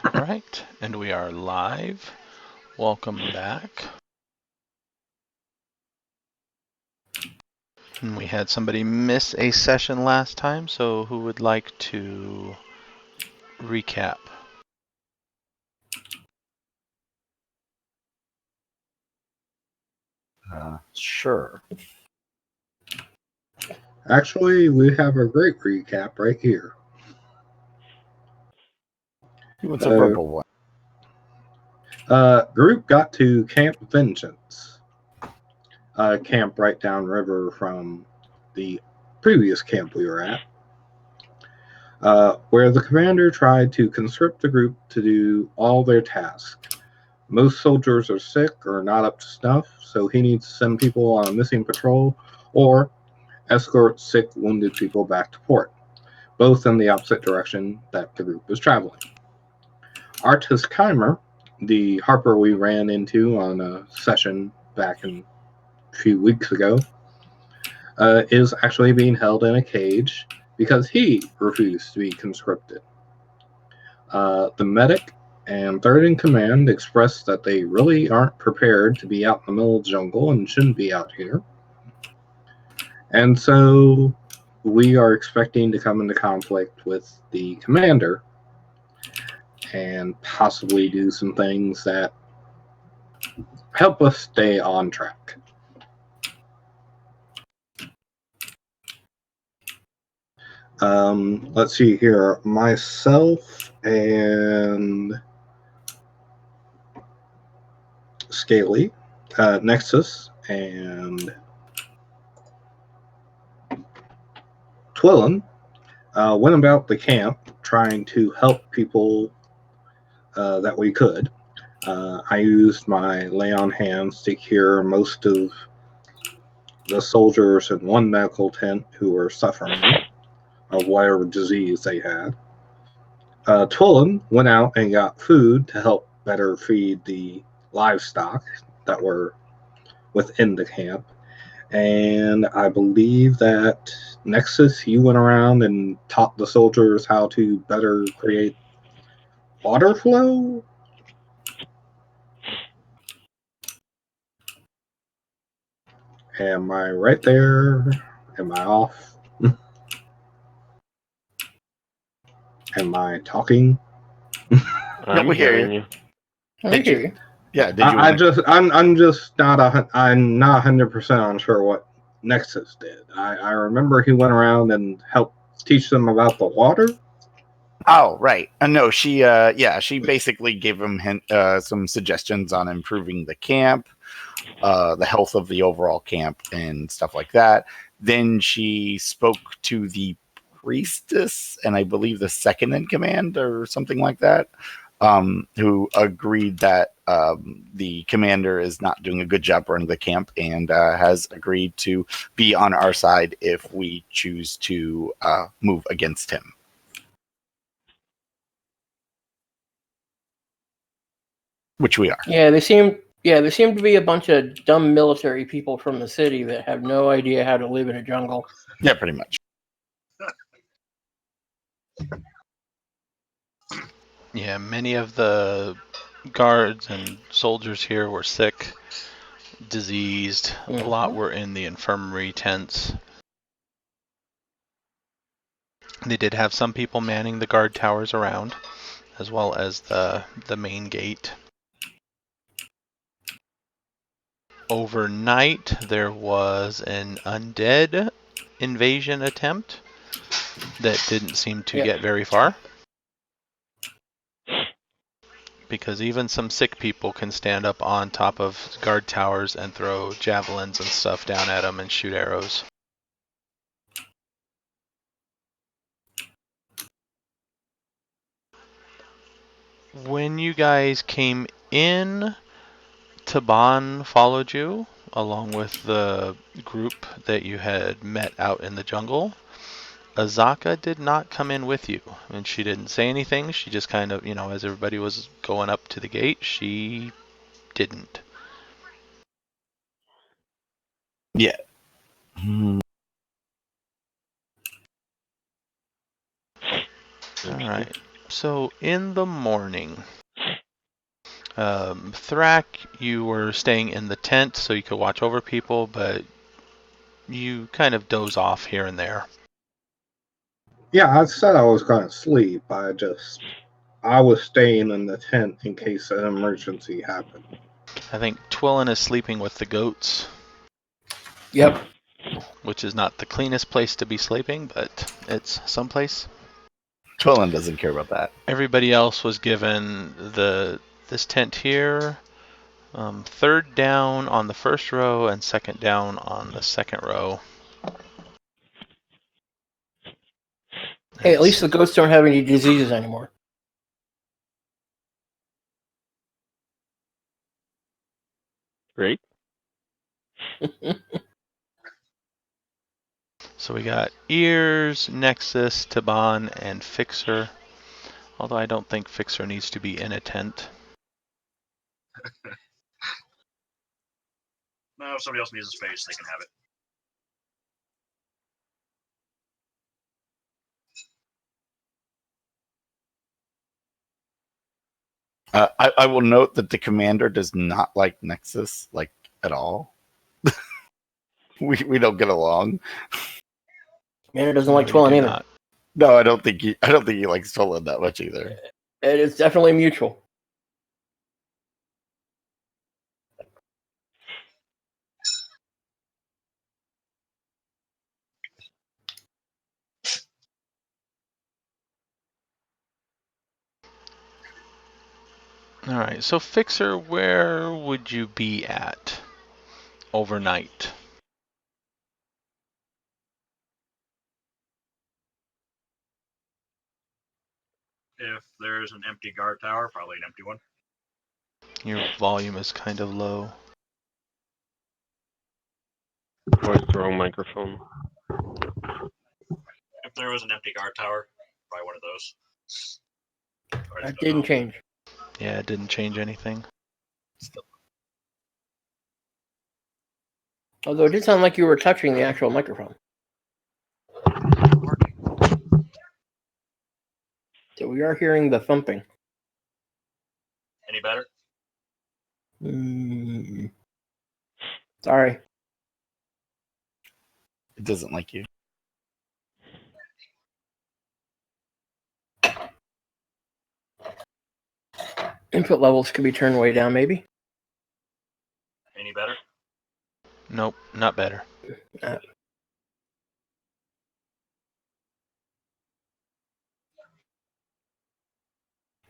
All right, and we are live. Welcome back. And we had somebody miss a session last time, so who would like to recap? Sure. Actually, we have a great recap right here. What's a verbal one? Group got to Camp Vengeance, camp right downriver from the previous camp we were at, where the commander tried to conscript the group to do all their tasks. Most soldiers are sick or not up to snuff, so he needs to send people on a missing patrol or escort sick, wounded people back to port, both in the opposite direction that the group was traveling. Artis Keimer, the Harper we ran into on a session back a few weeks ago, is actually being held in a cage because he refused to be conscripted. The medic and third in command expressed that they really aren't prepared to be out in the middle of the jungle and shouldn't be out here. And so we are expecting to come into conflict with the commander and possibly do some things that help us stay on track. Let's see here. Myself and Scaly, Nexus, and Twillin went about the camp trying to help people that we could. I used my lay on hands to cure most of the soldiers in one medical tent who were suffering of whatever disease they had. Twillin went out and got food to help better feed the livestock that were within the camp. And I believe that Nexus, you went around and taught the soldiers how to better create water flow. Am I right there? Am I off? Am I talking? No, we hear you. I hear you. Yeah, did you? I'm just not 100% sure what Nexus did. I remember he went around and helped teach them about the water. Oh, right. No, she basically gave him some suggestions on improving the camp, the health of the overall camp, and stuff like that. Then she spoke to the priestess, and I believe the second in command, or something like that, who agreed that the commander is not doing a good job running the camp, and has agreed to be on our side if we choose to move against him. Which we are. Yeah, they seem to be a bunch of dumb military people from the city that have no idea how to live in a jungle. Yeah, pretty much. Yeah, many of the guards and soldiers here were sick, diseased. A lot were in the infirmary tents. They did have some people manning the guard towers around, as well as the main gate. Overnight, there was an undead invasion attempt that didn't seem to get very far. Because even some sick people can stand up on top of guard towers and throw javelins and stuff down at them and shoot arrows. When you guys came in, Taban followed you, along with the group that you had met out in the jungle. Azaka did not come in with you, and she didn't say anything. She just kind of, as everybody was going up to the gate, she didn't. Yeah. All right. So in the morning, Thrak, you were staying in the tent so you could watch over people, but you kind of doze off here and there. Yeah, I said I was going to sleep. I was staying in the tent in case an emergency happened. I think Twillin is sleeping with the goats, Yep. which is not the cleanest place to be sleeping, but it's someplace. Twillin doesn't care about that. Everybody else was given this tent here, third down on the first row and second down on the second row. Hey, at least the ghosts don't have any diseases anymore. Great. So we got Ears, Nexus, Taban, and Fixer. Although I don't think Fixer needs to be in a tent. No, if somebody else needs a space, they can have it. I will note that the commander does not like Nexus, like, at all. we don't get along. Commander doesn't like No, you Twillin do either. not. No, I don't think he likes Tolan that much either. It is definitely mutual. Alright, so Fixer, where would you be at overnight? If there's an empty guard tower, probably an empty one. Your volume is kind of low. Oh, it's the wrong microphone. If there was an empty guard tower, probably one of those. Or That it's didn't about- change. Yeah, it didn't change anything. Although it did sound like you were touching the actual microphone. So we are hearing the thumping. Any better? Sorry. It doesn't like you. Input levels could be turned way down, maybe. Any better? Nope, not better.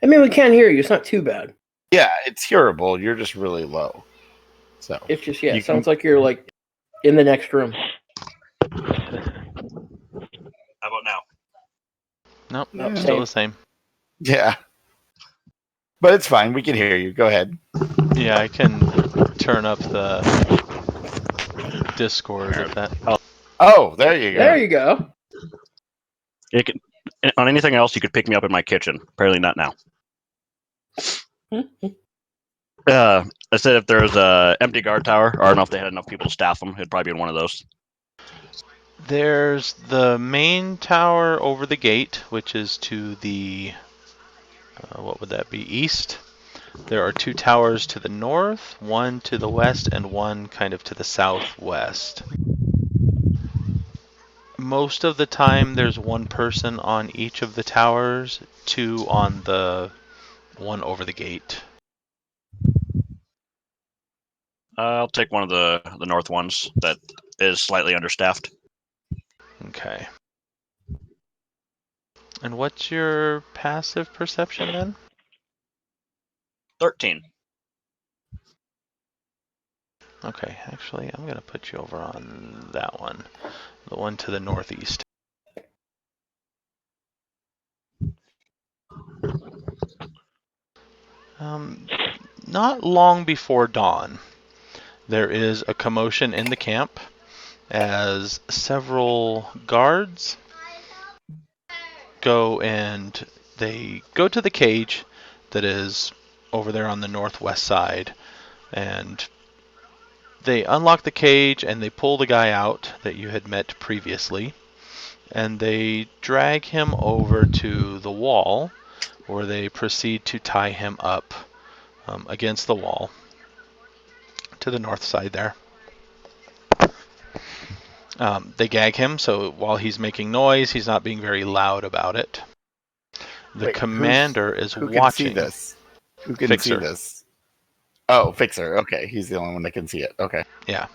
I mean, we can hear you. It's not too bad. Yeah, it's hearable. You're just really low. So It's just, You it sounds like you're like in the next room. How about now? Nope, Nope, still same. the same. yeah, but it's fine. We can hear you. Go ahead. Yeah, I can turn up the Discord if that. Oh, there you go. There you go. It can, on anything else, you could pick me up in my kitchen. Apparently not now. I said if there was a empty guard tower, or I don't know if they had enough people to staff them, it'd probably be in one of those. There's the main tower over the gate, which is to the, what would that be, east. There are two towers to the north, one to the west, and one kind of to the southwest. Most of the time, there's one person on each of the towers, two on the one over the gate. I'll take one of the north ones that is slightly understaffed. Okay. And what's your passive perception then? 13. Okay, actually, I'm going to put you over on that one. The one to the northeast. Not long before dawn, there is a commotion in the camp as several guards go and they go to the cage that is over there on the northwest side, and they unlock the cage and they pull the guy out that you had met previously, and they drag him over to the wall where they proceed to tie him up against the wall to the north side there. They gag him, so while he's making noise, he's not being very loud about it. The Wait, commander is who can see watching. this? Who can see Fixer. this? Oh, Fixer. Okay, he's the only one that can see it. Okay. Yeah.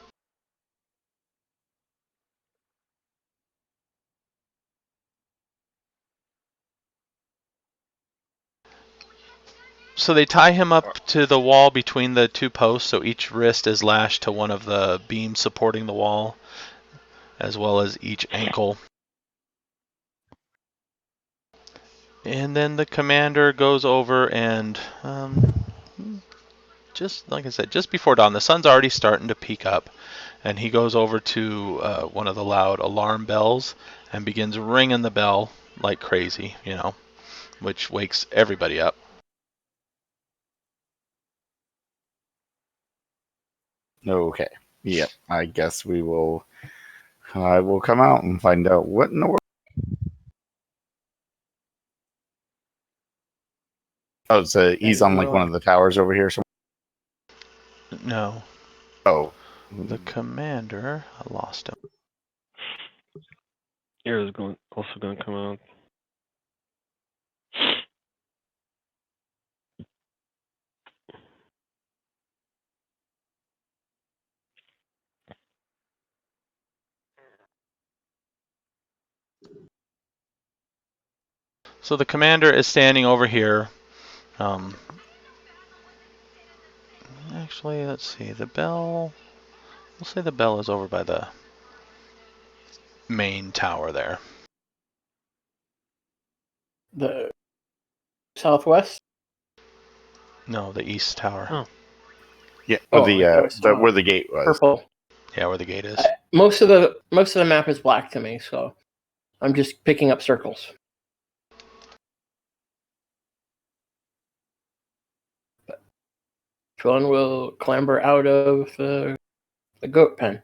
So they tie him up to the wall between the two posts, so each wrist is lashed to one of the beams supporting the wall, as well as each ankle. And then the commander goes over and, just like I said, just before dawn, the sun's already starting to peak up, and he goes over to one of the loud alarm bells and begins ringing the bell like crazy, which wakes everybody up. Okay. Yep. I guess I will come out and find out what in the world. Oh, so he's on like one of the towers over here. No. Oh. The commander, I lost him. Air is also going to come out. So the commander is standing over here. Actually, let's see. The bell. We'll say the bell is over by the main tower there. The southwest? No, the east tower. Oh. Yeah. Oh, Where the gate was. Purple. Yeah, where the gate is. Most of the map is black to me, so I'm just picking up circles. Trillin will clamber out of the goat pen.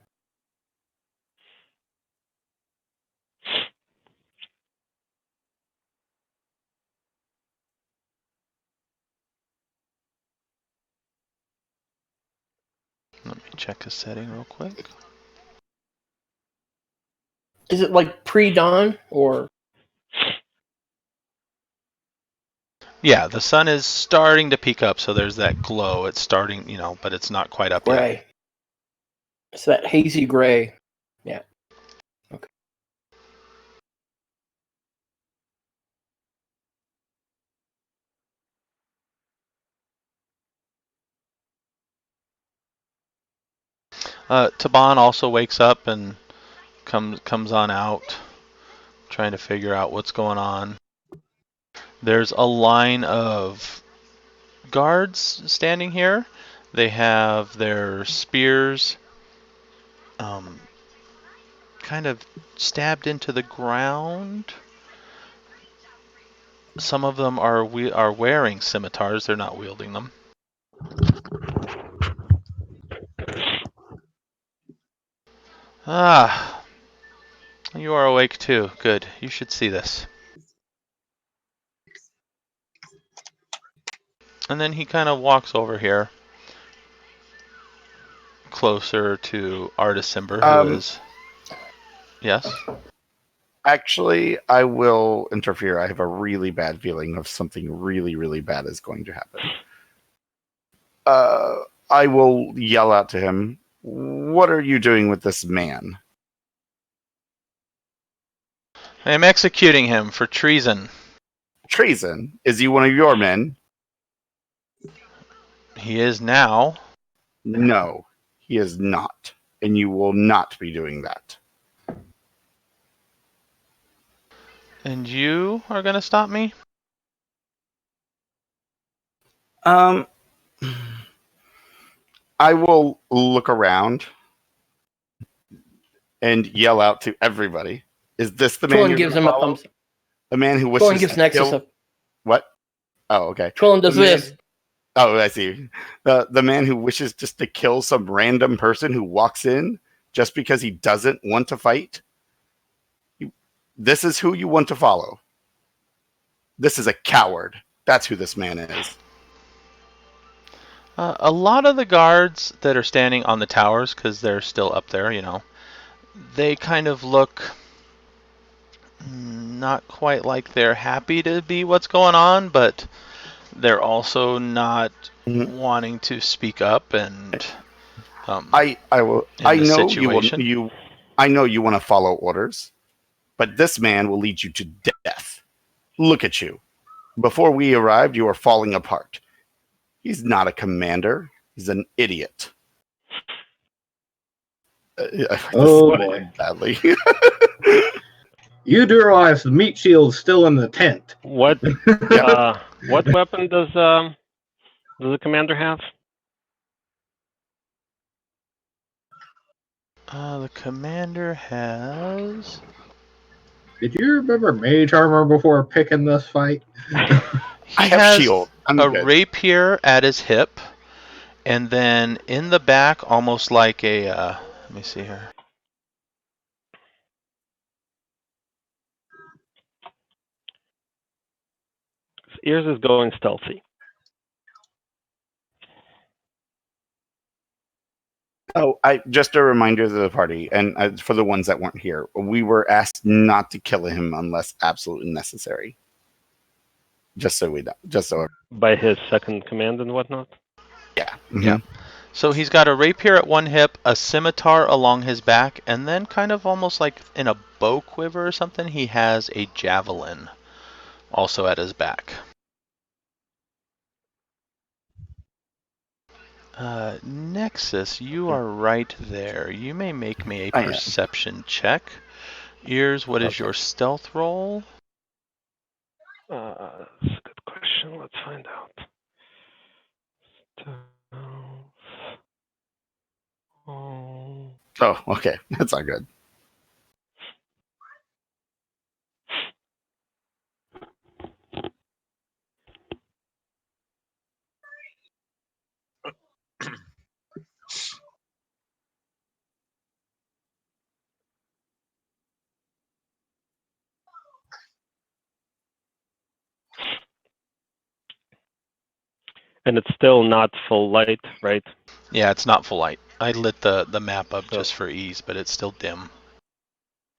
Let me check a setting real quick. Is it like pre-dawn or? Yeah, the sun is starting to peak up, so there's that glow. It's starting, but it's not quite up Gray. yet. It's that hazy gray. Yeah. Okay. Taban also wakes up and comes on out, trying to figure out what's going on. There's a line of guards standing here. They have their spears kind of stabbed into the ground. Some of them are wearing scimitars. They're not wielding them. Ah, you are awake too. Good. You should see this. And then he kind of walks over here, closer to Artisimber, who is... Yes? Actually, I will interfere. I have a really bad feeling of something really, really bad is going to happen. I will yell out to him, "What are you doing with this man?" I am executing him for treason. Treason? Is he one of your men? He is now. No, he is not. And you will not be doing that. And you are going to stop me? I will look around and yell out to everybody. Is this the man Trillin you're gives gonna him a follow? thumbs up. The man who wishes Trillin gives to Nexus kill... a... What? Oh, okay. Trillin does The man- this. Oh, I see. The man who wishes just to kill some random person who walks in just because he doesn't want to fight. This is who you want to follow. This is a coward. That's who this man is. A lot of the guards that are standing on the towers, because they're still up there, they kind of look not quite like they're happy to be what's going on, but they're also not wanting to speak up and I will. in I the know situation. I know you want to follow orders, but this man will lead you to death. Look at you. Before we arrived, you were falling apart. He's not a commander. He's an idiot. Oh boy. Badly. You do realize the meat shield's still in the tent. What what weapon does the commander have? The commander has. Did you remember mage armor before picking this fight? He I have has shield. I'm a good. rapier at his hip, and then in the back, almost like a. Let me see here. Ears is going stealthy. Oh, just a reminder to the party, and for the ones that weren't here, we were asked not to kill him unless absolutely necessary. Just so we don't. Just so. By his second command and whatnot. Yeah. Mm-hmm. Yeah. So he's got a rapier at one hip, a scimitar along his back, and then kind of almost like in a bow quiver or something, he has a javelin also at his back. Nexus, you are right there. You may make me a I am. perception check. Ears, what is Okay. your stealth roll? That's a good question. Let's find out. Oh, okay. That's not good. And it's still not full light, right? Yeah, it's not full light. I lit the map up So- just for ease, but it's still dim.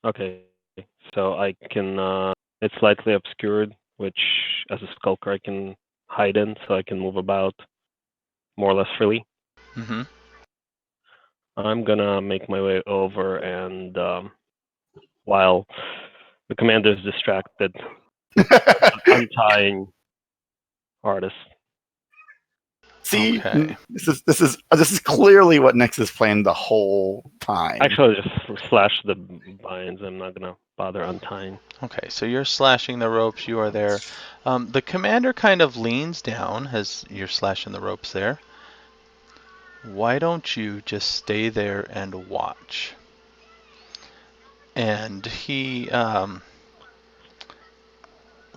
Okay, so I can. It's slightly obscured, which as a skulker I can hide in, so I can move about more or less freely. Mm-hmm. I'm gonna make my way over, and while the commander is distracted, untying Artis. See, Okay. this is clearly what Nexus planned the whole time. Actually, I'll just slash the binds. I'm not gonna bother untying. Okay, so you're slashing the ropes. You are there. The commander kind of leans down as you're slashing the ropes there. Why don't you just stay there and watch? And he,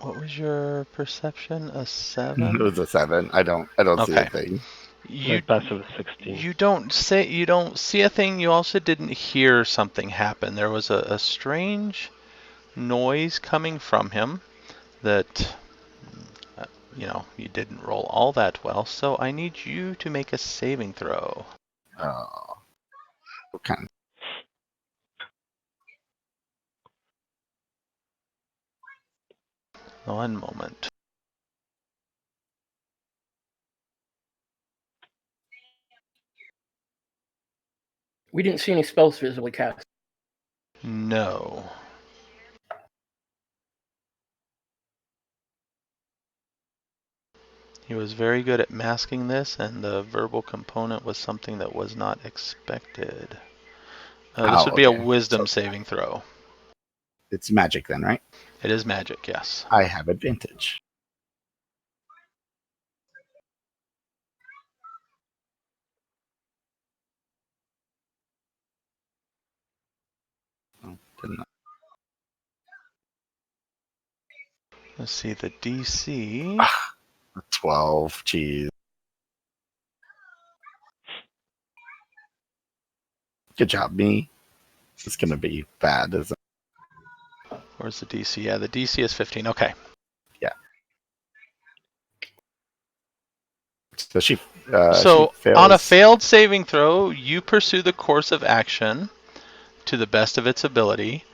what was your perception? A It 7? was a 7. I don't see Okay. a thing. My You passive is 16. you don't see a thing. You also didn't hear something happen. There was a strange noise coming from him that you didn't roll all that well. So I need you to make a saving throw. Oh, what kind? One moment. We didn't see any spells visibly cast. No. He was very good at masking this, and the verbal component was something that was not expected. This would be a Okay. wisdom So saving throw. it's magic then, right? It is magic, yes. I have advantage. Oh, didn't I? Let's see, the DC. 12. Jeez. Good job, me. It's gonna be bad, isn't it? Where's the DC? Yeah, the DC is 15. Okay. Yeah. So she So fails. on a failed saving throw, you pursue the course of action to the best of its ability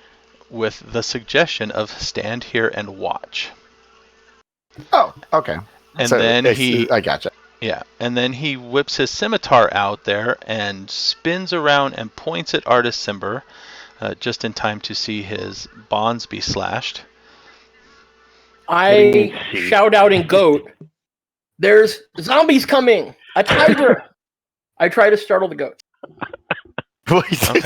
with the suggestion of stand here and watch. Oh, okay. And So then I gotcha. Yeah, and then he whips his scimitar out there and spins around and points at Artist Simber, just in time to see his bonds be slashed. What do you mean, I see? shout out in goat. There's zombies coming! A tiger! I try to startle the goats. Okay.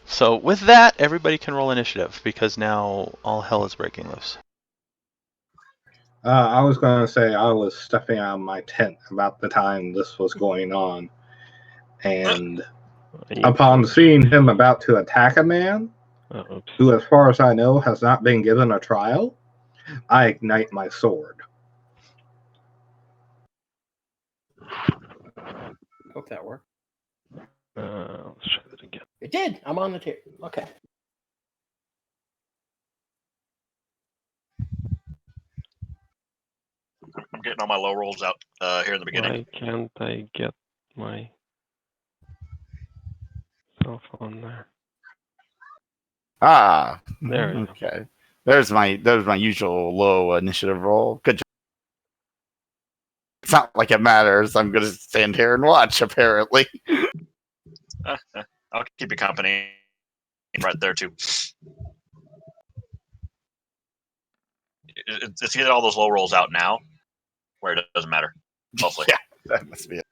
So with that, everybody can roll initiative because now all hell is breaking loose. I was going to say I was stepping out of my tent about the time this was going on, and upon seeing him about to attack a man, who, as far as I know, has not been given a trial, I ignite my sword. Hope that worked. Let's try that again. It did. I'm on the table. Okay. I'm getting all my low rolls out here in the beginning. Why can't I get my cell phone there? Ah, There we go. okay. There's my usual low initiative roll. Good job. It's not like it matters. I'm gonna stand here and watch. Apparently. I'll keep you company right there too. It's getting all those low rolls out now, where it doesn't matter. Hopefully. Yeah, that must be it.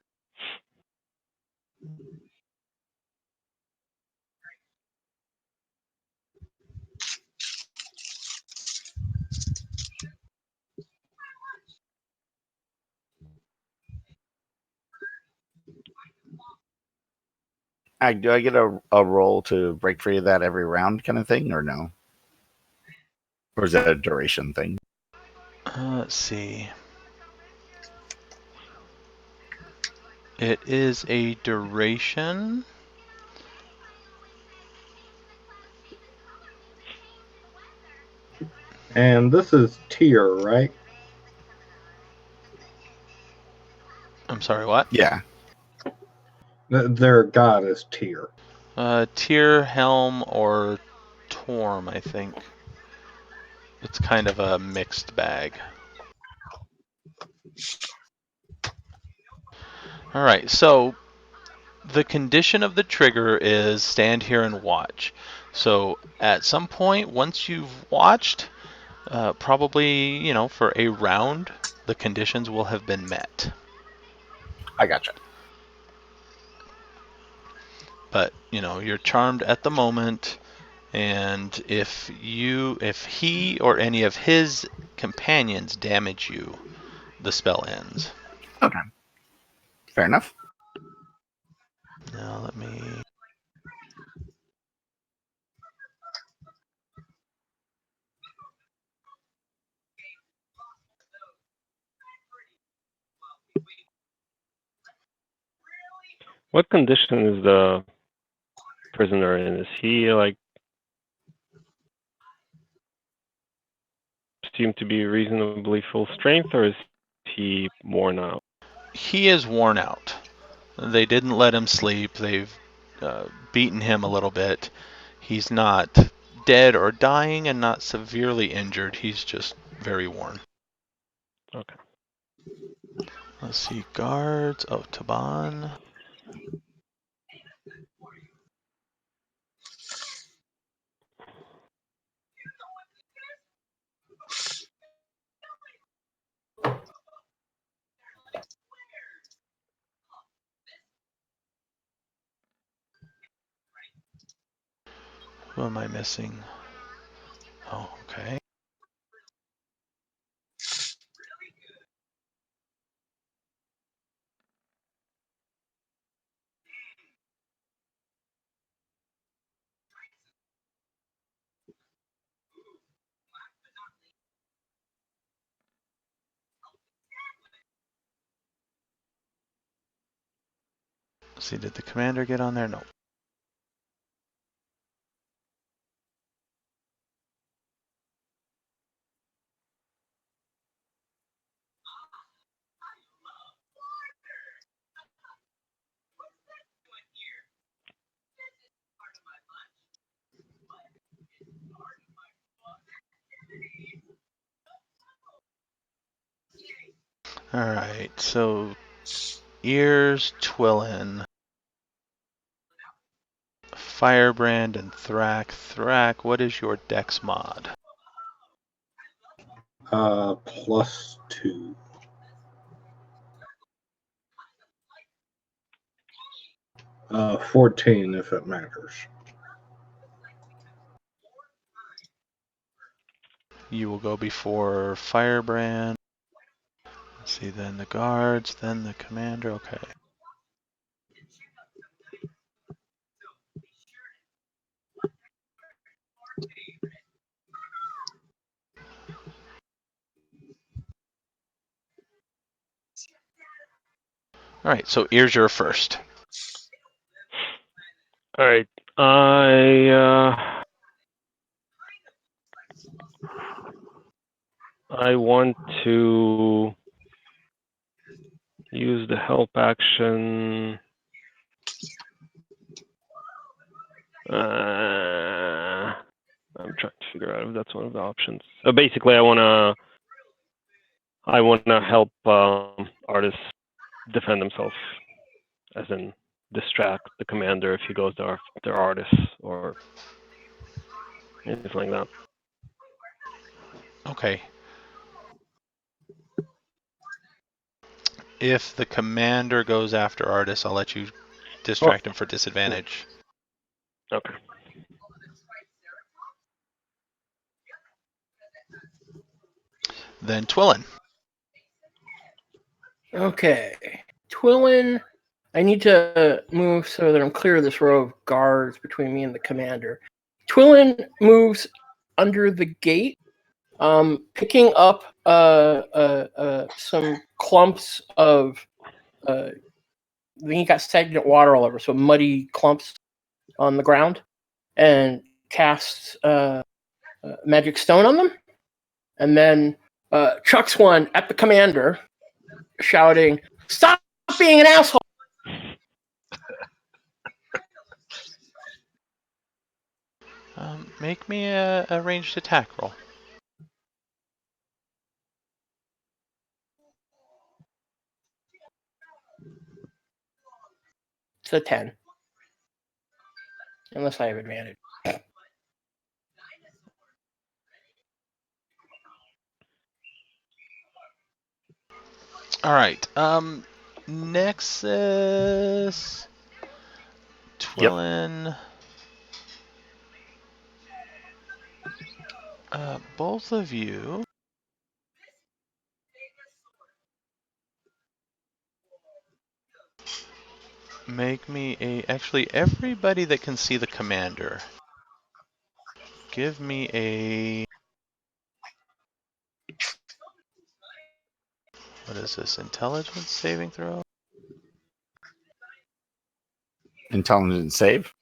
Do I get a roll to break free of that every round kind of thing, or no? Or is that a duration thing? Let's see. It is a duration. And this is Tyr, right? I'm sorry, what? Yeah. Their god is Tyr. Tyr, Helm, or Torm, I think. It's kind of a mixed bag. Alright, so the condition of the trigger is stand here and watch. So at some point, once you've watched, probably, for a round, the conditions will have been met. I gotcha. But, you're charmed at the moment, and if he or any of his companions damage you, the spell ends. Okay. Fair enough. Now let me... What condition is the prisoner in? Is he seem to be reasonably full strength, or is he worn out? He is worn out. They didn't let him sleep. They've beaten him a little bit. He's not dead or dying and not severely injured. He's just very worn. Okay. Let's see. Guards. Oh, Taban. Who am I missing? Oh, okay. Let's see, did the commander get on there? No. Alright, so Ears, Twillin, Firebrand, and Thrak. Thrak, what is your dex mod? +2. Uh, 14 if it matters. You will go before Firebrand. Let's see, then the guards, then the commander. Okay. All right, so Ears, you're first. All right. I want to use the help action. I'm trying to figure out if that's one of the options. So basically, I wanna help artists defend themselves, as in distract the commander if he goes to their artists or anything like that. Okay. If the commander goes after Artis, I'll let you distract him for disadvantage. Okay. Then Twillin. Okay. Twillin, I need to move so that I'm clear of this row of guards between me and the commander. Twillin moves under the gate, picking up some clumps of. I think he got stagnant water all over, so muddy clumps on the ground, and casts magic stone on them, and then chucks one at the commander, shouting, "Stop being an asshole!" Make me a ranged attack roll. It's a 10. Unless I have advantage. All right. Nexus. Twillin. Both of you. Make me actually, everybody that can see the commander. Give me a. What is this? Intelligence saving throw? Intelligence save.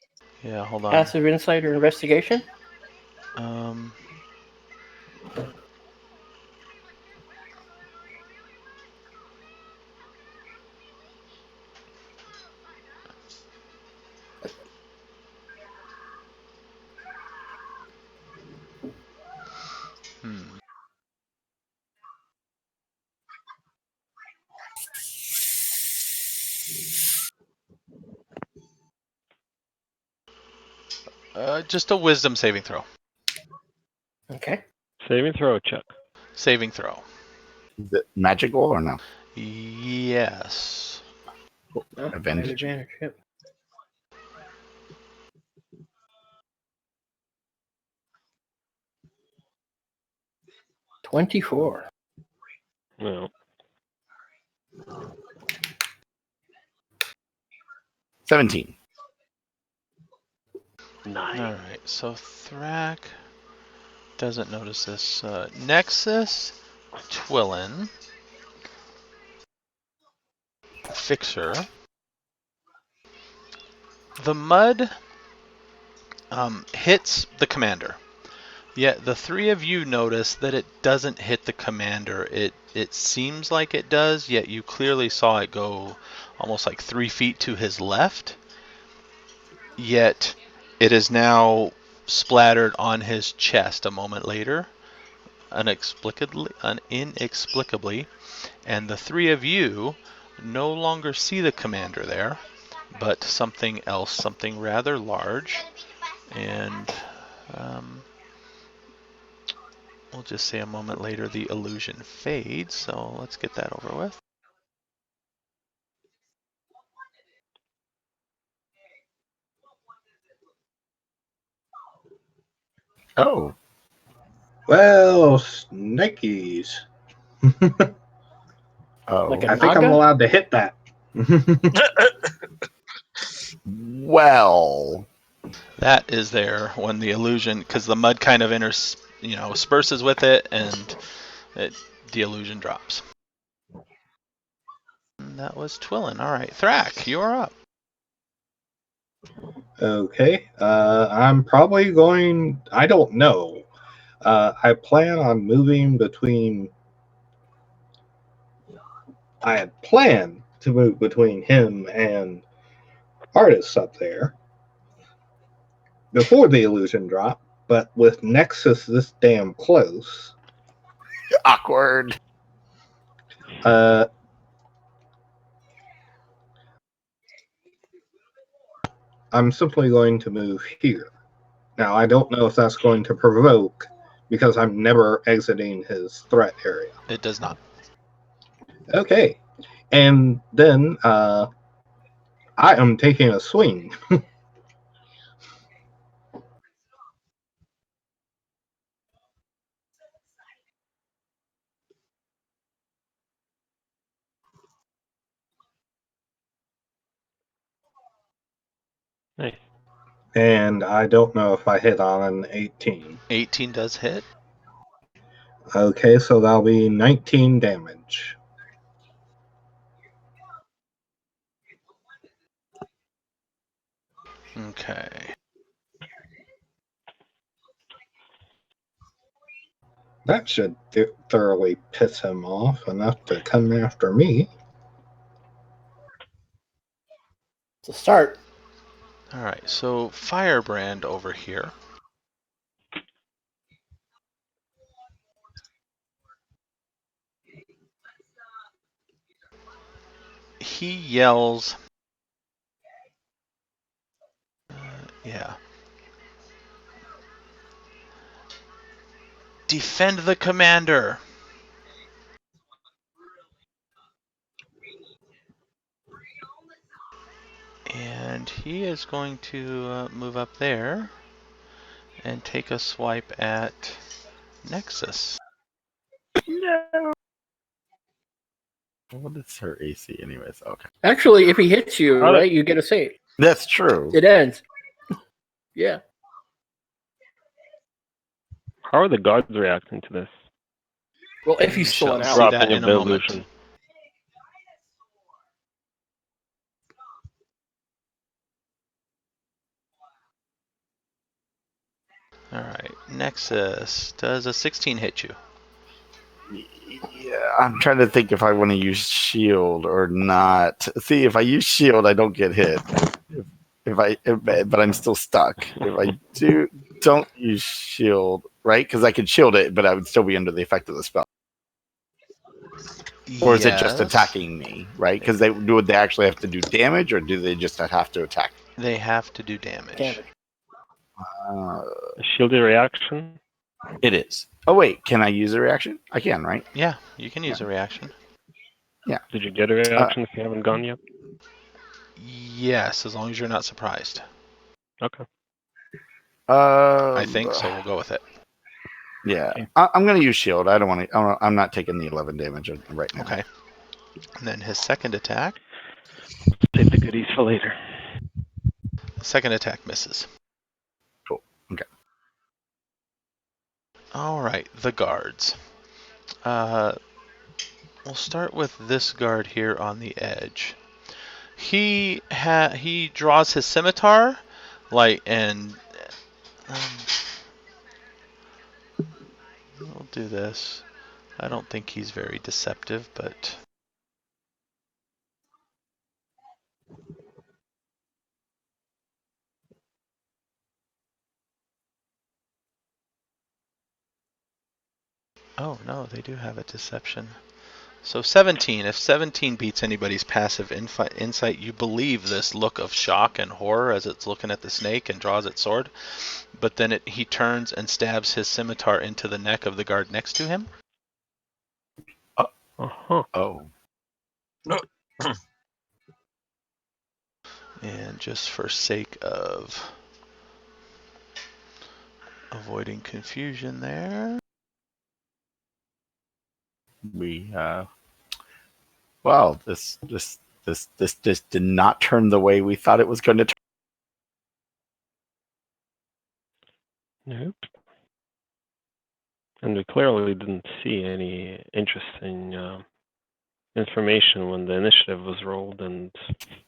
Yeah, hold on. Passive insight or investigation? Um. Just a wisdom saving throw. Okay. Saving throw check. Saving throw. Is it magical or no? Yes. Oh, Advantage. advantage, yep. $24. No. 17. Nice. All right. So Thrak doesn't notice this. Nexus, Twillin, Fixer. The mud hits the commander. Yet the three of you notice that it doesn't hit the commander. It seems like it does, yet you clearly saw it go almost like 3 feet to his left. Yet it is now splattered on his chest a moment later. inexplicably, and the three of you no longer see the commander there, but something else, something rather large, and we'll just say a moment later the illusion fades, so let's get that over with. Oh, Well, snakies. oh. Like a I think I'm naga? allowed to hit that. Well, That is there when the illusion, because the mud kind of disperses with it, and the illusion drops. And that was Twillin. All right, Thrak, you're up. Okay. I'm probably going. I don't know. I plan on moving between. I had planned to move between him and artists up there before the illusion drop, but with Nexus this damn close, awkward. uh, I'm simply going to move here. Now, I don't know if that's going to provoke because I'm never exiting his threat area. It does not. Okay. And then I am taking a swing. Nice. And I don't know if I hit on an 18. 18 does hit. Okay, so that'll be 19 damage. Okay. That should thoroughly piss him off enough to come after me. To start. All right, so Firebrand over here. He yells, yeah. Defend the commander! And he is going to move up there and take a swipe at Nexus. No. What is her AC, anyways? Okay, Actually, if he hits you, How right, you get a save. that's true. It ends. Yeah. How are the guards reacting to this? Well, if You he's still shall an see ally. that Dropping in of a the moment. illusion. All right, Nexus, does a 16 hit you? Yeah, I'm trying to think if I want to use shield or not. See, if I use shield, I don't get hit. But I'm still stuck. If I don't use shield, right? Because I could shield it, but I would still be under the effect of the spell. Or is it just Yes. attacking me, right? Because would they actually have to do damage, or do they just have to attack? They have to do damage. Uh, A shielded reaction? it is. Oh wait, can I use a reaction? I can, right? Yeah, you can use a reaction. Did you get a reaction if you haven't gone yet? Yes, as long as you're not surprised. Okay. I think so. We'll go with it. Yeah, Okay. I'm going to use shield. I don't want to. I'm not taking the 11 damage right now. Okay. And then his second attack. Save the goodies for later. Second attack misses. Cool. Okay. All right, the guards. We'll start with this guard here on the edge. He draws his scimitar, and we'll do this. I don't think he's very deceptive, but Oh, no, they do have a deception. So 17. If 17 beats anybody's passive insight, you believe this look of shock and horror as it's looking at the snake and draws its sword. But then he turns and stabs his scimitar into the neck of the guard next to him. Uh-huh. Oh. And just for sake of avoiding confusion there. We Wow, this did not turn the way we thought it was going to turn. Nope. And we clearly didn't see any interesting information when the initiative was rolled, and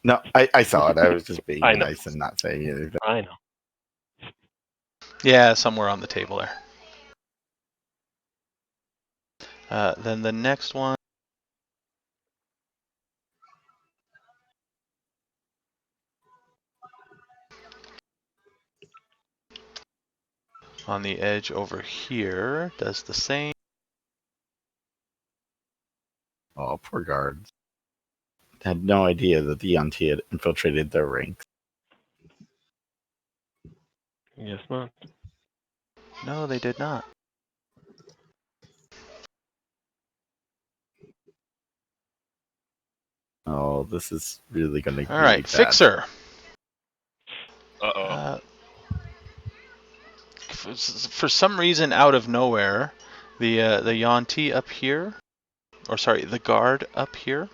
No, I saw it. I was just being I know. nice and not saying anything. I know. Yeah, somewhere on the table there. Then the next one. On the edge over here does the same. Oh, poor guards. Had no idea that the Yonti had infiltrated their ranks. Guess not. No, they did not. Oh, this is really going to be All right, bad. Fixer. Uh-oh. For some reason, out of nowhere, the Yonti up here, or sorry, the guard up here,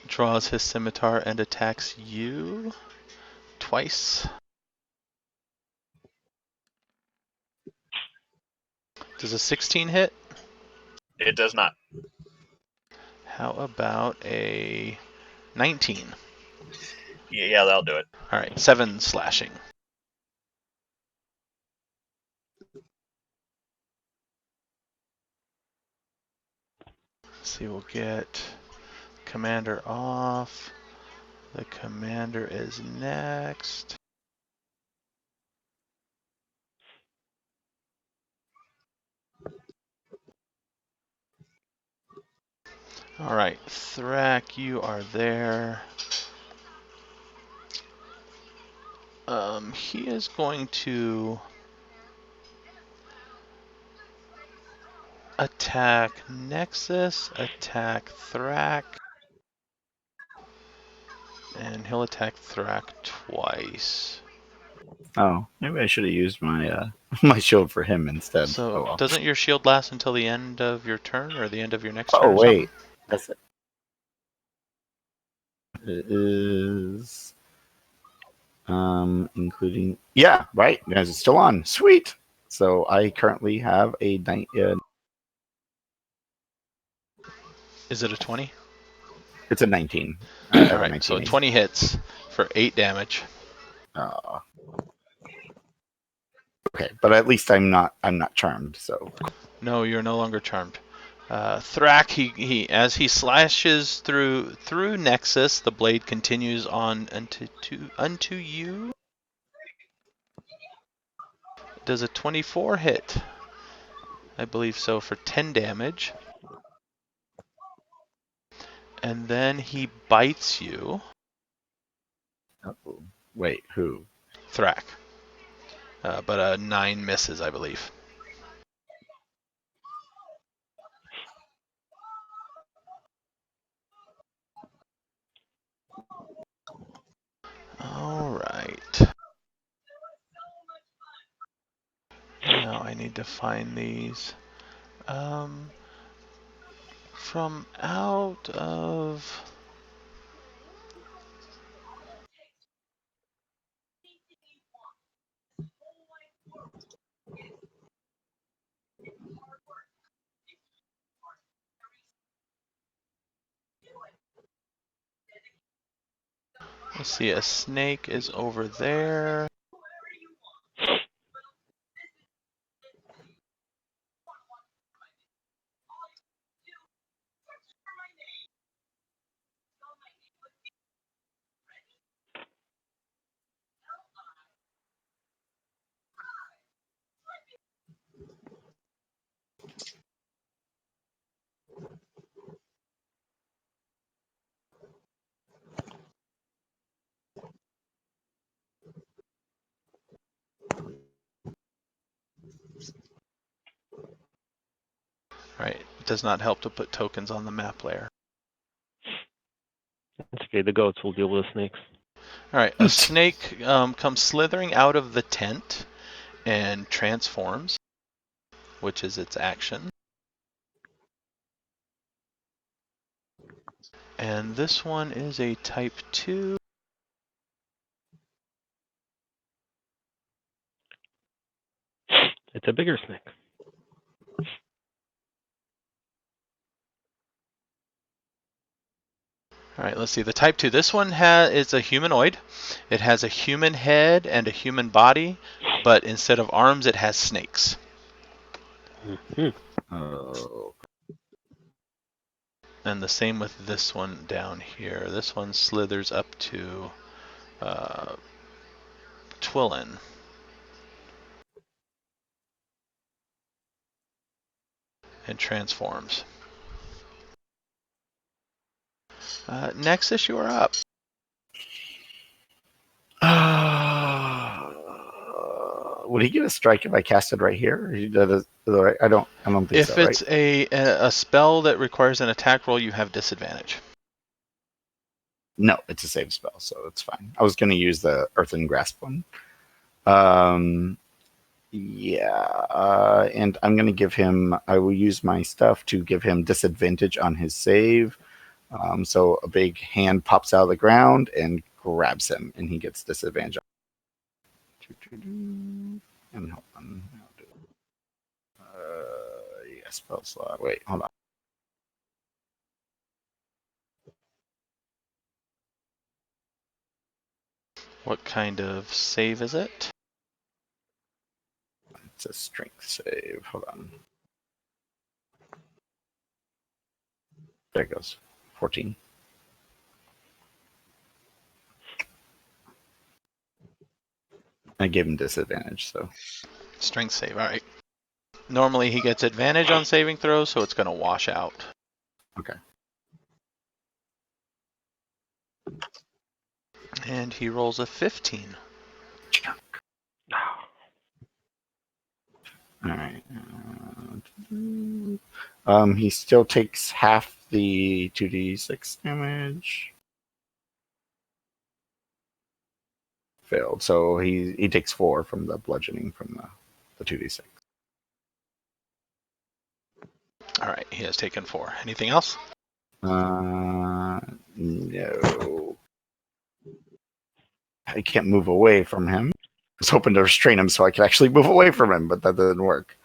draws his scimitar and attacks you twice. Does a 16 hit? It does not. How about a 19? Yeah, that'll do it. All right, 7 slashing. Let's see, we'll get Commander off. The Commander is next. All right, Thrak, you are there. He is going to attack Nexus, attack Thrak, and he'll attack Thrak twice. Oh, maybe I should have used my my shield for him instead. So, Oh, well. doesn't your shield last until the end of your turn or the end of your next Oh, turn or wait. something? That's it. It is including, yeah, right, because it's still on. Sweet. So I currently have a Is it a 20? it's a 19. I have All a right, so 19. 20 hits for 8 damage. Okay, but at least I'm not charmed. So No, you're no longer charmed. Thrak, he as he slashes through Nexus, the blade continues on unto you. Does a 24 hit? I believe so, for 10 damage. And then he bites you. wait, who? Thrak. But a 9 misses, I believe. Alright. Now I need to find these. From out of... Let's see, a snake is over there. does not help to put tokens on the map layer. It's okay. The goats will deal with the snakes. All right, a snake comes slithering out of the tent and transforms, which is its action. And this one is a type 2. It's a bigger snake. All right, let's see. The type 2. This one is a humanoid. It has a human head and a human body, but instead of arms, it has snakes. Oh. And the same with this one down here. This one slithers up to Twillin. And transforms. Nexus, you are up. Would he get a strike if I cast it right here? I don't think If so. it's a spell that requires an attack roll, you have disadvantage. No, it's a save spell, so it's fine. I was going to use the Earthen Grasp one. Yeah, and I'm going to give him. I will use my stuff to give him disadvantage on his save. So a big hand pops out of the ground and grabs him, and he gets disadvantage. And hold on. Yeah, spell slot. Wait, hold on. What kind of save is it? It's a strength save. Hold on. There it goes. 14. I gave him disadvantage, so. Strength save, alright. Normally he gets advantage on saving throws, so it's going to wash out. Okay. And he rolls a 15. All right. He still takes half the 2d6 damage. Failed, so he takes 4 from the bludgeoning from the 2d6. Alright, he has taken 4. Anything else? No. I can't move away from him. I was hoping to restrain him so I could actually move away from him, but that didn't work.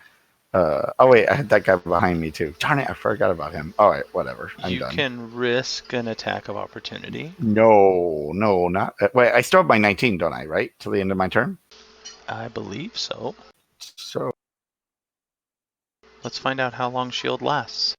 Oh wait, I had that guy behind me too. Darn it, I forgot about him. All right, whatever. I'm done. You can risk an attack of opportunity. No, not. Wait, I still have my 19, don't I? Right till the end of my turn. I believe so. So Let's find out how long shield lasts.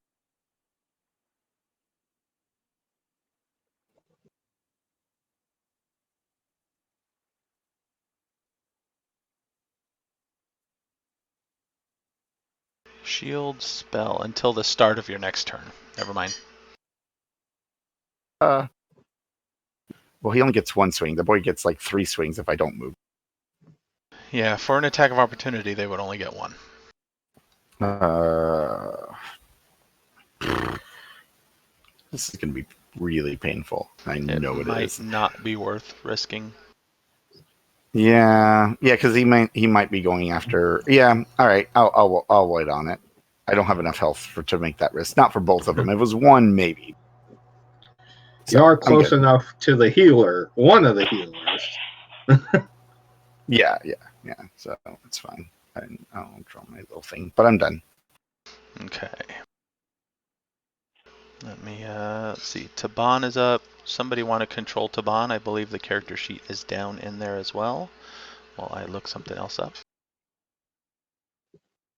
Shield spell until the start of your next turn. Never mind. well, he only gets 1 swing. The boy gets like 3 swings if I don't move. Yeah, for an attack of opportunity, they would only get 1. This is going to be really painful. I know it might is. Not be worth risking. Yeah, because he might be going after. Yeah, all right. I'll wait on it. I don't have enough health to make that risk. Not for both of them. It was 1 maybe. So you are close enough to the healer, one of the healers. Yeah. So it's fine. I'll draw my little thing, but I'm done. Okay. Let me let's see. Taban is up. Somebody want to control Taban? I believe the character sheet is down in there as well. While I look something else up.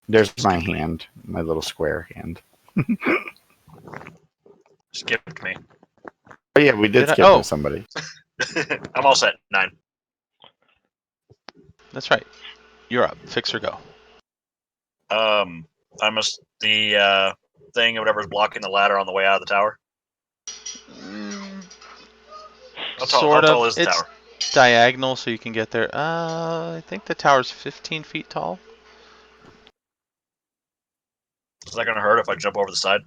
There's my hand, my little square hand. Skipped me. Oh yeah, we did skip somebody. I'm all set. 9. That's right. You're up. Fix or go. I must the thing or whatever's blocking the ladder on the way out of the tower. How tall is the it's tower? Diagonal, so you can get there. I think the tower's 15 feet tall. that going to hurt if I jump over the side?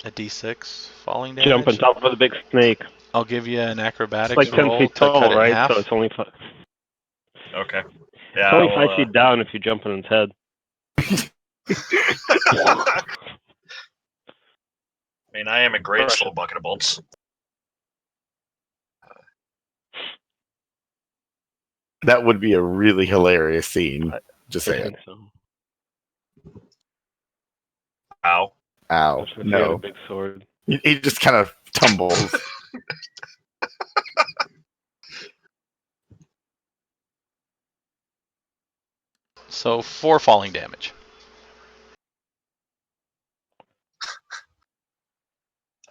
A d6 falling Jump on damage. top of the big snake. I'll give you an It's acrobatics like 10 roll feet to tall, cut it in right? half. So it's only Okay. it's Yeah. only 5 feet down if you jump on its head. I mean, I am a great Crush slow it. bucket of bolts. That would be a really hilarious scene. Just I saying. think so. Ow. Ow. Especially if you had a No. big sword. He just kind of tumbles. So 4 falling damage.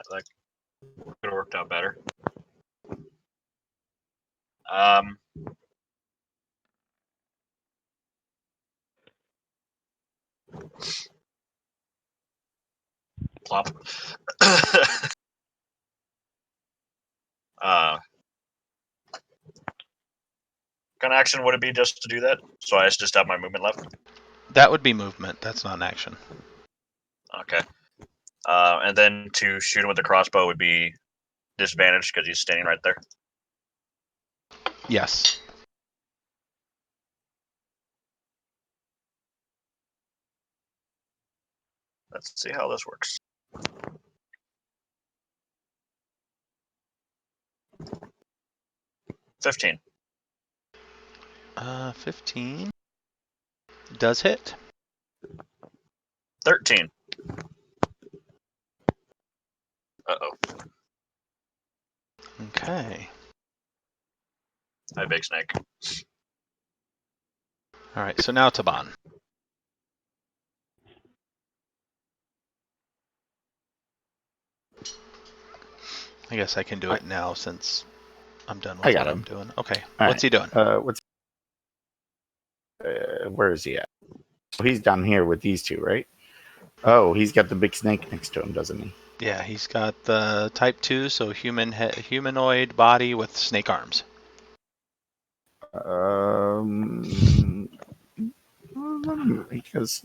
That could have worked out better. Plop. Kind of action would it be just to do that? So I just have my movement left? That would be movement. That's not an action. Okay. And then to shoot him with the crossbow would be disadvantage because he's standing right there. Yes. Let's see how this works. $15. 15 does hit. 13. Uh-oh. Okay. Hi, Big Snake. All right. So now Taban. I guess I can do it now since I'm done with I got what I'm him. doing. Okay. All What's he doing? Where is he at? So he's down here with these two, right? Oh, he's got the big snake next to him, doesn't he? Yeah, he's got the type 2, so humanoid body with snake arms. Let him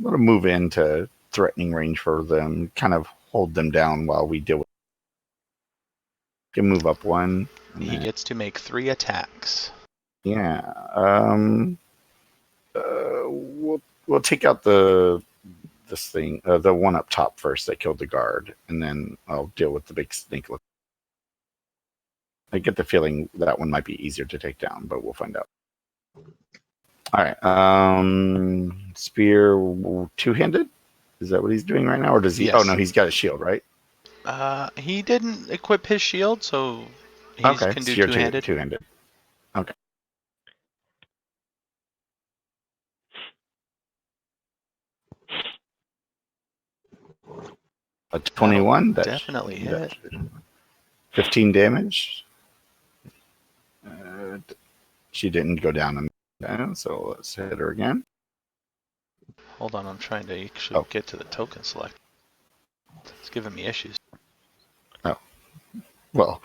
move into threatening range for them. Kind of hold them down while we deal with. Can move up one. He gets to make 3 attacks. Yeah. We'll take out the one up top first that killed the guard, and then I'll deal with the big snake. I get the feeling that one might be easier to take down, but we'll find out. All right. Spear two-handed. Is that what he's doing right now, or does he? Yes. Oh no, he's got a shield, right? He didn't equip his shield, so he Okay. can do Spear two-handed. Two-handed. Okay. A 21. That'll definitely hit. 15 damage. She didn't go down, so let's hit her again. Hold on, I'm trying to actually get to the token select. It's giving me issues. Oh, well,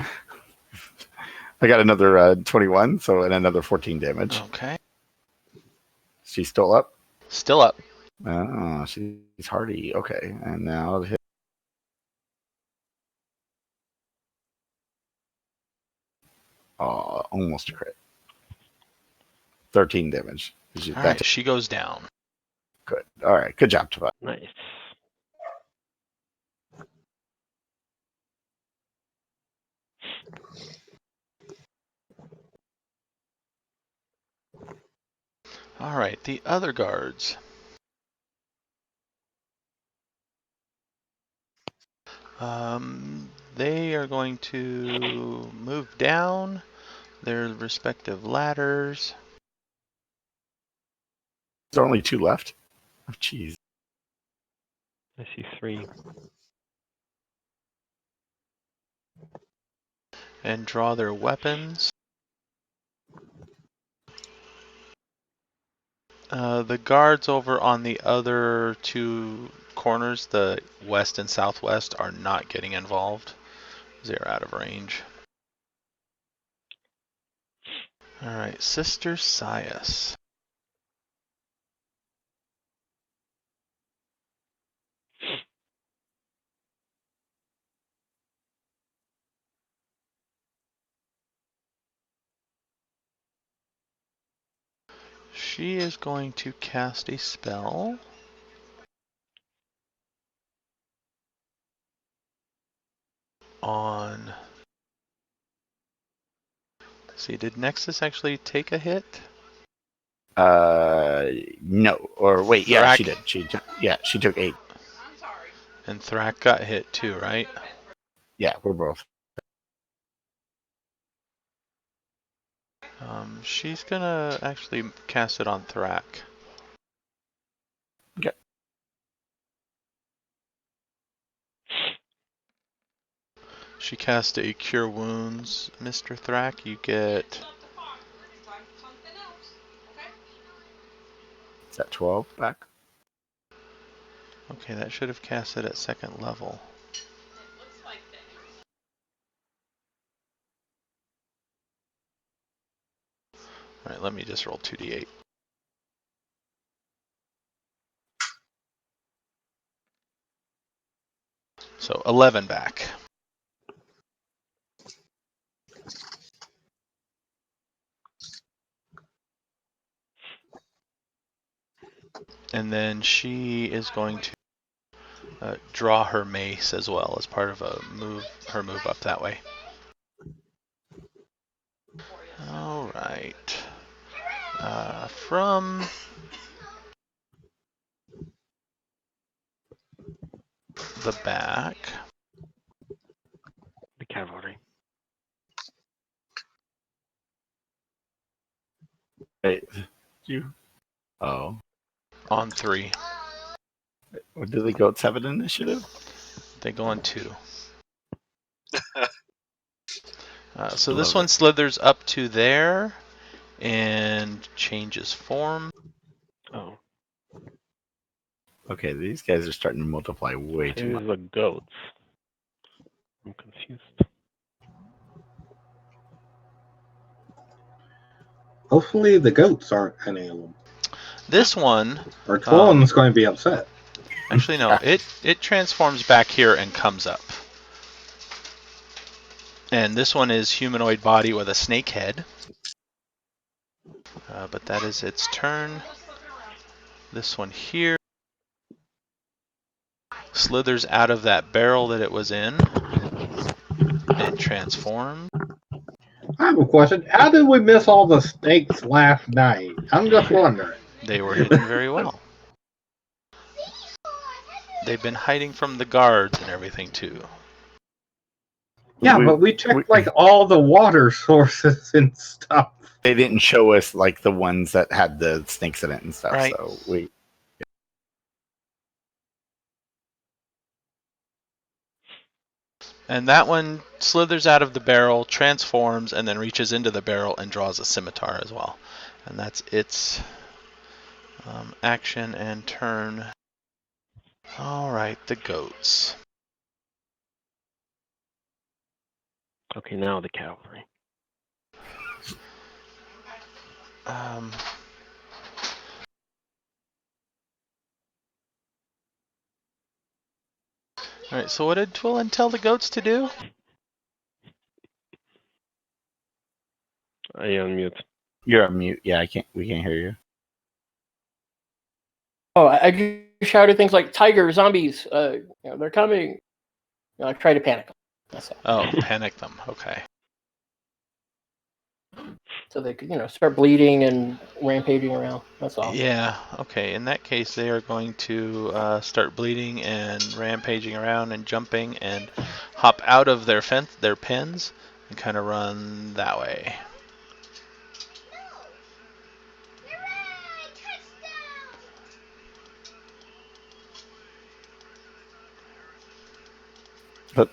I got another 21, so and another 14 damage. Okay. She's still up? Still up. Oh, she's hardy. Okay, and now I'll hit. Oh, almost a crit. 13 damage. All right, she goes down. Good. All right, good job, Tavai. Nice. All right, the other guards. They are going to move down their respective ladders. There's only 2 left. Oh, jeez. I see 3. And draw their weapons. The guards over on the other 2 corners, the west and southwest, are not getting involved. They're out of range. Alright, Sister Sias. She is going to cast a spell on... Let's see, did Nexus actually take a hit? No. Or wait, yeah, Thrak. she did. She took 8. And Thrak got hit too, right? Yeah, we're both. She's gonna actually cast it on Thrak. Okay. She cast a Cure Wounds, Mr. Thrak. You get... Is that 12 back? Okay, that should have cast it at 2nd level. Alright, let me just roll 2d8. So 11 back. And then she is going to draw her mace as well as part of her move up that way. Alright. From the back, The cavalry. Wait, you? Oh. on 3. Do the goats have an initiative? They go on 2. So Love this it. one slithers up to there and changes form. Oh, Okay, these guys are starting to multiply way too much. here's the goats. I'm confused. Hopefully the goats aren't any of them. This one, Or Twillen's going to be upset. actually no, it transforms back here and comes up. And this one is humanoid body with a snake head. But that is its turn. This one here slithers out of that barrel that it was in and transforms. I have a question. How did we miss all the snakes last night? I'm just wondering. They were hidden very well. They've been hiding from the guards and everything too. Yeah, but we checked like all the water sources and stuff. They didn't show us like the ones that had the snakes in it and stuff. Right. So we. And that one slithers out of the barrel, transforms, and then reaches into the barrel and draws a scimitar as well. And that's its action and turn. Alright, the goats. Okay, now the cavalry. Alright, so what did Twillen tell the goats to do? I unmute. You're on mute. Yeah, we can't hear you. Oh, I just shouted things like "Tiger, zombies! They're coming!" I try to panic them. That's all. Oh, panic them. Okay. So they could, start bleeding and rampaging around. That's all. Yeah, okay. In that case, they are going to start bleeding and rampaging around and jumping and hop out of their pens and kind of run that way.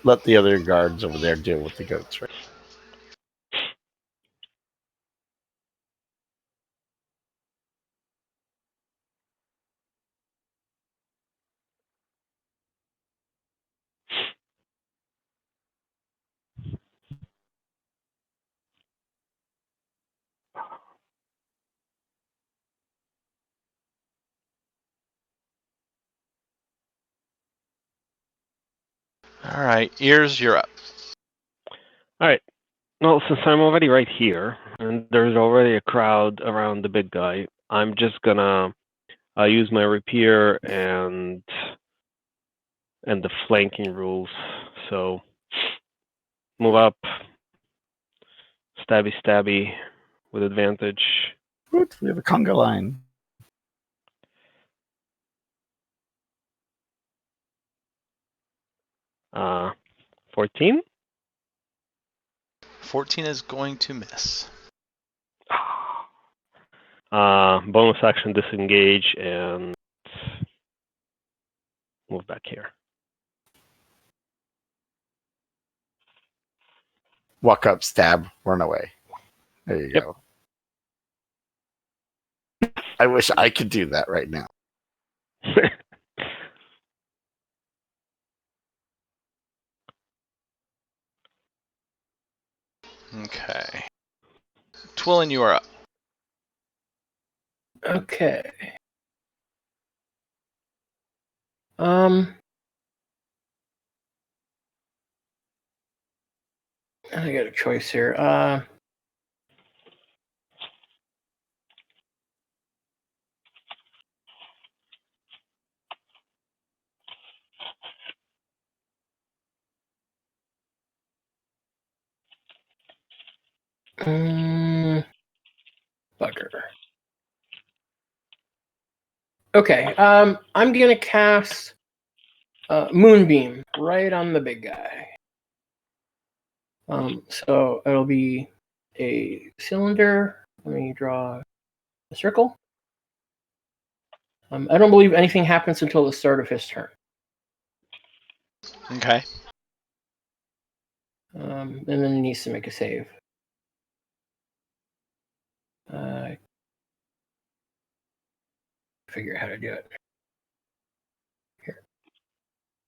Let the other guards over there deal with the goats, right? All right, Ears, you're up. All right. Well, since I'm already right here, and there's already a crowd around the big guy, I'm just gonna use my rapier and the flanking rules. So move up, stabby stabby with advantage. What? We have a conga line. Uh, 14. 14 is going to miss. Bonus action disengage and move back here. Walk up, stab, run away. There you Yep. go. I wish I could do that right now. Okay. Twillin, you are up. Okay. I got a choice here. Bugger. Okay. I'm gonna cast Moonbeam right on the big guy. So it'll be a cylinder. Let me draw a circle. I don't believe anything happens until the start of his turn. Okay. And then he needs to make a save. Figure out how to do it. Here.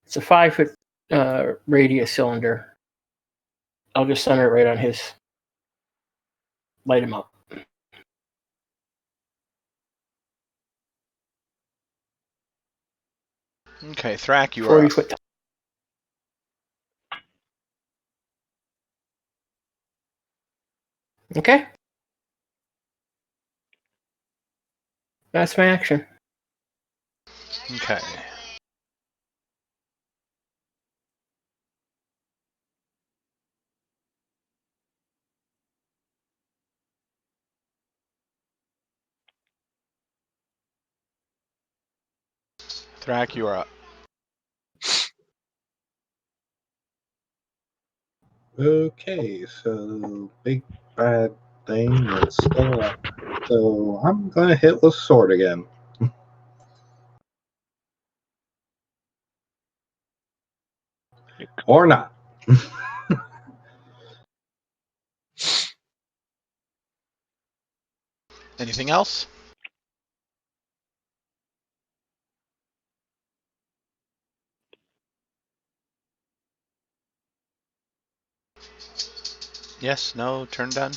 It's a 5-foot radius cylinder. I'll just center it right on his. Light him up. Okay, Thrak, you are 40 up. foot. Okay. That's my action. Okay. Thrak, you are up. Okay, so big bad thing is still up. So I'm gonna hit with sword again. Or not. Anything else? Yes, no, turn done?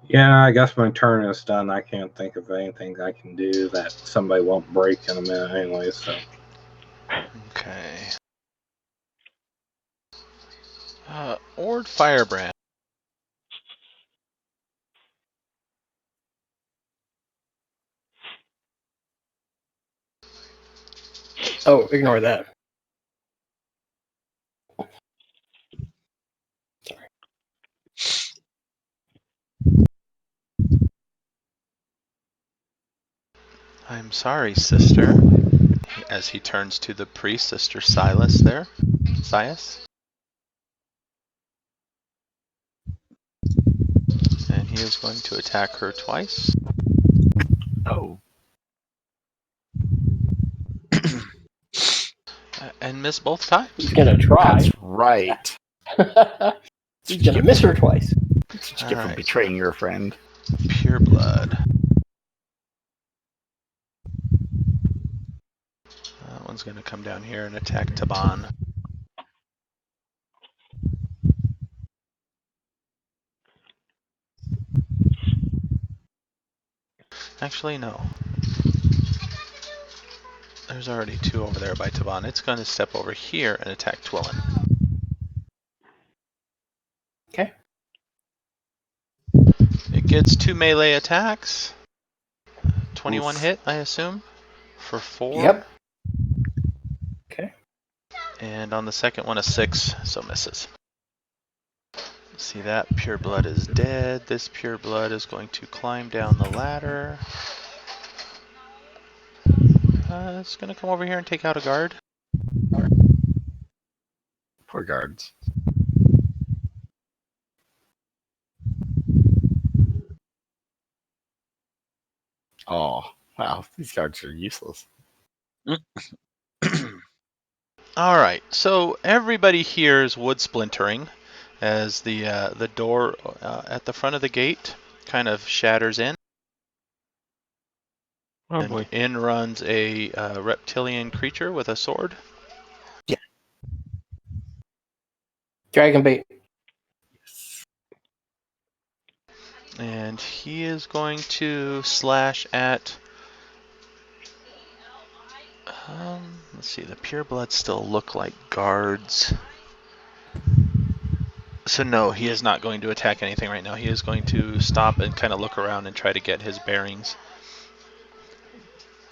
Yeah, I guess my turn is done. I can't think of anything I can do that somebody won't break in a minute anyway, so. Okay. Ord Firebrand. Oh, ignore that. I'm sorry, sister. As he turns to the priest, Sister Silas there. Sias. And he is going to attack her twice. Oh. And miss both times. He's gonna try. That's right. He's gonna miss her twice. That's what you get for Alright. betraying your friend. Pure blood. That one's going to come down here and attack Taban. Actually, no. There's already two over there by Taban. It's going to step over here and attack Twillin. Okay. It gets 2 melee attacks. 21 Oof. hit, I assume, for 4. Yep. Okay. And on the second one, a 6, so misses. See that? Pure blood is dead. This pure blood is going to climb down the ladder. It's going to come over here and take out a guard. Poor guards. Oh, wow. These guards are useless. All right, so everybody hears wood splintering as the door at the front of the gate kind of shatters in, Oh and boy. in runs a reptilian creature with a sword. Dragon bait. And he is going to slash at. Let's see, the purebloods still look like guards. So no, he is not going to attack anything right now. He is going to stop and kind of look around and try to get his bearings.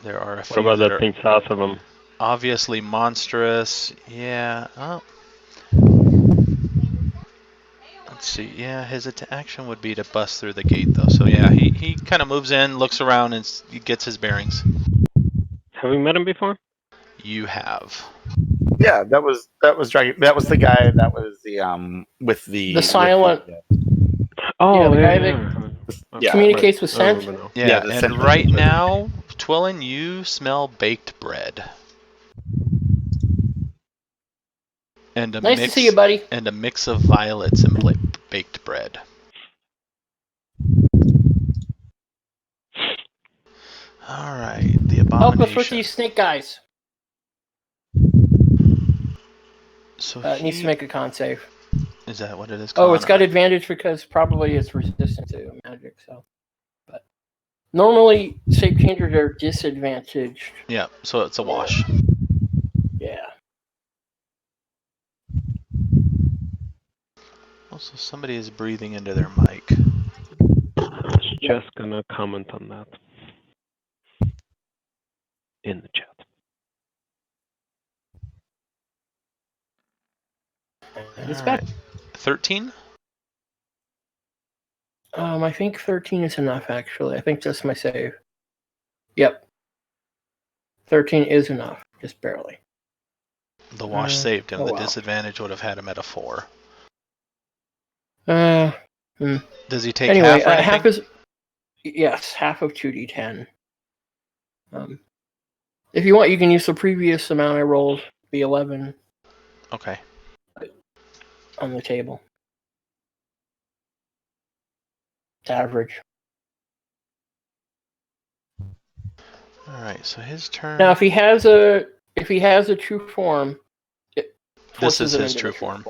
There are a What few about that the are thing south of him? obviously monstrous. Yeah. Oh. Let's see. Yeah, his action would be to bust through the gate, though. So yeah, he kind of moves in, looks around, and he gets his bearings. Have we met him before? You have. Yeah, that was Dragon. That was the guy that was the with The silent. Oh, the guy that yeah, communicates with I scent. remember now. Yeah, the and scent right wizard. now, Twillin, you smell baked bread. And a Nice mix, to see you, buddy. and a mix of violets and baked bread. All right, the Help us with abomination. these snake guys. So It needs to make a con save. is that what it is? Oh, it's got Con? advantage because probably it's resistant to magic. So, but normally shape changers are disadvantaged. Yeah, so it's a wash. Yeah. Also, somebody is breathing into their mic. I was just gonna comment on that in the chat. It's All bad. right, 13. I think 13 is enough. Actually, I think that's my save. Yep. 13 is enough, just barely. The wash saved him. Oh The well. disadvantage would have had him at a 4. Hmm. Does he take Anyway, half or anything? half is yes, half of 2d10. If you want, you can use the previous amount I rolled, the 11, Okay. on the table. It's average. All right, so his turn. Now, if he has a true form, it This forces is him his into true the form.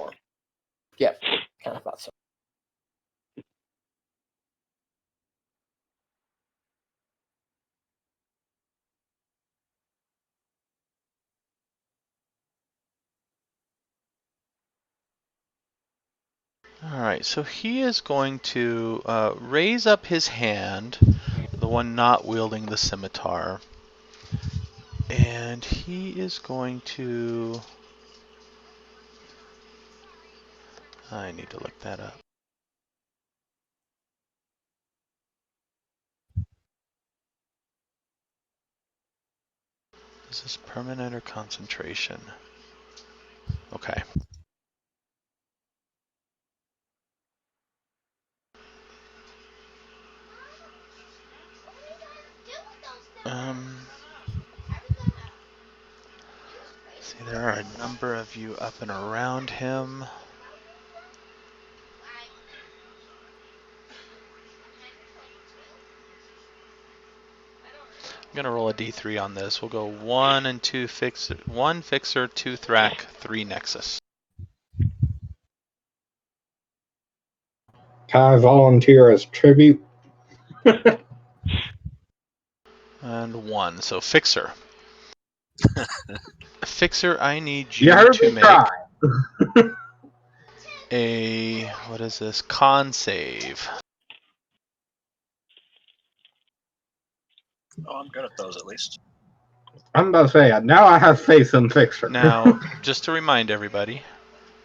Yep, kind of thought so. All right, so he is going to raise up his hand, the one not wielding the scimitar, and he is going to. I need to look that up. Is this permanent or concentration? Okay. See, there are a number of you up and around him. I'm gonna roll a d3 on this. We'll go 1 and 2 fixer, 1 fixer, 2 thrack, 3 nexus. Can I volunteer as tribute? And 1, so fixer. Fixer, I need You you heard to me make try. a, what is this, con save. Oh, I'm good at those at least. I'm about to say, now I have faith in Fixer. Now, just to remind everybody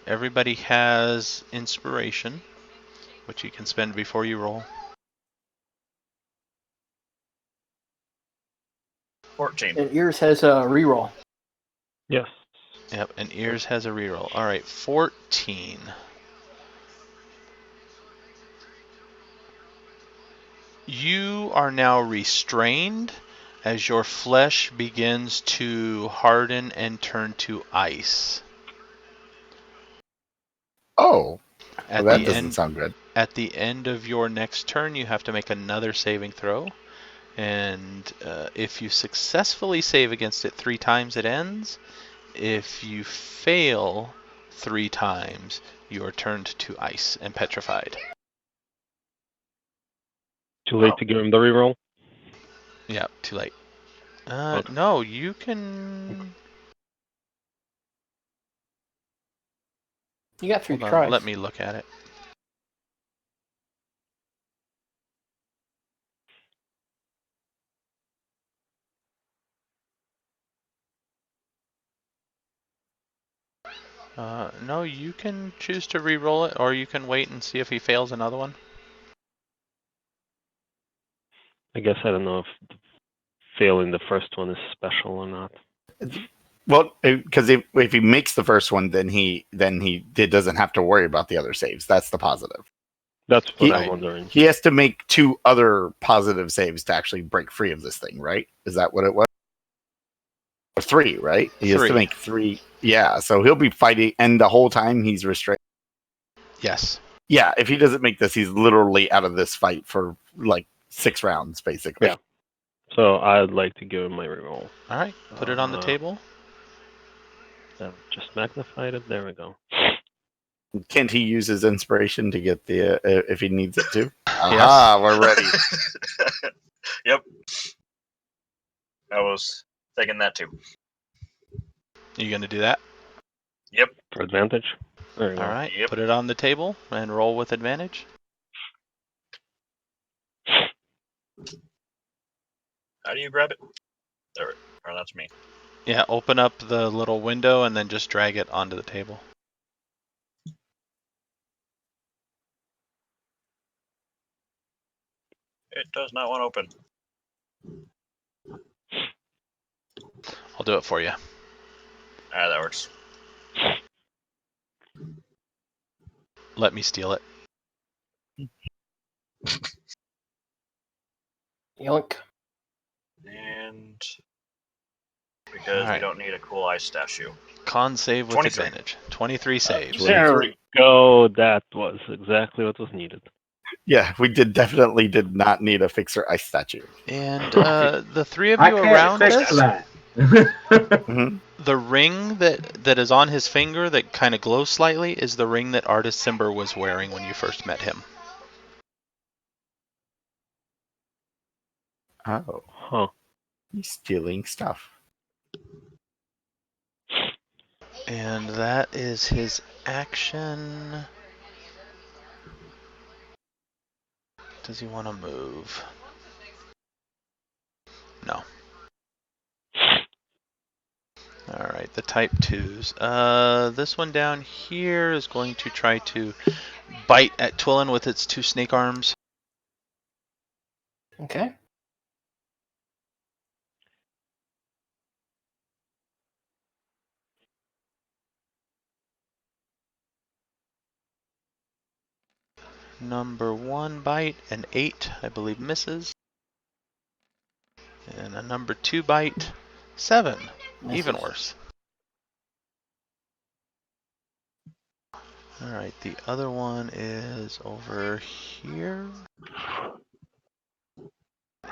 has inspiration, which you can spend before you roll. 14. And Ears has a reroll. Yes. Yep, and Ears has a reroll. All right, 14. You are now restrained as your flesh begins to harden and turn to ice. Oh, At that the doesn't end, sound good. at the end of your next turn, you have to make another saving throw, and if you successfully save against it 3 times, it ends. If you fail 3 times, you are turned to ice and petrified. Too late to give him the reroll. Yeah, too late. Okay. No, you can. You got 3 Hold on, tries. let me look at it. No, you can choose to re-roll it, or you can wait and see if he fails another one. I guess I don't know if failing the first one is special or not. Well, because if he makes the first one, then he doesn't have to worry about the other saves. That's the positive. That's what He- I'm Right. wondering. He has to make 2 other positive saves to actually break free of this thing, right? Is that what it was? Or 3, right? He has to 3. make 3. Yeah, so he'll be fighting, and the whole time he's restrained. Yes. Yeah, if he doesn't make this, he's literally out of this fight for like 6 rounds, basically. Yeah. So I'd like to give him my reroll. All right, put it on the table. I've just magnified it. There we go. Can't he use his inspiration to get the if he needs it to? Aha, we're ready. Yep. I was thinking that too. You gonna do that? Yep. For advantage. There you go. All right, Yep. put it on the table and roll with advantage. How do you grab it? There. Or that's me. Yeah, open up the little window and then just drag it onto the table. It does not want to open. I'll do it for you. Ah, that works. Let me steal it. Yoink. And because we Alright. don't need a cool ice statue. Con save with 23. advantage. 23 saves. Sweet. There we go. That was exactly what was needed. Yeah, we definitely did not need a fixer ice statue. And the 3 of I you can't around fix us, that. Mm-hmm. the ring that is on his finger that kind of glows slightly is the ring that Artist Simber was wearing when you first met him. Oh, Huh. he's stealing stuff. And that is his action. Does he want to move? No. Alright, the type 2s. This one down here is going to try to bite at Twillin with its 2 snake arms. Okay. Number 1 bite, an 8, I believe misses. And a number 2 bite, 7, even Misses. worse. Alright, the other one is over here.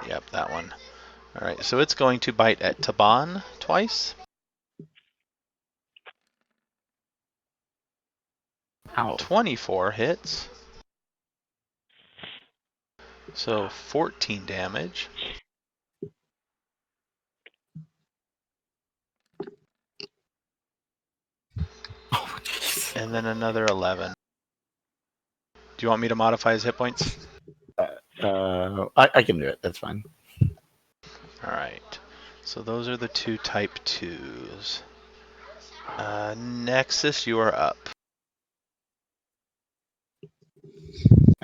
Yep, that one. Alright, so it's going to bite at Taban twice. Ow. 24 hits. So 14 damage. Oh, jeez. And then another 11. Do you want me to modify his hit points? I can do it. That's fine. Alright. So those are the two type 2s. Nexus, you are up.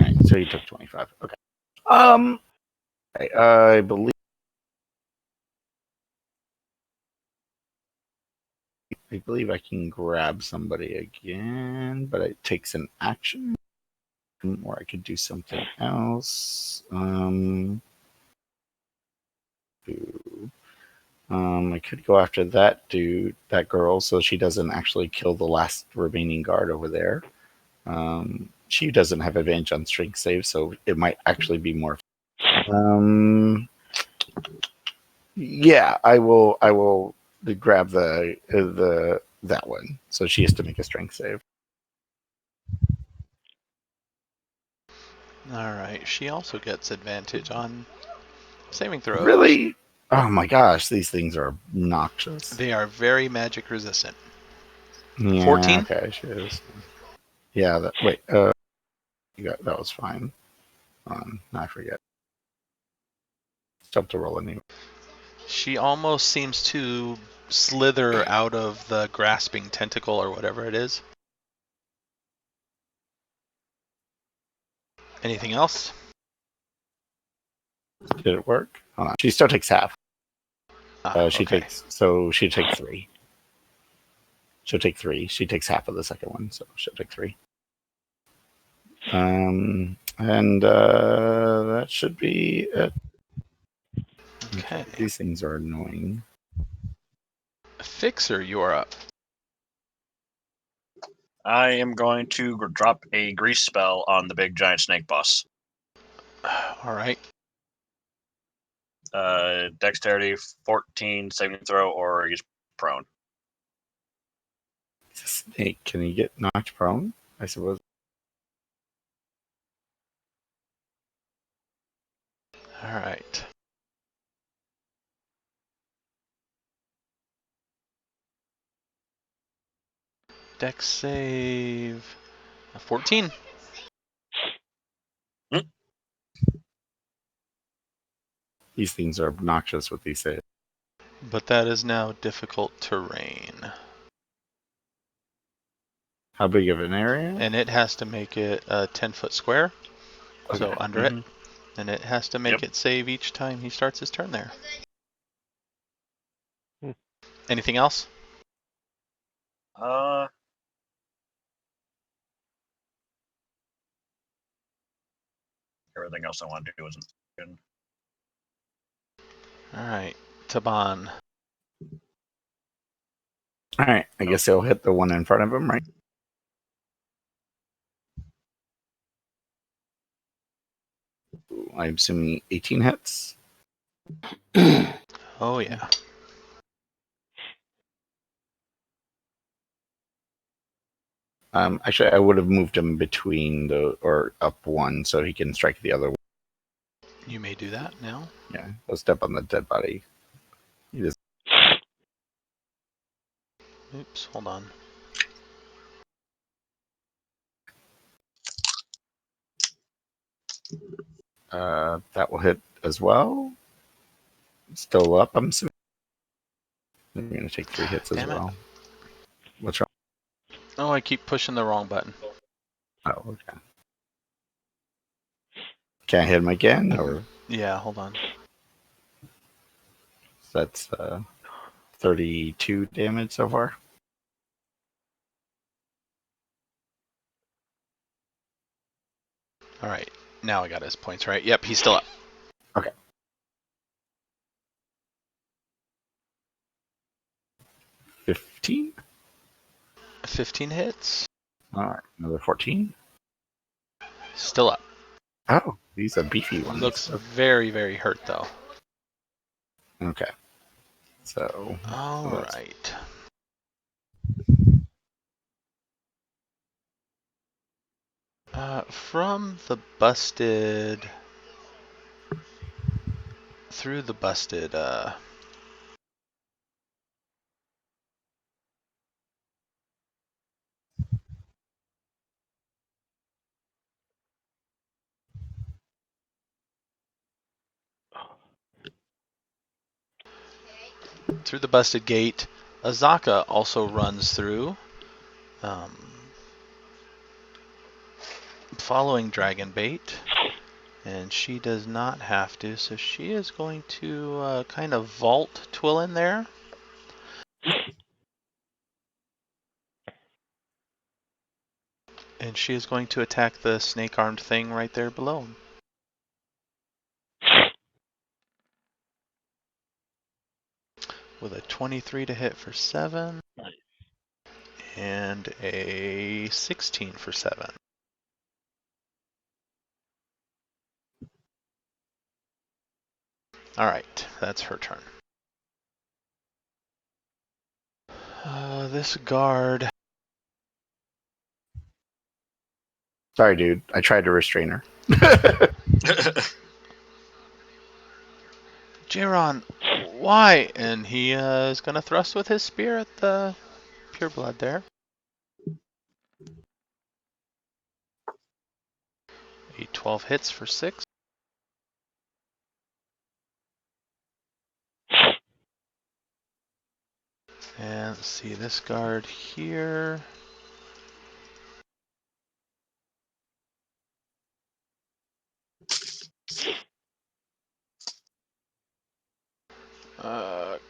All right, so you took 25. Okay. I believe I can grab somebody again, but it takes an action, or I could do something else. I could go after that dude, that girl, so she doesn't actually kill the last remaining guard over there. She doesn't have advantage on strength save, so it might actually be more. Yeah, I will. I will grab the that one. So she has to make a strength save. Alright, she also gets advantage on saving throws. Really? Oh my gosh, these things are obnoxious. They are very magic resistant. Yeah, 14? okay, she is. Yeah. Wait. That was fine. I forget. Jump to roll anyway. She almost seems to slither out of the grasping tentacle or whatever it is. Anything else? Did it work? Hold on. She still takes half. She Okay. takes 3. She'll take 3. She takes half of the second one, so she'll take 3. And that should be it. Okay. These things are annoying. Fixer, you are up. I am going to drop a grease spell on the big giant snake boss. Alright. Dexterity 14, saving throw, or he's prone. He's a snake. Can he get knocked prone? I suppose. Alright. Dex save. 14. These things are obnoxious with these saves. But that is now difficult terrain. How big of an area? And it has to make it a 10-foot square. Okay. So under it. And it has to make Yep. it save each time he starts his turn there. Anything else? Everything else I want to do isn't good. Alright. Taban. All right. I guess he'll hit the one in front of him, right? I'm assuming 18 hits. Oh yeah. Actually, I would have moved him between or up one so he can strike the other one. You may do that now. Yeah, he'll step on the dead body. He just Oops, hold on. that will hit as well. Still up, I'm assuming. I'm going to take 3 hits as Damn it. well. What's wrong? Oh, I keep pushing the wrong button. Oh, okay. Can I hit him again, or Yeah, hold on. that's 32 damage so far? Alright. Now I got his points right. Yep, he's still up. Okay. 15. 15 hits. All right, another 14. Still up. Oh, these are beefy ones. Looks very, very hurt though. Okay. So. Alright. From the busted... Through the busted, through the busted gate. Azaka also runs through, following Dragonbait, and she does not have to, so she is going to kind of vault Twillin there. And she is going to attack the snake-armed thing right there below him. With a 23 to hit for 7. Nice. And a 16 for 7. Alright, that's her turn. This guard... Sorry, dude. I tried to restrain her. Jiron, why? And he is going to thrust with his spear at the pureblood there. A 12 hits for 6. And let's see, this guard here...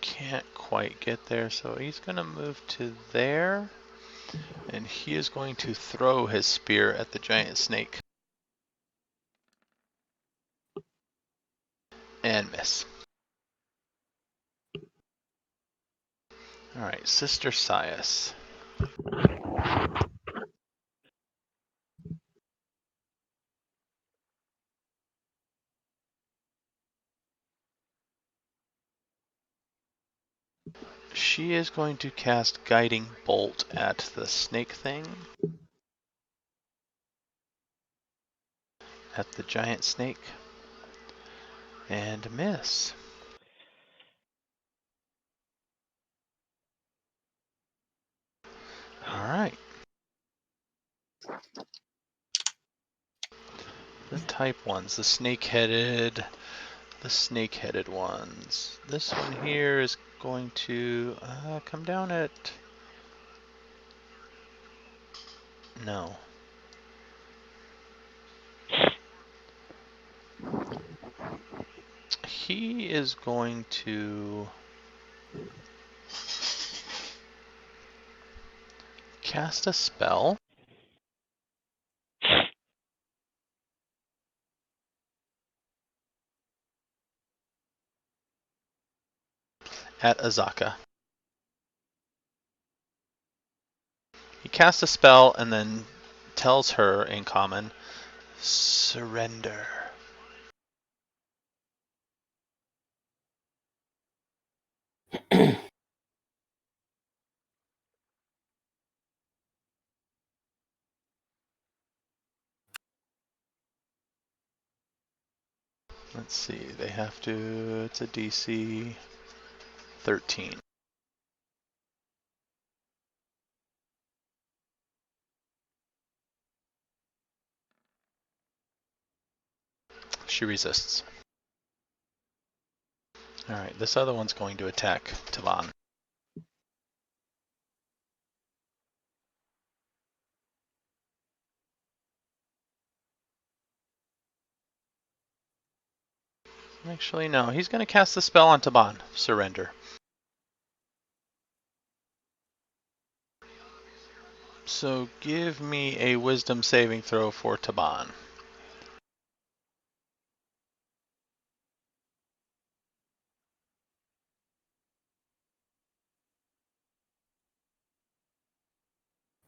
can't quite get there, so he's going to move to there. And he is going to throw his spear at the giant snake. And miss. Alright, Sister Sias. She is going to cast Guiding Bolt at the snake thing. At the giant snake. And miss. Alright. The type ones, the snake-headed ones. This one here is going to come down at... No. He is going to cast a spell at Azaka. He casts a spell and then tells her in common, surrender. Let's see, they have to, it's a DC 13. She resists. Alright, this other one's going to attack Tavan. Actually, no, he's going to cast the spell on Taban. Surrender. So give me a wisdom saving throw for Taban.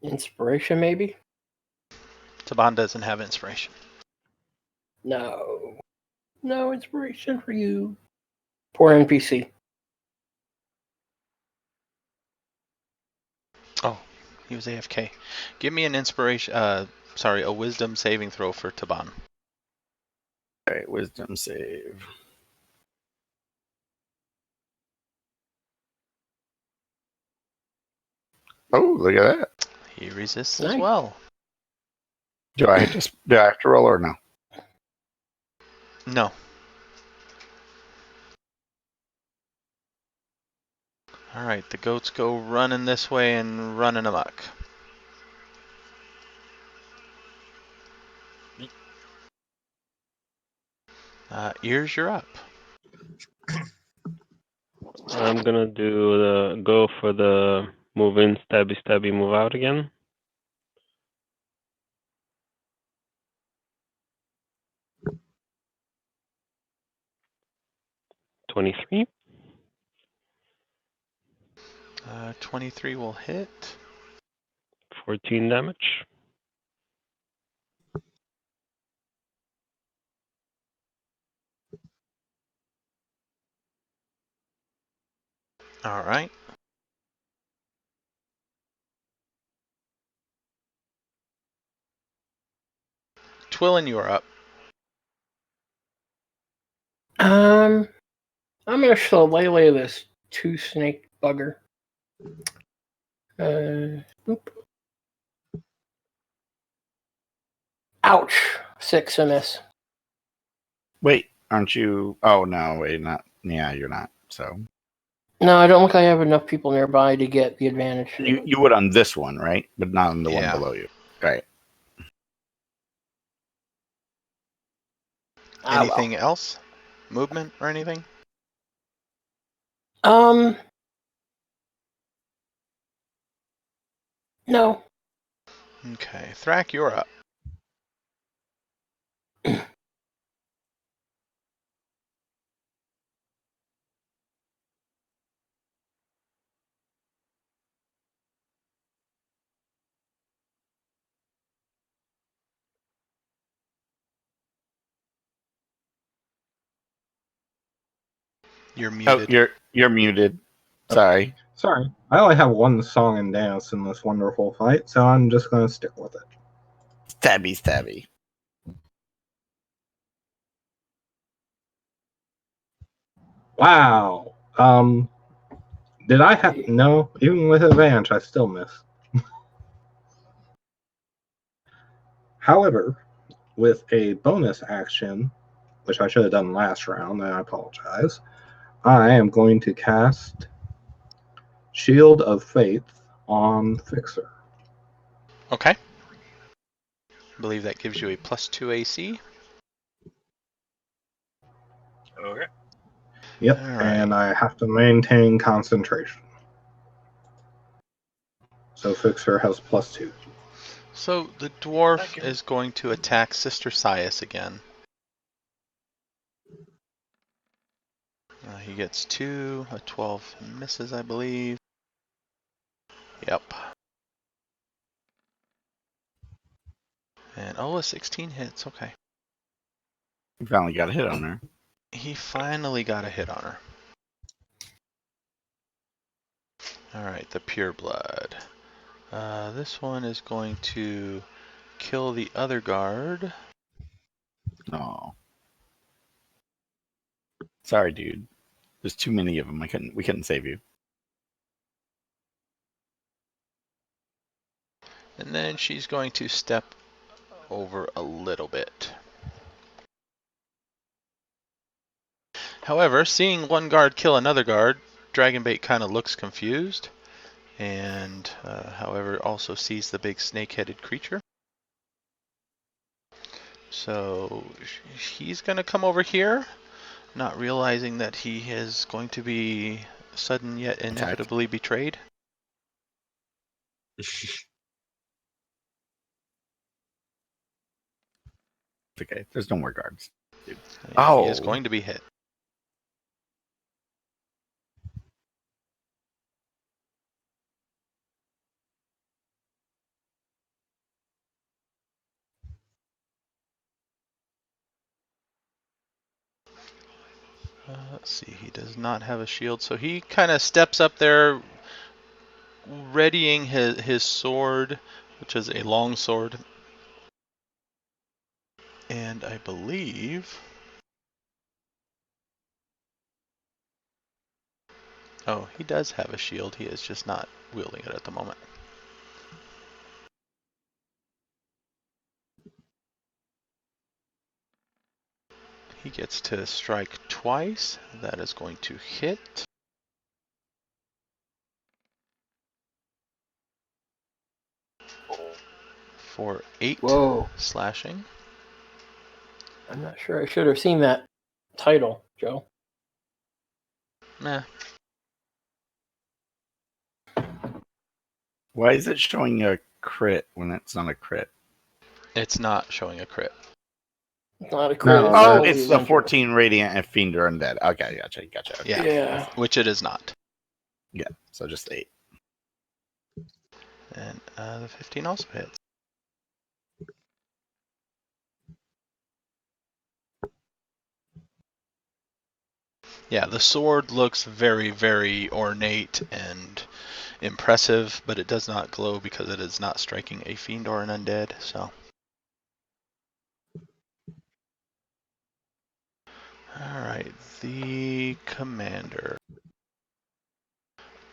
Inspiration, maybe? Taban doesn't have inspiration. No. No inspiration for you. Poor NPC. Oh, he was AFK. Give me an inspiration, a wisdom saving throw for Taban. All right, wisdom save. Oh, look at that. He resists Nice. as well. Do I have to roll or no? No. All right, the goats go running this way and running amok. Ears, you're up. I'm gonna go for the move in, stabby, move out again. $23. 23 will hit. 14 damage. All right. Twillin, you are up. I'm gonna shillelagh this 2-snake bugger. Boop. Ouch! 6 a miss. Wait, aren't you? Oh no, wait, not. Yeah, you're not. So No, I don't look like I have enough people nearby to get the advantage. you would on this one, right? But not on the one Yeah. below you, right? Anything else? Movement or anything? No. Okay. Thrak, you're up. You're muted. Oh, you're muted. Sorry. Sorry, I only have one song and dance in this wonderful fight, so I'm just going to stick with it. Stabby. Wow. Did I have no? Even with advantage, I still miss. However, with a bonus action, which I should have done last round, and I apologize, I am going to cast Shield of Faith on Fixer. Okay. I believe that gives you a +2 AC. Okay. Yep, All right. and I have to maintain concentration. So Fixer has +2. So the dwarf is going to attack Sister Sias again. He gets 2. A 12 misses, I believe. Yep. And a 16 hits. Okay. You finally got a hit on her. He finally got a hit on her. All right, the pure blood. This one is going to kill the other guard. Oh, sorry, dude. There's too many of them. We couldn't save you. And then she's going to step over a little bit. However, seeing one guard kill another guard, Dragonbait kind of looks confused. And, however, also sees the big snake-headed creature. So he's going to come over here, not realizing that he is going to be sudden yet inevitably betrayed. It's okay. There's no more guards. He is Oh. going to be hit. Let's see, he does not have a shield, so he kind of steps up there, readying his sword, which is a long sword. And I believe... Oh, he does have a shield, he is just not wielding it at the moment. He gets to strike twice. That is going to hit. for 8 Whoa. slashing. I'm not sure. I should have seen that title, Joe. Nah. Why is it showing a crit when it's not a crit? It's not showing a crit. It's not a crit. No, it's Oh, Holy it's the Avenger. 14 radiant and fiend are undead. Okay, gotcha. Okay. Yeah. Yeah. Which it is not. Yeah, so just 8. And the 15 also hits. Yeah, the sword looks very, very ornate and impressive, but it does not glow because it is not striking a fiend or an undead, so. Alright, the commander.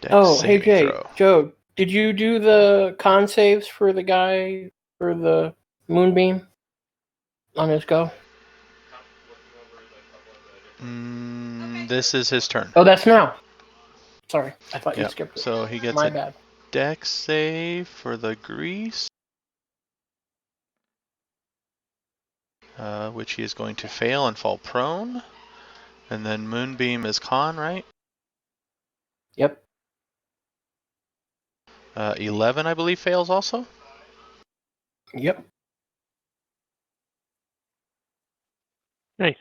Dex Oh, hey saving Jay, throw. Joe, did you do the con saves for the guy for the moonbeam on his go? This is his turn. Oh, that's now. Sorry, I thought you Yep. skipped it. So he gets My a bad. dex save for the grease, which he is going to fail and fall prone. And then moonbeam is con, right? Yep. 11, I believe, fails also. Yep. Nice.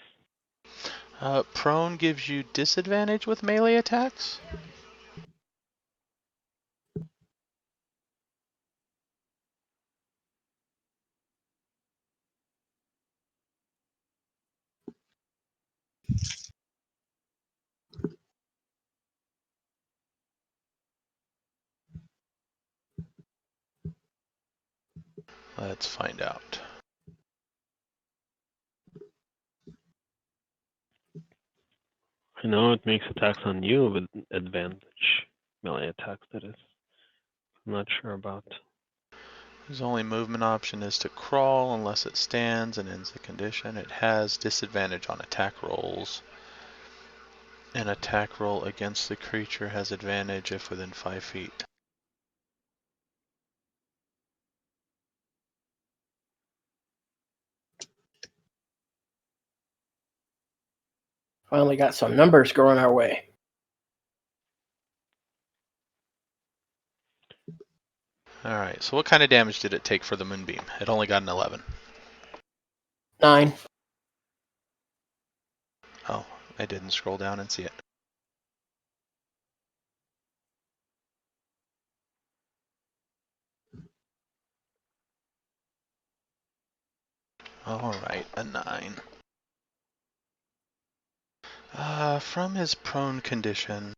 Prone gives you disadvantage with melee attacks. Let's find out. I know it makes attacks on you with advantage. Melee attacks, that is. I'm not sure about. His only movement option is to crawl unless it stands and ends the condition. It has disadvantage on attack rolls. An attack roll against the creature has advantage if within 5 feet. Finally got some numbers going our way. Alright, so what kind of damage did it take for the moonbeam? It only got an 11. 9. Oh, I didn't scroll down and see it. Alright, a 9. From his prone condition,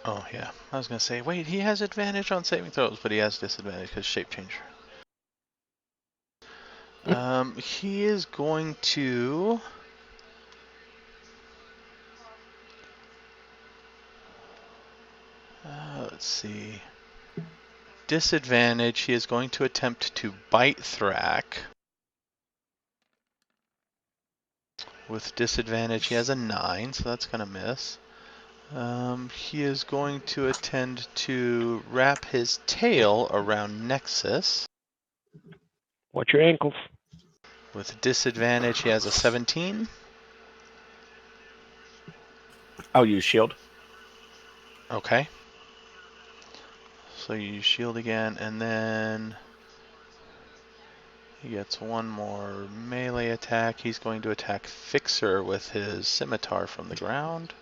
oh yeah, I was gonna say, wait, he has advantage on saving throws, but he has disadvantage because shape changer. He is going to let's see. Disadvantage, he is going to attempt to bite Thrak. With disadvantage, he has a 9, so that's gonna miss. He is going to attempt to wrap his tail around Nexus. Watch your ankles. With disadvantage, he has a 17. I'll use shield. Okay. So you shield again, and then he gets one more melee attack. He's going to attack Fixer with his scimitar from the ground.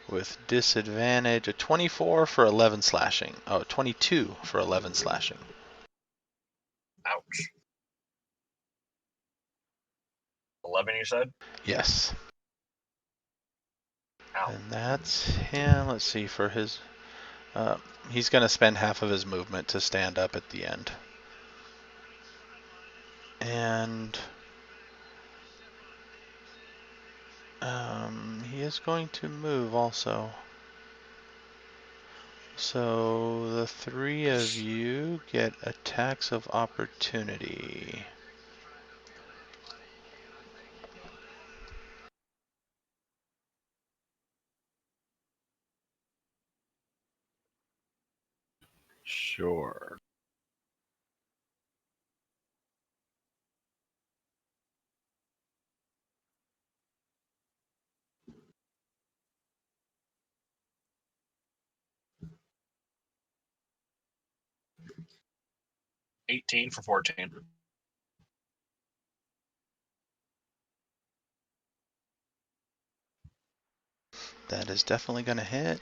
With disadvantage, a 24 for 11 slashing. Oh, 22 for 11 slashing. Ouch. 11, you said? Yes. Ow. And that's him. Let's see, for his... he's going to spend half of his movement to stand up at the end. And... he is going to move also. So the three of you get attacks of opportunity. Sure. $18 for 14. That is definitely going to hit.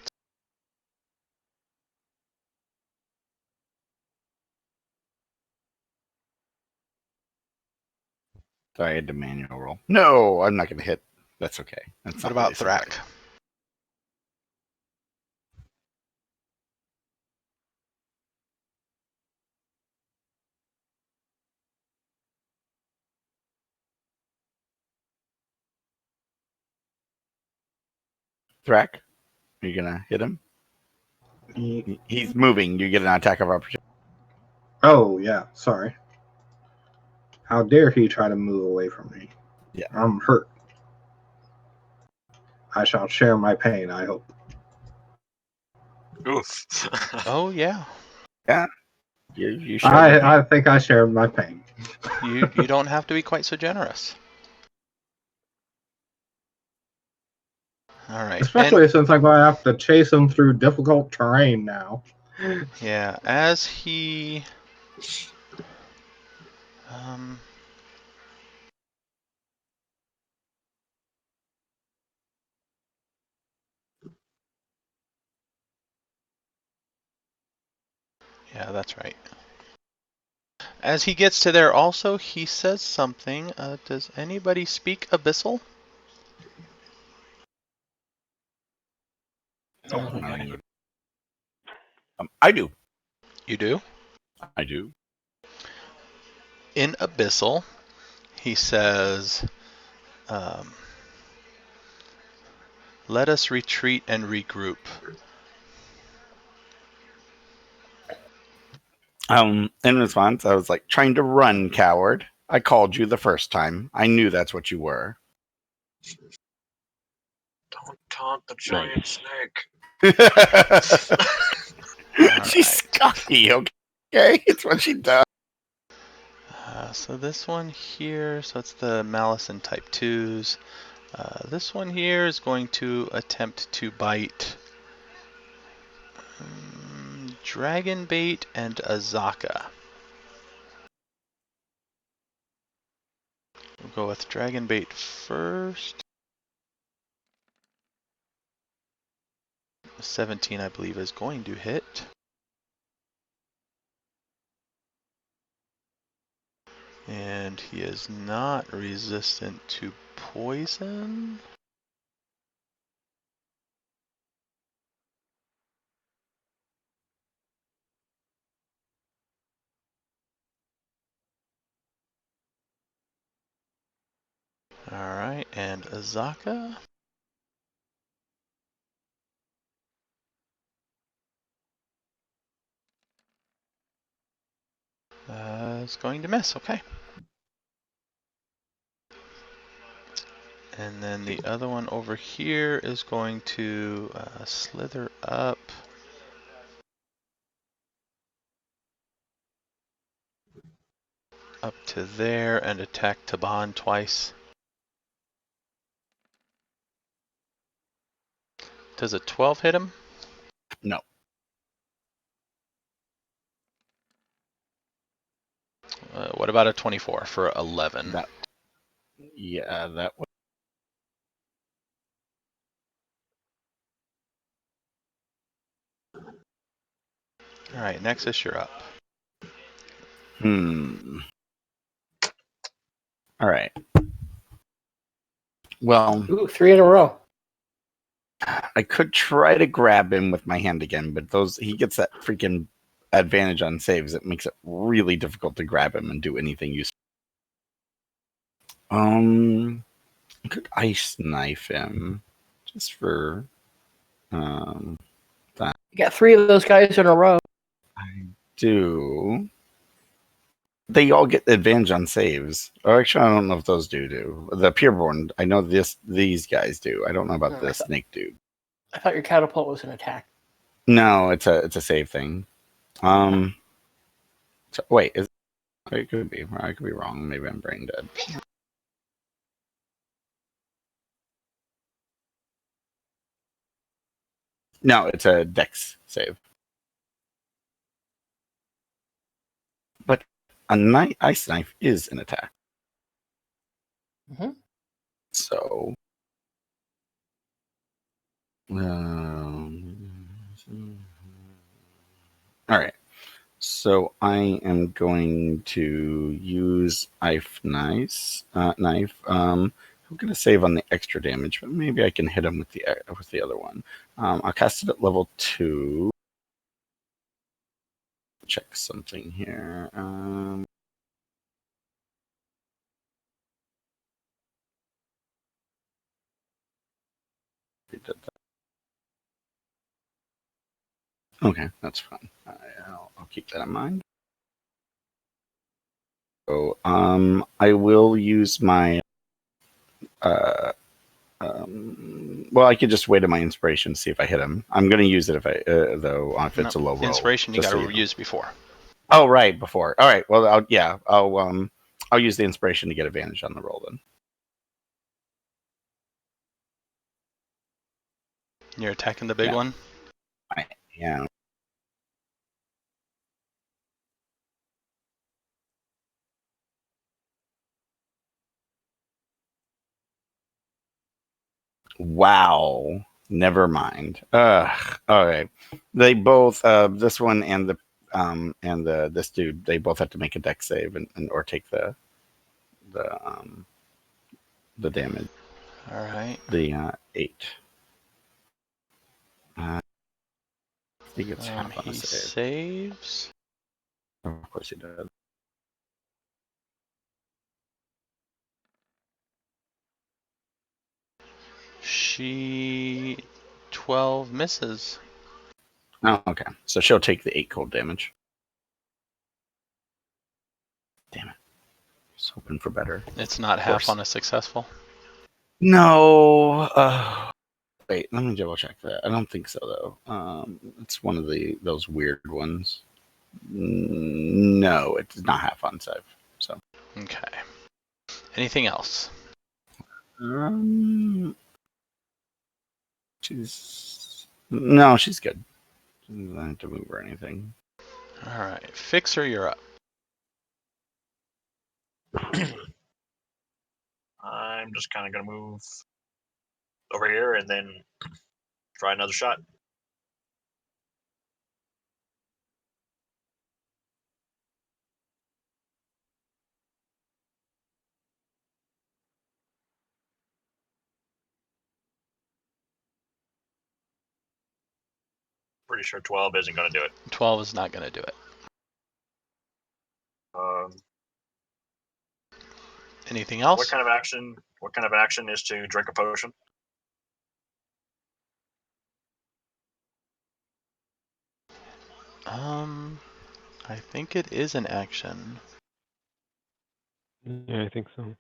Sorry, I had to manual roll. No, I'm not going to hit. That's okay. That's What not about really so bad. Thrak? Thrak, are you going to hit him? He's moving. You get an attack of opportunity. Oh, yeah, sorry. How dare he try to move away from me? Yeah. I'm hurt. I shall share my pain, I hope. Oof. Oh, yeah. You share your pain. I think I shared my pain. You don't have to be quite so generous. All right. Especially since I'm going to have to chase him through difficult terrain now. Yeah, as he um yeah, that's right. As he gets to there also, he says something. Does anybody speak Abyssal? Nope, not anybody. I do. You do? I do. In Abyssal, he says, let us retreat and regroup. In response, I was like, trying to run, coward. I called you the first time. I knew that's what you were. Don't taunt the giant Nice. snake. She's right. cocky, okay? It's what she does. So this one here, so it's the Malice and Type 2s. This one here is going to attempt to bite Dragon Bait and Azaka. We'll go with Dragon Bait first. 17, I believe, is going to hit. And he is not resistant to poison. Alright, and Azaka. Is going to miss, okay. And then the other one over here is going to slither up. Up to there and attack Taban twice. Does a 12 hit him? No. What about a 24 for 11? That was. Alright, Nexus, you're up. All right. Well, Ooh, 3 in a row. I could try to grab him with my hand again, but he gets that freaking advantage on saves. It makes it really difficult to grab him and do anything useful. I could ice knife him just for You got 3 of those guys in a row. I do. They all get advantage on saves. Or actually, I don't know if those do. The Pureborn, I know these guys do. I don't know about Oh, this snake dude. I thought your catapult was an attack. No, it's a save thing. So, wait, it could be. I could be wrong. Maybe I'm brain dead. No, it's a dex save. But a ice knife is an attack. Mm-hmm. So, all right. So I am going to use knife. I'm going to save on the extra damage, but maybe I can hit him with the other one. I'll cast it at level 2. Check something here. Okay, that's fine. I'll keep that in mind. So, I will use my. Well, I could just wait on my inspiration to see if I hit him. I'm going to use it if if it's a low roll. Inspiration, you got to so use before. Oh, right, before. All right. Well, I'll use the inspiration to get advantage on the roll then. You're attacking the big Yeah. one? Yeah. Wow. Never mind. Ugh. All right. They both this one and this dude, they both have to make a dex save and or take the damage. All right. The 8. I think it's half on He a save. saves. Of course he does. She 12 misses. Oh, okay. So she'll take the 8 cold damage. Damn it. I was hoping for better. It's not half on a successful. No. Wait, let me double check that. I don't think so though. It's one of those weird ones. No, it's not half on save. So. Okay. Anything else? She's good. She doesn't have to move or anything. All right, Fixer, you're up. I'm just kind of going to move over here and then try another shot. Pretty sure 12 isn't going to do it. 12 is not going to do it. Anything else? What kind of action is to drink a potion? I think it is an action. Yeah, I think so.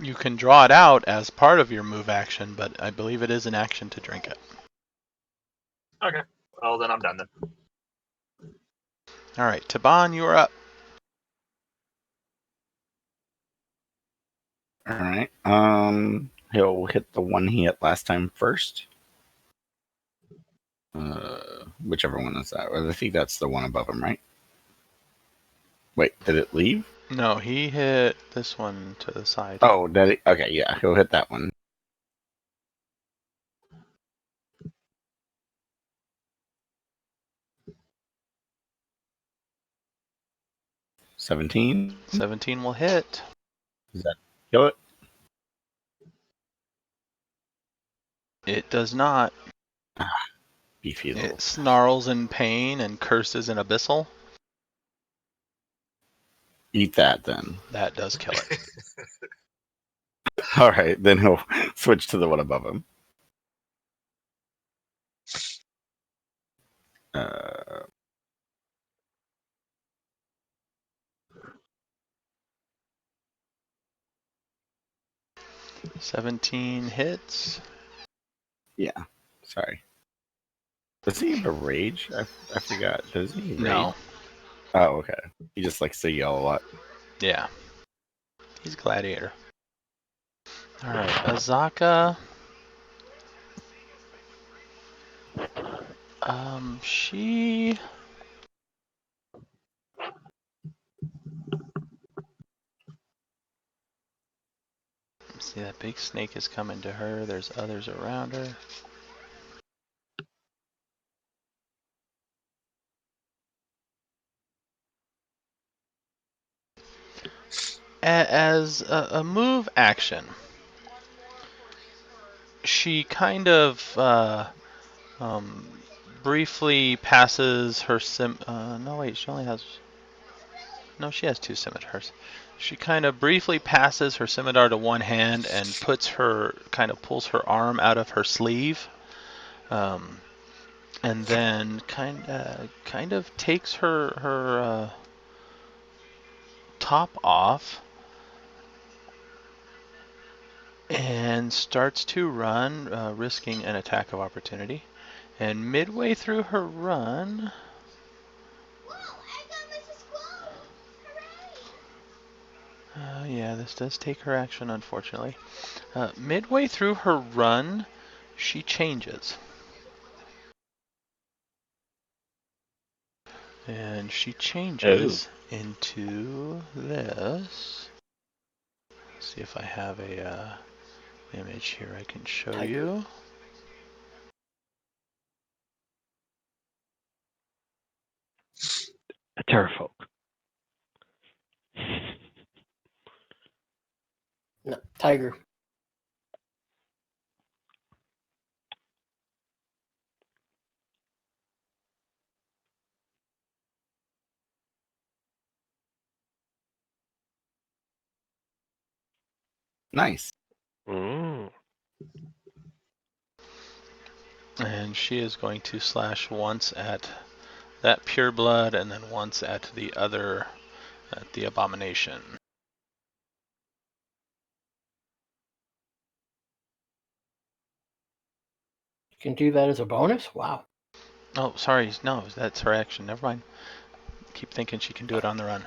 You can draw it out as part of your move action, but I believe it is an action to drink it. Okay. Well, then I'm done then. All right, Taban, you are up. All right. He'll hit the one he hit last time first. Whichever one is that. I think that's the one above him, right? Wait, did it leave? No, he hit this one to the side. Oh, okay, yeah, he'll hit that one. $17. 17 will hit. Does that kill it? It does not. Beefy little. It snarls in pain and curses in abyssal. Eat that then. That does kill it. All right, then he'll switch to the one above him. Uh, 17 hits. yeah. Sorry. Does he have a rage? I forgot. Does he rage? No. Oh, okay. He just likes to yell a lot. Yeah. He's a gladiator. Alright, Azaka. She... See, that big snake is coming to her. There's others around her. As a move action, she kind of briefly passes her no, wait, she only has... No, she has 2 scimitars. She kind of briefly passes her scimitar to one hand and pulls her arm out of her sleeve, and then kind of takes her top off and starts to run, risking an attack of opportunity. And midway through her run, yeah, this does take her action, unfortunately. Midway through her run, she changes. And she changes into this. Let's see if I have a image here I can show Tiger. you. A Terrafolk. No, tiger. Nice. Mm. And she is going to slash once at that pure blood and then once at the other, at the abomination. You can do that as a bonus? Wow. Oh, sorry, no, that's her action. Never mind. Keep thinking she can do it on the run.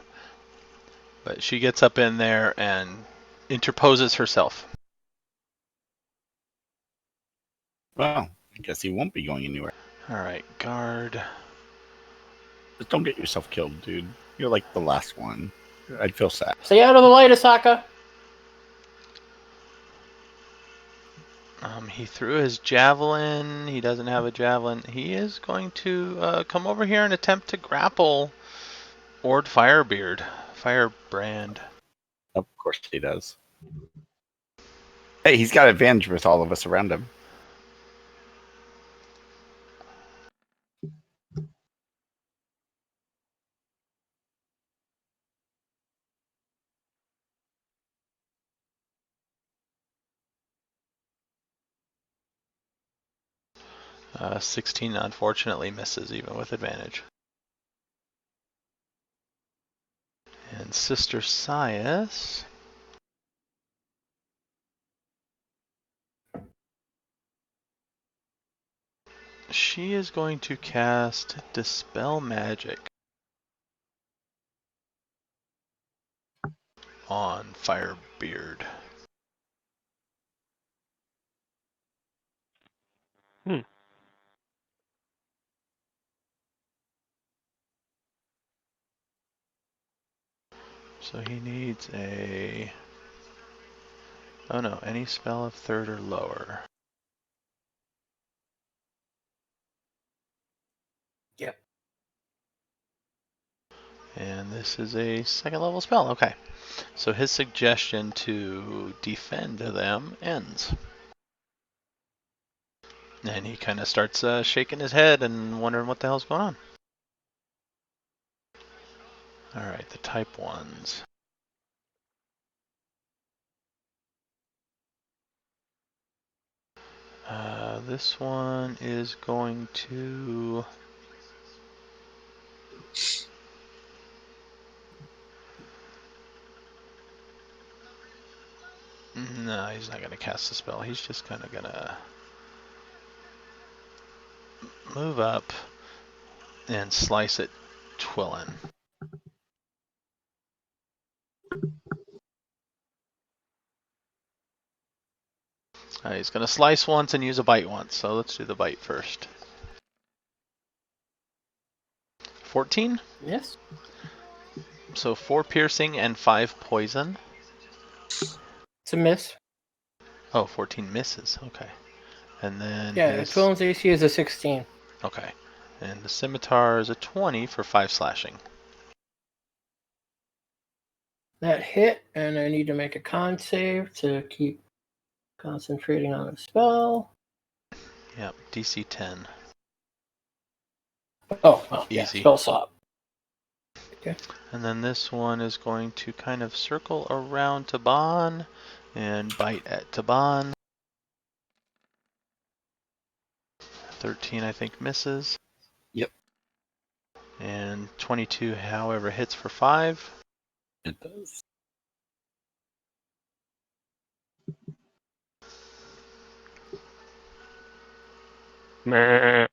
But she gets up in there and interposes herself. Well, I guess he won't be going anywhere. Alright, guard. Just don't get yourself killed, dude. You're like the last one. I'd feel sad. Stay out of the light, Asaka. He threw his javelin. He doesn't have a javelin. He is going to come over here and attempt to grapple Ord Firebrand. Of course he does. Hey, he's got advantage with all of us around him. Uh, 16 unfortunately misses even with advantage. And Sister Sias. She is going to cast Dispel Magic on Firebeard. Hmm. So he needs a... Oh no, any spell of 3rd or lower. Yep. And this is a 2nd level spell. Okay. So his suggestion to defend them ends. And he kind of starts shaking his head and wondering what the hell's going on. Alright, the type 1s. This one is going to cast the spell. He's just kind of gonna move up and slice at Twillin. He's gonna slice once and use a bite once. So let's do the bite first. 14. Yes. So 4 piercing and 5 poison. It's a miss. Oh, 14 misses. Okay. And then Yeah, his... Twillin's AC is a 16. Okay. And the scimitar is a 20 for 5 slashing. That hit, and I need to make a con save to keep concentrating on the spell. Yep, DC 10. Oh, well, yeah, Easy. spell slot. Okay. And then this one is going to kind of circle around Taban and bite at Taban. 13, I think, misses. Yep. And 22, however, hits for 5. It does. Meh.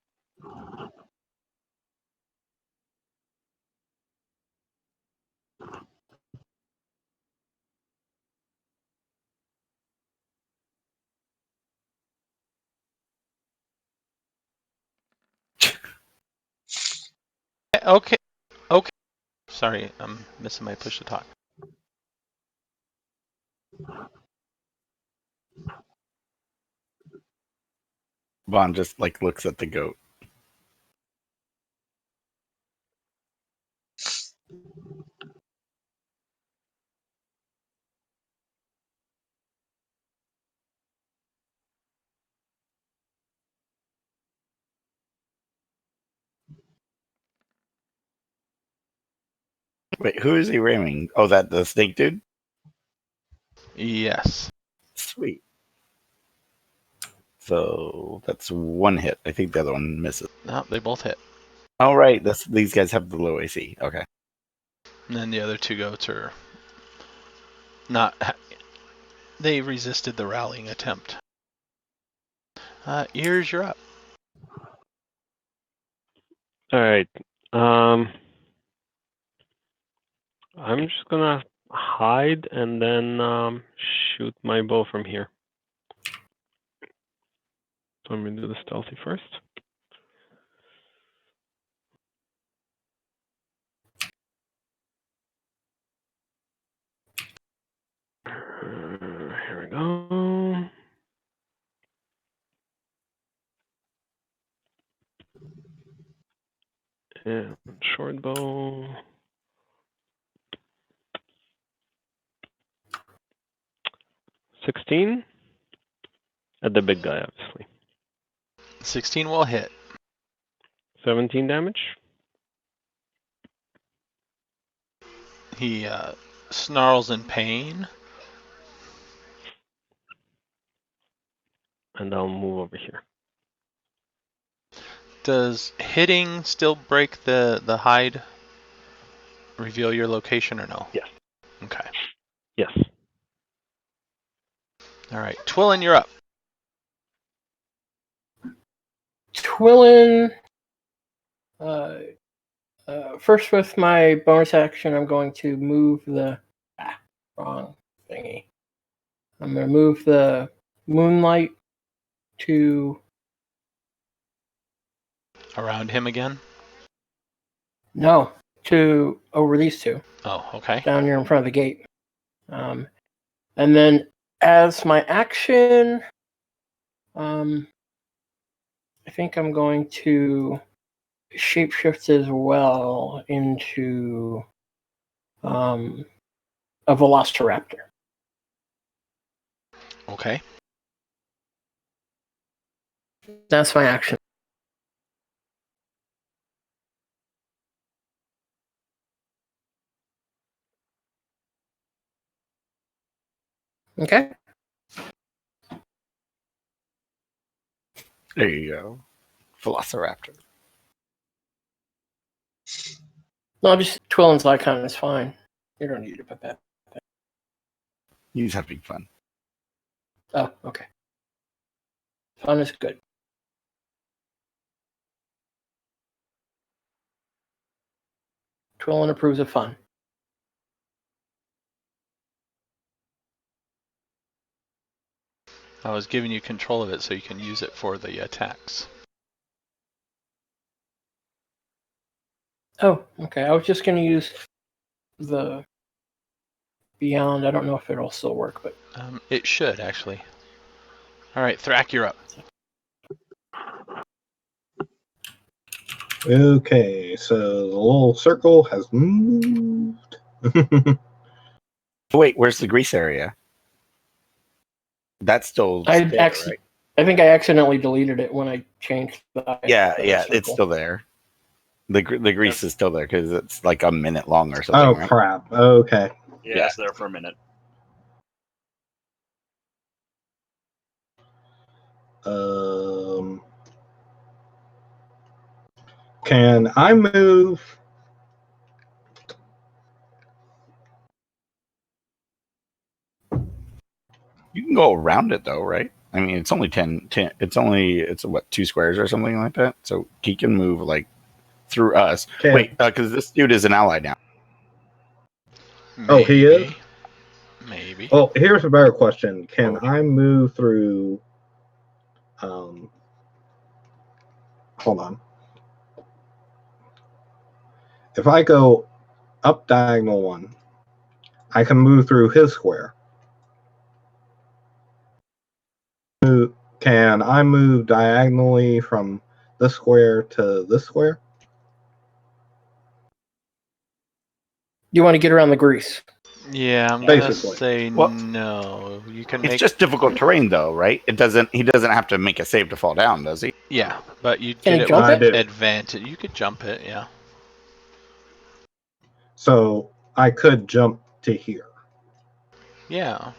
Okay. Okay. Sorry, I'm missing my push to talk. Vaughn just like looks at the goat. Wait, who is he ramming? Oh, that the snake dude? Yes. Sweet. So that's one hit. I think the other one misses. No, they both hit. Oh, right. These guys have the low AC. Okay. And then the other 2 goats are not... They resisted the rallying attempt. Ears, you're up. All right. I'm just gonna hide and then shoot my bow from here. So I'm gonna do the stealthy first. Here we go. And short bow. 16 at the big guy, obviously. 16 will hit. 17 damage. He snarls in pain. And I'll move over here. Does hitting still break the hide? Reveal your location or no? Yes. Okay. Yes. All right. Twillin, you're up. Twillin. First, with my bonus action, I'm going to move the wrong thingy. I'm going to move the moonlight to Around him again? to over these 2 Oh, okay. down here in front of the gate. And then as my action, I think I'm going to shapeshift as well into a velociraptor. Okay. That's my action. Okay. There you go. Velociraptor. No, just Twillin's Lycon is fine. You don't need to put that. He's having fun. Oh, okay. Fun is good. Twillin approves of fun. I was giving you control of it so you can use it for the attacks. Oh, okay. I was just going to use the Beyond. I don't know if it'll still work, but It should, actually. All right, Thrak, you're up. Okay, so the little circle has moved. Wait, where's the grease area? That's still I there, right? I think I accidentally deleted it when I changed the Yeah, it's circle. still there. The grease is still there because it's like a minute long or something. Oh right? crap! Okay. Yeah, it's there for a minute. Can I move? You can go around it though, right? I mean, it's only 10. It's what, 2 squares or something like that. So he can move like through us. Can, Wait, because this dude is an ally now. Maybe. Oh, he is? Maybe. Well, here's a better question. Can I move through? Hold on. If I go up diagonal 1, I can move through his square. Can I move diagonally from this square to this square? You want to get around the grease? Yeah, I'm Basically. gonna say Well, no. You can It's make. just difficult terrain though, right? He doesn't have to make a save to fall down, does he? Yeah, but you'd Can get you it jump with it? advantage. You could jump it, yeah. So I could jump to here. Yeah.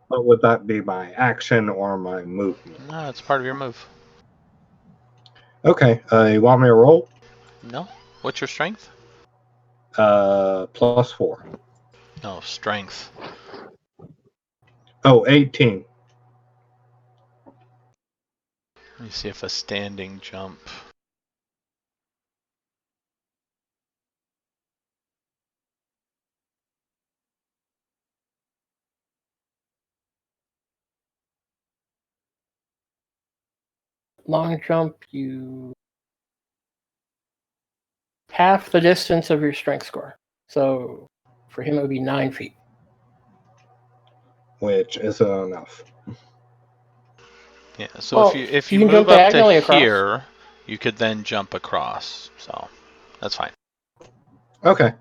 But would that be my action or my movement? No, it's part of your move. Okay. You want me to roll? No? What's your strength? +4. No, strength. Oh, 18. Let me see if a standing jump. Long jump, you half the distance of your strength score. So for him, it would be 9 feet. Which isn't enough. Yeah, so Well, if you you can jump move up to diagonally across. here, you could then jump across. So that's fine. Okay.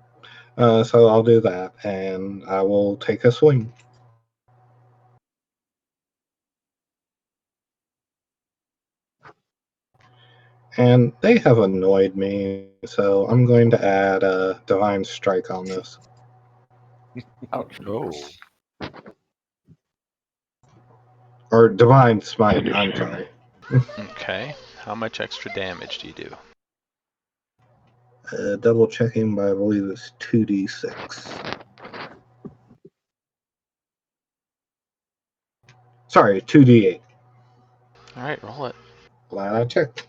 So I'll do that, and I will take a swing. And they have annoyed me, so I'm going to add a Divine Strike on this. Ouch. Oh. Or Divine Smite, I'm sorry. Okay. How much extra damage do you do? Double checking, but I believe it's 2d6. Sorry, 2d8. Alright, roll it. Glad I checked.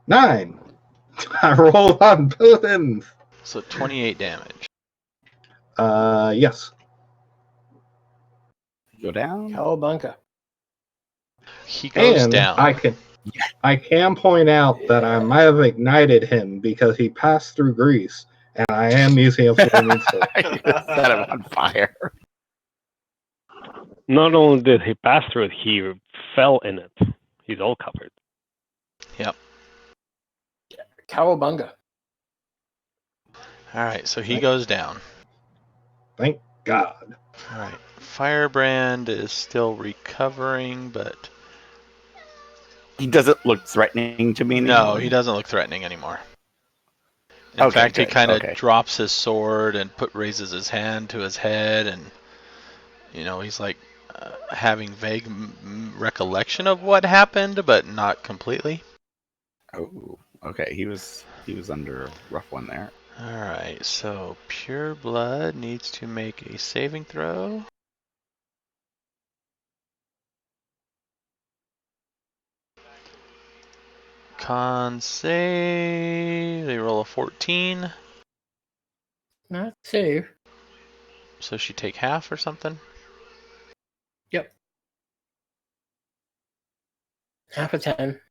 9! I rolled on both ends! So 28 damage. Yes. Go down. Cowabunga. He goes And down. I can point out that I might have ignited him because he passed through grease, and I am using a flaming sword. Set him on fire. Not only did he pass through it, he fell in it. He's all covered. Yep. Cowabunga. Alright, so he goes down. Thank God. Alright. Firebrand is still recovering, but He doesn't look threatening to me anymore. no, he doesn't look threatening anymore. In Okay, fact, he good, kind of okay. drops his sword and raises his hand to his head, and he's like having vague recollection of what happened, but not completely. Oh, okay. He was under a rough one there. Alright, so Pure Blood needs to make a saving throw. Con save. They roll a 14. Not save. So she take half or something? Yep. Half a 10.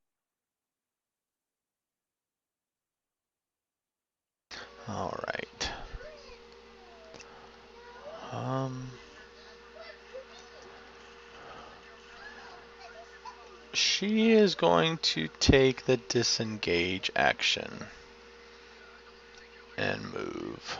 Alright. She is going to take the disengage action and move.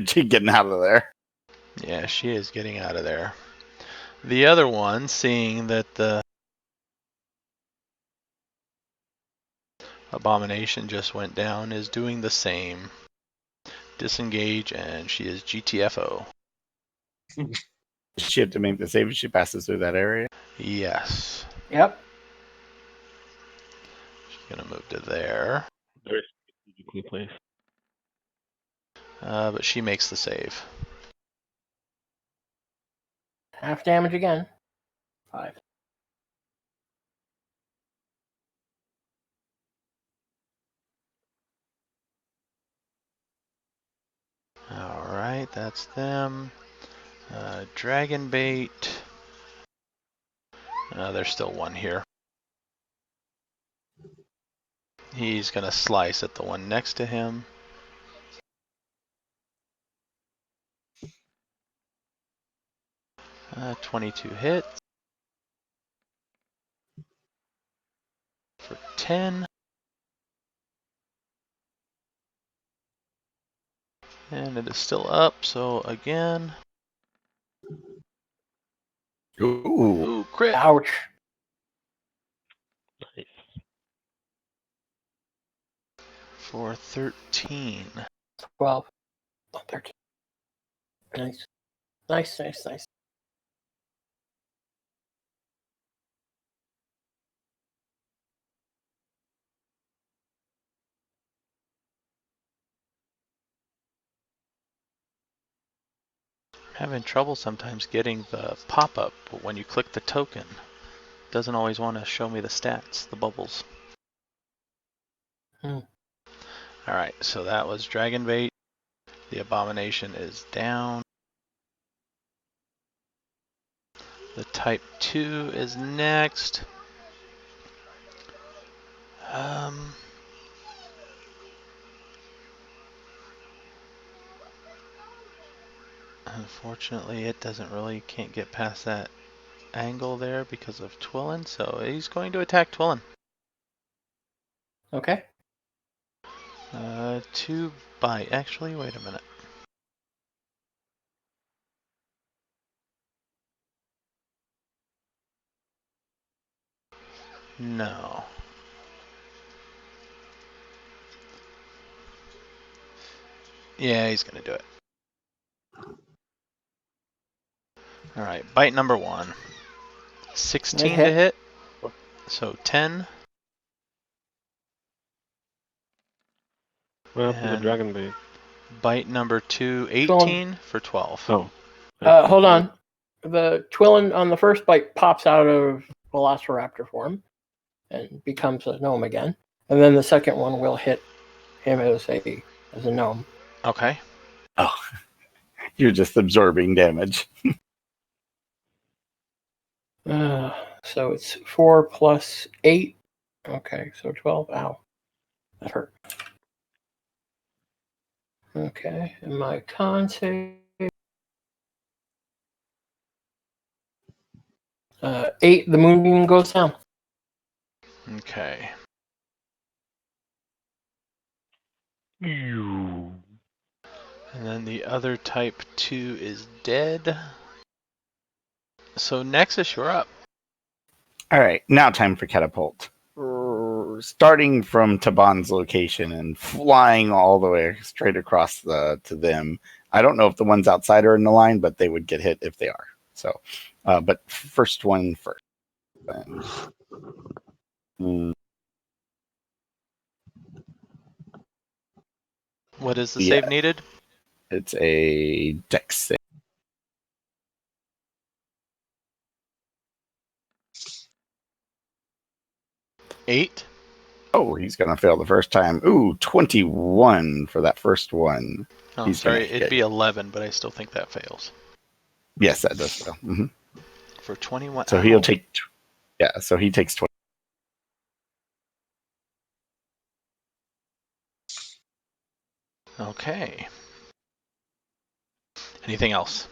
She getting out of there. Yeah, she is getting out of there. The other one, seeing that the abomination just went down, is doing the same. Disengage, and she is GTFO. Does she have to make the save if she passes through that area? Yes. Yep. She's going to move to there. Very strategically placed. But she makes the save. Half damage again. 5. Alright, that's them. Dragon bait. There's still one here. He's going to slice at the one next to him. Uh, 22 hits. For 10. And it is still up, so again. Ooh. Ooh, crit! Ouch. Nice. For 13. 12. Oh, 13. Nice. Nice. Having trouble sometimes getting the pop-up when you click the token. It doesn't always want to show me the stats, the bubbles. Alright, so that was Dragon Bait. The Abomination is down. The Type 2 is next. Unfortunately, it can't get past that angle there because of Twillin, so he's going to attack Twillin. Okay. 2 bite. Actually, wait a minute. No. Yeah, he's gonna do it. Alright, bite number 1. 16 to hit. So 10. What happened to And Dragon Bait? bite number 2, 18 for 12. Oh. Hold on. The Twillin on the first bite pops out of Velociraptor form and becomes a gnome again. And then the second one will hit him as a gnome. Okay. Oh, you're just absorbing damage. So it's 4 plus 8. Okay, so 12. Ow. That hurt. Okay, and my con save. 8, the moonbeam goes down. Okay. You. And then the other type 2 is dead. So Nexus, you're up. All right, now time for catapult. Starting from Taban's location and flying all the way straight across to them, I don't know if the ones outside are in the line, but they would get hit if they are. So, but first one first. What is the Yeah. save needed? It's a dex save. Eight. Oh, he's gonna fail the first time. Ooh, 21 for that first one. Oh, He's sorry, gonna it'd hit. be 11, but I still think that fails. Yes, that does fail. Mm-hmm. For 21. So he'll take. Yeah, so he takes 20. Okay. Anything else?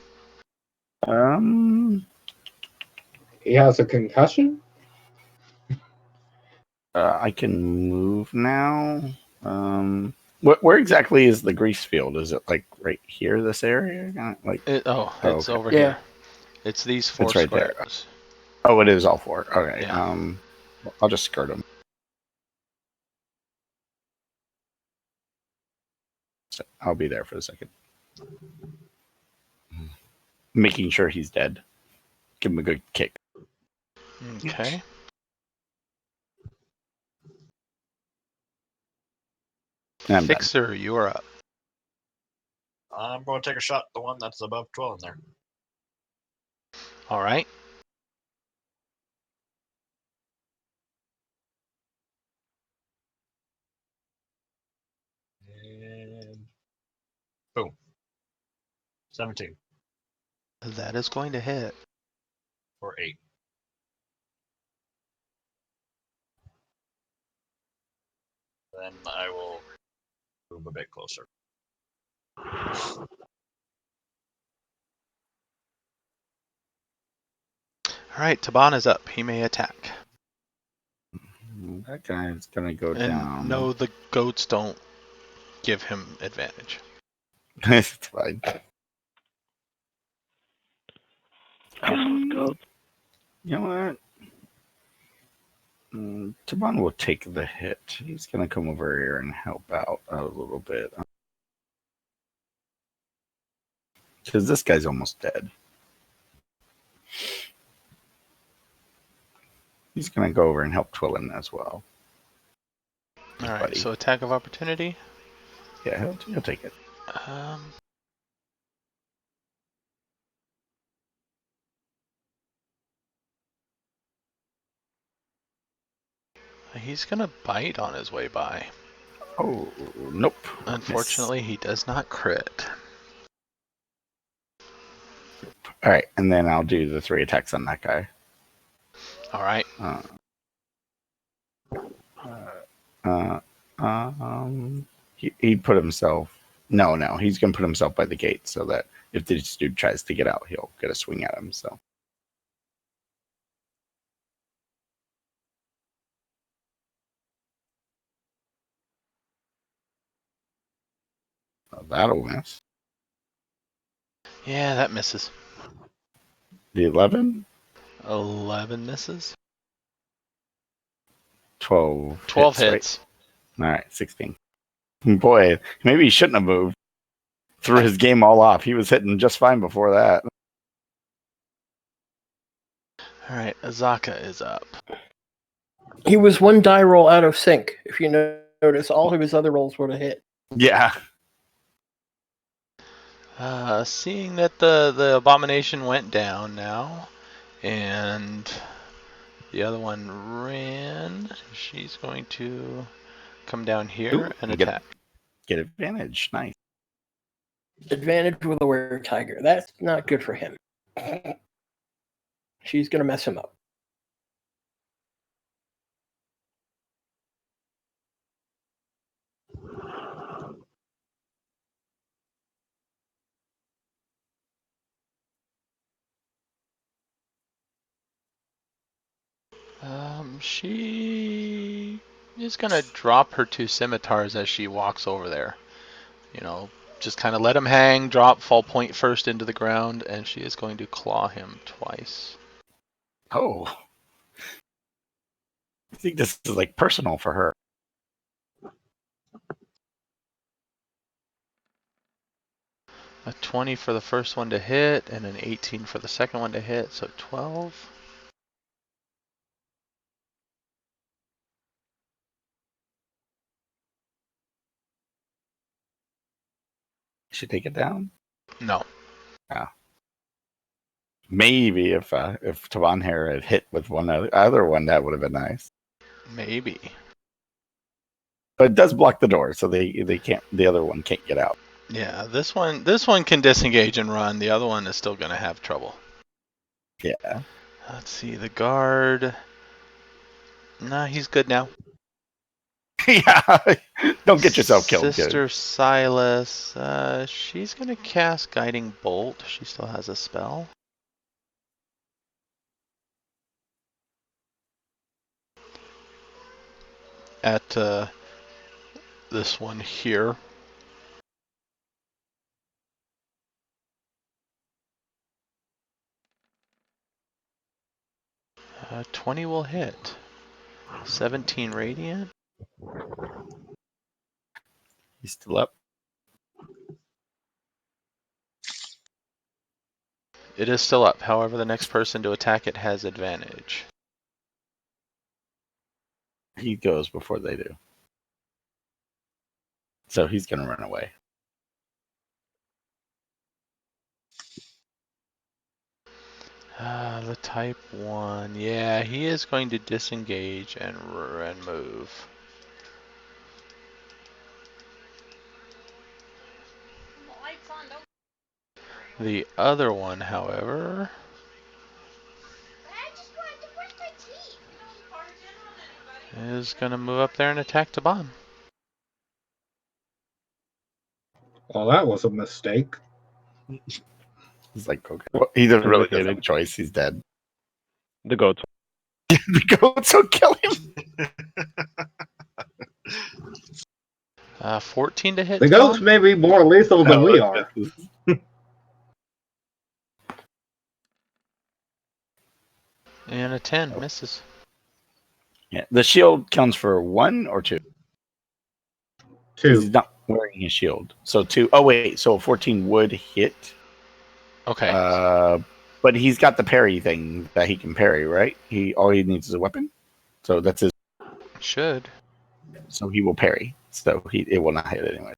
He has a concussion. I can move now. Where exactly is the grease field? Is it like right here, this area? Like, It's okay. over Yeah. here. It's these four It's right there. squares. Oh, it is all four. Okay. Yeah. I'll just skirt him. So I'll be there for a second. Making sure he's dead. Give him a good kick. Okay. And I'm done. Fixer, you are up. I'm going to take a shot at the one that's above 12 in there. All right. And boom. 17 That is going to hit. for 8. Then I will move a bit closer. All right, Taban is up. He may attack. That guy's gonna go And down. no, the goats don't give him advantage. It's fine. Go. You know what? Taban will take the hit. He's gonna come over here and help out a little bit. Because this guy's almost dead. He's gonna go over and help Twillin as well. All right, Buddy. so attack of opportunity. Yeah, he'll take it. He's gonna bite on his way by. Oh, nope. Unfortunately, he does not crit. All right, and then I'll do the 3 attacks on that guy. All right. He put himself. No, he's gonna put himself by the gate so that if this dude tries to get out, he'll get a swing at him. So. That'll miss. Yeah, that misses. The 11? 11 misses. 12. 12 hits. hits. Right? All right, 16. Boy, maybe he shouldn't have moved. Threw his game all off. He was hitting just fine before that. All right, Azaka is up. He was one die roll out of sync. If you notice, all of his other rolls would have hit. Yeah. Seeing that the abomination went down now, and the other one ran, she's going to come down here Ooh, and attack. Get advantage. Nice. Advantage with a were tiger. That's not good for him. She's going to mess him up. She is gonna drop her 2 scimitars as she walks over there. You know, just kind of let him hang, drop, fall point first into the ground, and she is going to claw him twice. Oh. I think this is like personal for her. A 20 for the first one to hit, and an 18 for the second one to hit, so 12. Should take it down. No. Maybe if Tavan Hair had hit with one other one, that would have been nice. Maybe. But it does block the door, so they can't. The other one can't get out. Yeah, this one can disengage and run. The other one is still going to have trouble. Yeah. Let's see, the guard. Nah, he's good now. Yeah. Don't get yourself killed, kid. Sister Silas, she's going to cast Guiding Bolt. She still has a spell. At this one here. 20 will hit. 17 radiant. He's still up. It is still up. However, the next person to attack it has advantage. He goes before they do. So he's going to run away. The type 1. Yeah, he is going to disengage and move. The other one, however, is going to move up there and attack Taban. Well, that was a mistake. He's like, okay. Well, he doesn't really doesn't have a choice. He's dead. The goats. The goats will kill him. 14 to hit. The goats may be more lethal than we are. And a 10 misses. Yeah. The shield counts for 1 or 2. 2. He's not wearing his shield. So 2. Oh, wait. So 14 would hit. Okay. But he's got the parry thing that he can parry, right? All he needs is a weapon. So that's his. Should. So he will parry. So it will not hit anyway.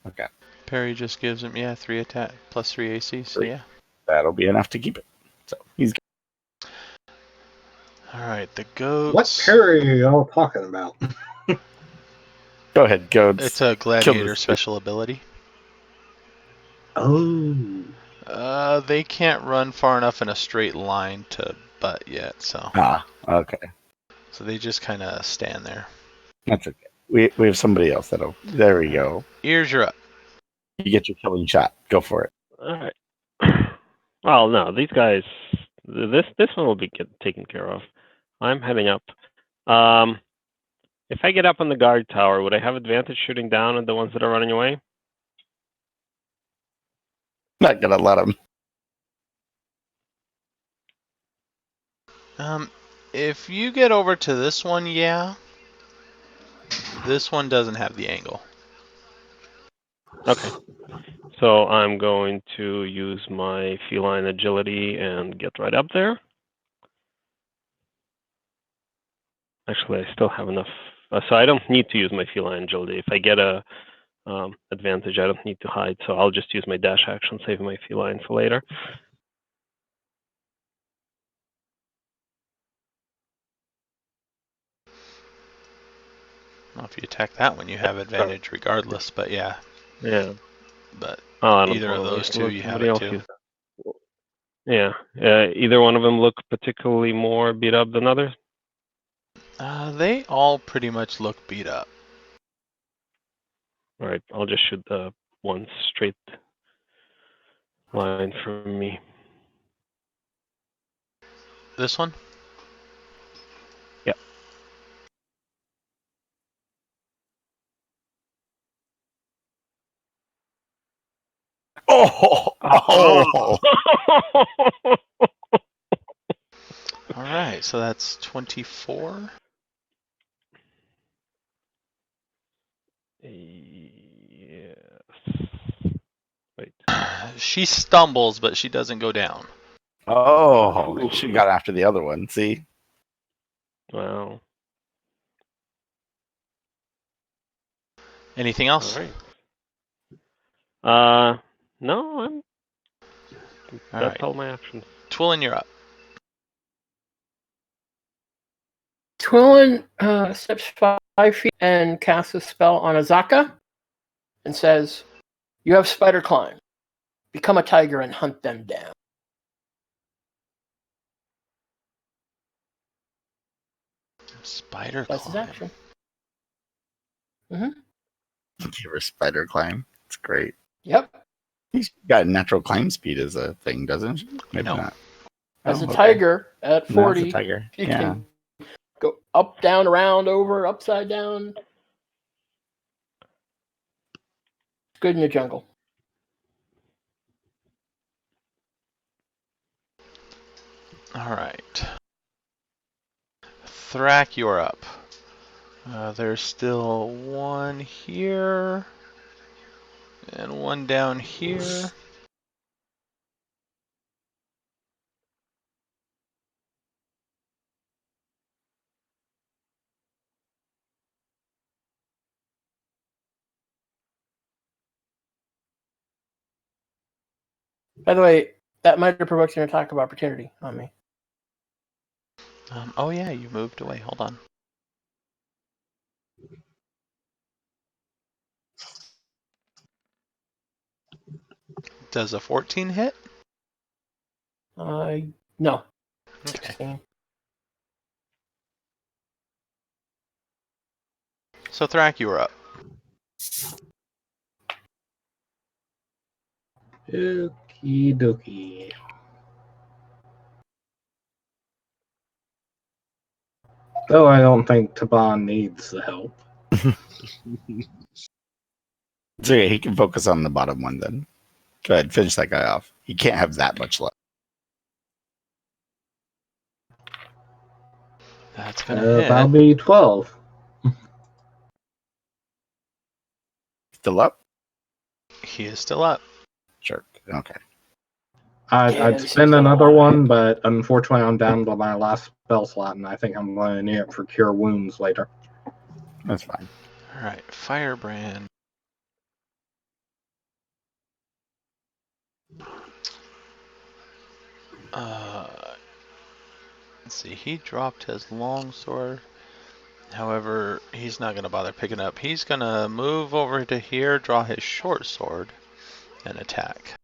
Okay. Parry just gives him, 3 attack plus 3 AC, so 3. yeah. That'll be enough to keep it. So he's. Alright, the goats. What parry are y'all talking about? Go ahead, goats. It's a gladiator special ability. Oh. Oh. They can't run far enough in a straight line to butt yet, so. Okay. So they just kind of stand there. That's okay. We have somebody else that'll. There we go. Ears, you're up. You get your killing shot. Go for it. All right. Well, no, these guys. This one will be taken care of. I'm heading up. If I get up on the guard tower, would I have advantage shooting down at the ones that are running away? Not gonna let him. If you get over to this one, yeah. This one doesn't have the angle. Okay. So I'm going to use my feline agility and get right up there. Actually, I still have enough. So I don't need to use my feline agility. If I get a advantage, I don't need to hide. So I'll just use my dash action, save my feline for later. Well, if you attack that one, you have advantage regardless, but yeah. Yeah. But either of those two, you have it too. Yeah. Either one of them look particularly more beat up than others? They all pretty much look beat up. All right. I'll just shoot one straight line from me. This one? Yeah. Oh! All right, so that's 24. Yes. Wait. She stumbles, but she doesn't go down. Oh, she got after the other one. See? Wow. Anything else? All right. No, that's right. all my actions. Twillin, you're up. Twillin steps 5 feet and casts a spell on Azaka and says, "You have spider climb. Become a tiger and hunt them down." Spider That's his climb. action. Give her spider climb. It's great. Yep. She's got natural climb speed as a thing, doesn't she? Maybe No. not. As Oh, a okay. tiger at No, 40, that's a tiger. you Yeah. can go up, down, around, over, upside down. It's good in the jungle. All right. Thrak, you're up. There's still one here. And one down here. By the way, that might have provoked an attack of opportunity on me. Oh yeah, you moved away. Hold on. Does a 14 hit? No. Okay. 16. So Thrak, you are up. Okie dokie. Though I don't think Taban needs the help. So yeah, he can focus on the bottom one then. Go ahead, finish that guy off. He can't have that much left. That's gonna hit. That'll be 12. Still up? He is still up. Sure. Okay. I'd this spend is a another lot. one, but unfortunately I'm down to my last spell slot, and I think I'm going to need it for Cure Wounds later. That's fine. All right, Firebrand. Let's see. He dropped his longsword. However, he's not gonna bother picking up. He's gonna move over to here, draw his short sword, and attack.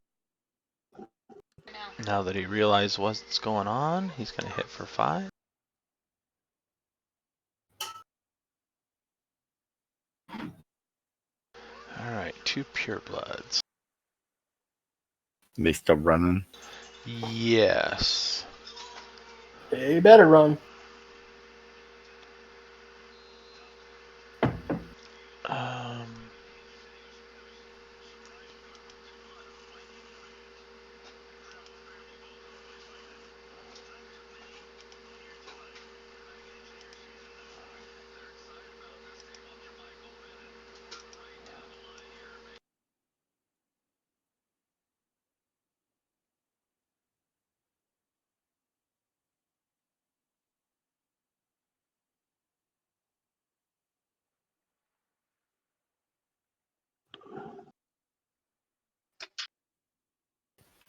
Now that he realized what's going on, he's gonna hit for 5. Alright, 2 purebloods. They still running? Yes. They better run. Um,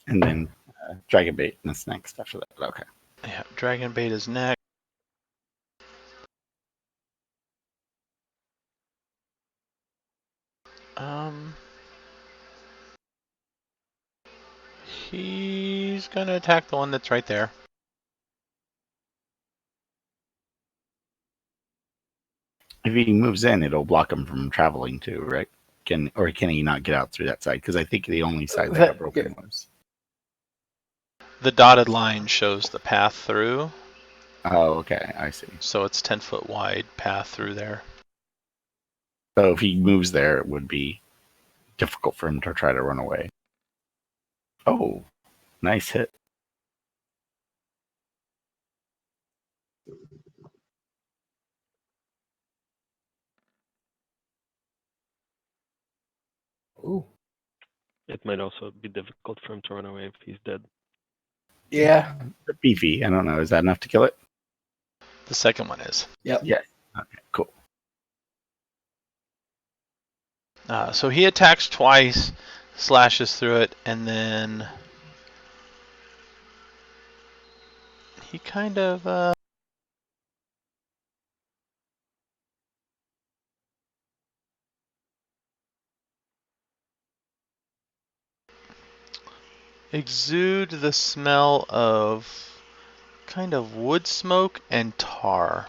And then Dragon Bait is next after that. Okay. yeah, Dragon Bait is next. He's gonna attack the one that's right there. If he moves in, it'll block him from traveling too, right? Can he not get out through that side? Because I think the only side that got broken was. The dotted line shows the path through, Oh, okay. I see. so it's 10-foot wide path through there. So if he moves there, it would be difficult for him to try to run away. Oh, nice hit. Ooh. It might also be difficult for him to run away if he's dead. Yeah. Beefy. I don't know. Is that enough to kill it? The second one is. Yep. Yeah. Okay, cool. So he attacks twice, slashes through it, and then he kind of exude the smell of kind of wood smoke and tar.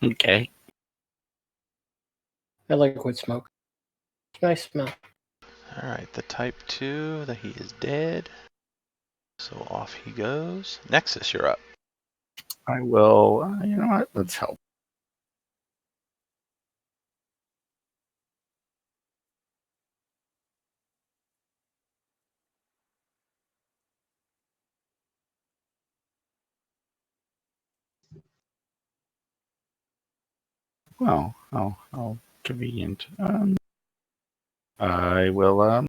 Okay. I like wood smoke. It's a nice smell. All right, the type 2, that he is dead. So off he goes. Nexus, you're up. I will. You know what? Let's help. Well, how convenient. I will.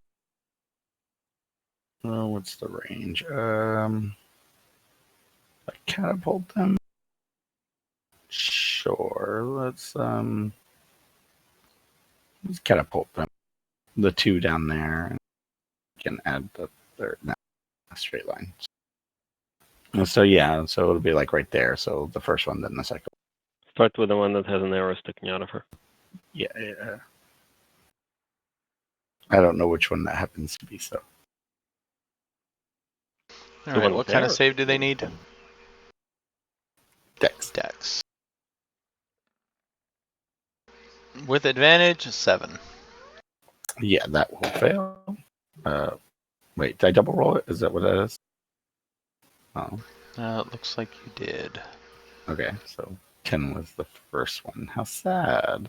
Oh, what's the range? I catapult them. Sure. Let's catapult them. The two down there, and can add the third. No, a straight line. So yeah, so it'll be like right there. So the first one, then the second. Start with the one that has an arrow sticking out of her. Yeah. I don't know which one that happens to be. So All The right, one what with the kind of arrow. save do they need? Dex. Dex. With advantage, 7. Yeah, that will fail. Wait, did I double roll it? Is that what that is? Oh, It looks like you did. okay. So 10 was the first one. How sad.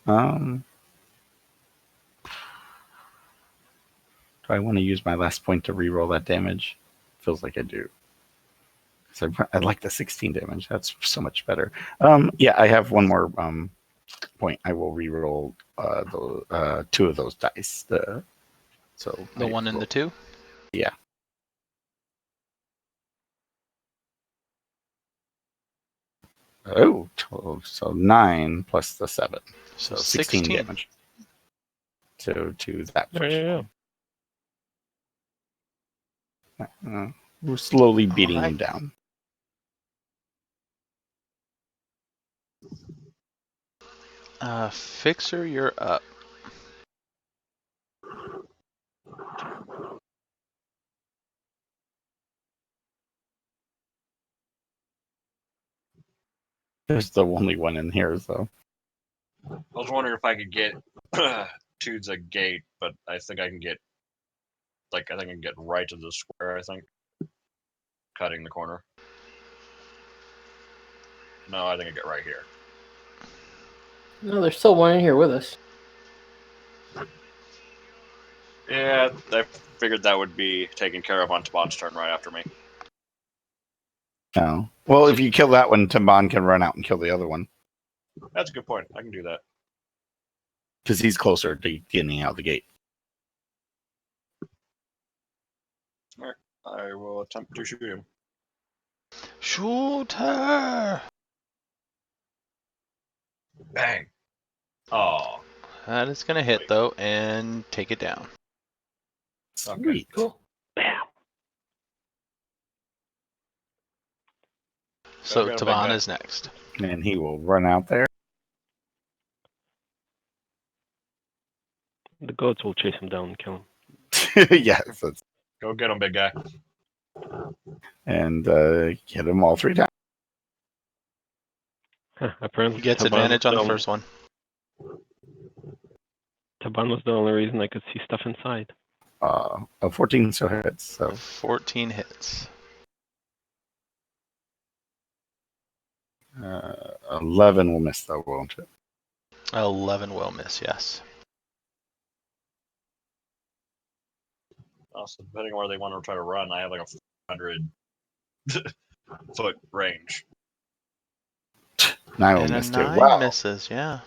Do I want to use my last point to reroll that damage? Feels like I do. So I like the 16 damage. That's so much better. Yeah, I have one more point. I will reroll the 2 of those dice. The 1 and the 2? Yeah. Oh, 12, so 9 plus the 7. So 16 16. damage. So to that There first you go. one. We're slowly beating Alright. him down. Fixer, you're up. There's the only one in here, so. I was wondering if I could get to the gate, but I think I can get, I think I can get right to the square, I think. Cutting the corner. No, I think I get right here. No, there's still one in here with us. Yeah, I figured that would be taken care of on Tabon's turn right after me. No. Well, if you kill that one, Timban can run out and kill the other one. That's a good point. I can do that. Because he's closer to getting out the gate. I will attempt to shoot him. Shoot her! Bang! Oh, That is going to hit, though, and take it down. Sweet. Cool. Bam. So Go, big guy. Taban is next. And he will run out there. The goats will chase him down and kill him. Yes. Go get him, big guy. And hit him all 3 times. Apparently, He gets Taban advantage was on the only- first one. Taban was the only reason I could see stuff inside. A 14 so hits. So 14 hits. 11 will miss though, won't it? 11 will miss, yes. Also, depending on where they want to try to run, I have like a 400 foot range. 9 will And a miss too. 9 Wow. misses, yeah.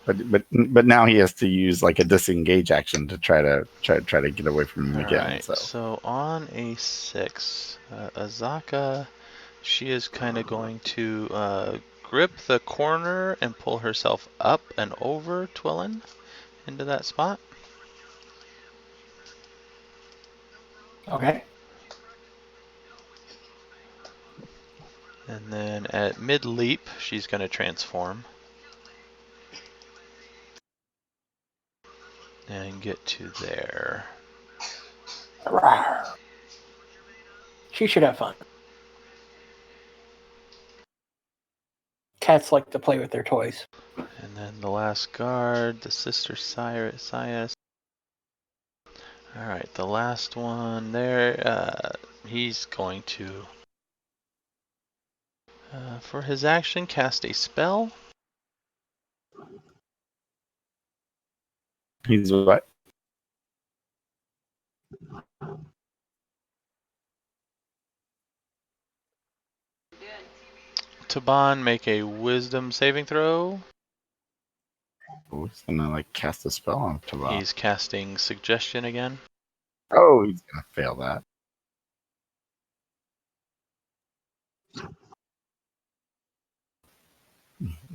but now he has to use like a disengage action to try to get away from him again. Alright, so on a 6, Azaka, she is kind of going to grip the corner and pull herself up and over Twillin into that spot. Okay. And then at mid leap, she's going to transform and get to there. Rawr. She should have fun. Cats like to play with their toys. And then the last guard, the Sister Sias. Alright, the last one there, he's going to, for his action, cast a spell. He's what? Taban, make a wisdom saving throw. Oh, he's gonna like cast a spell on Taban. He's casting suggestion again. Oh, he's gonna fail that.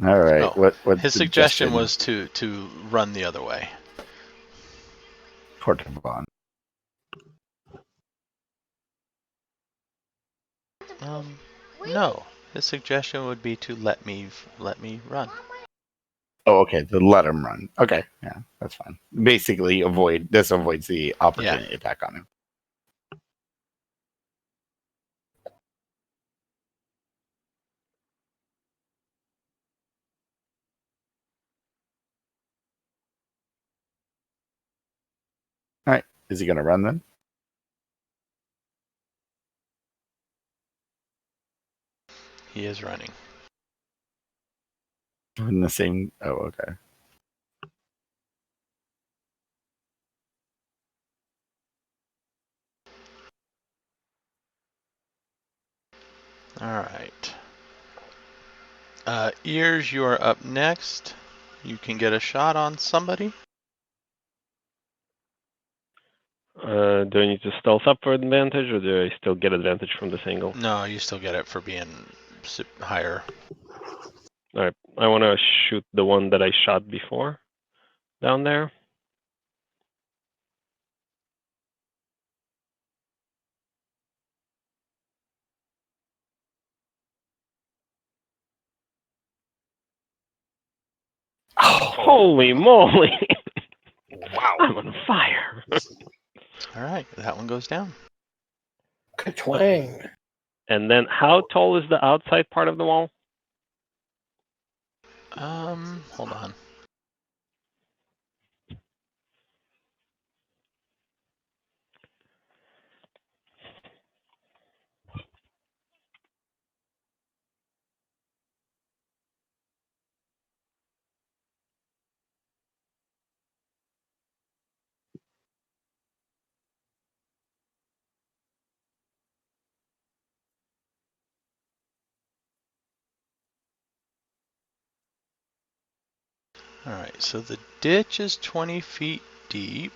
All right. Oh, What his suggestion was to run the other way. for Taban? No. His suggestion would be to let me run. Oh, okay. To let him run. Okay, yeah, that's fine. Basically, avoids the opportunity attack on him. All right. Is he gonna run then? He is running. In the same. Oh, okay. Alright. Ears, you are up next. You can get a shot on somebody. Do I need to stealth up for advantage, or do I still get advantage from this angle? No, you still get it for being higher. Alright, I want to shoot the one that I shot before down there. Oh, Holy moly! Wow. I'm on fire. Alright, that one goes down. Ka-twang. And then, how tall is the outside part of the wall? Hold on. Alright, so the ditch is 20 feet deep.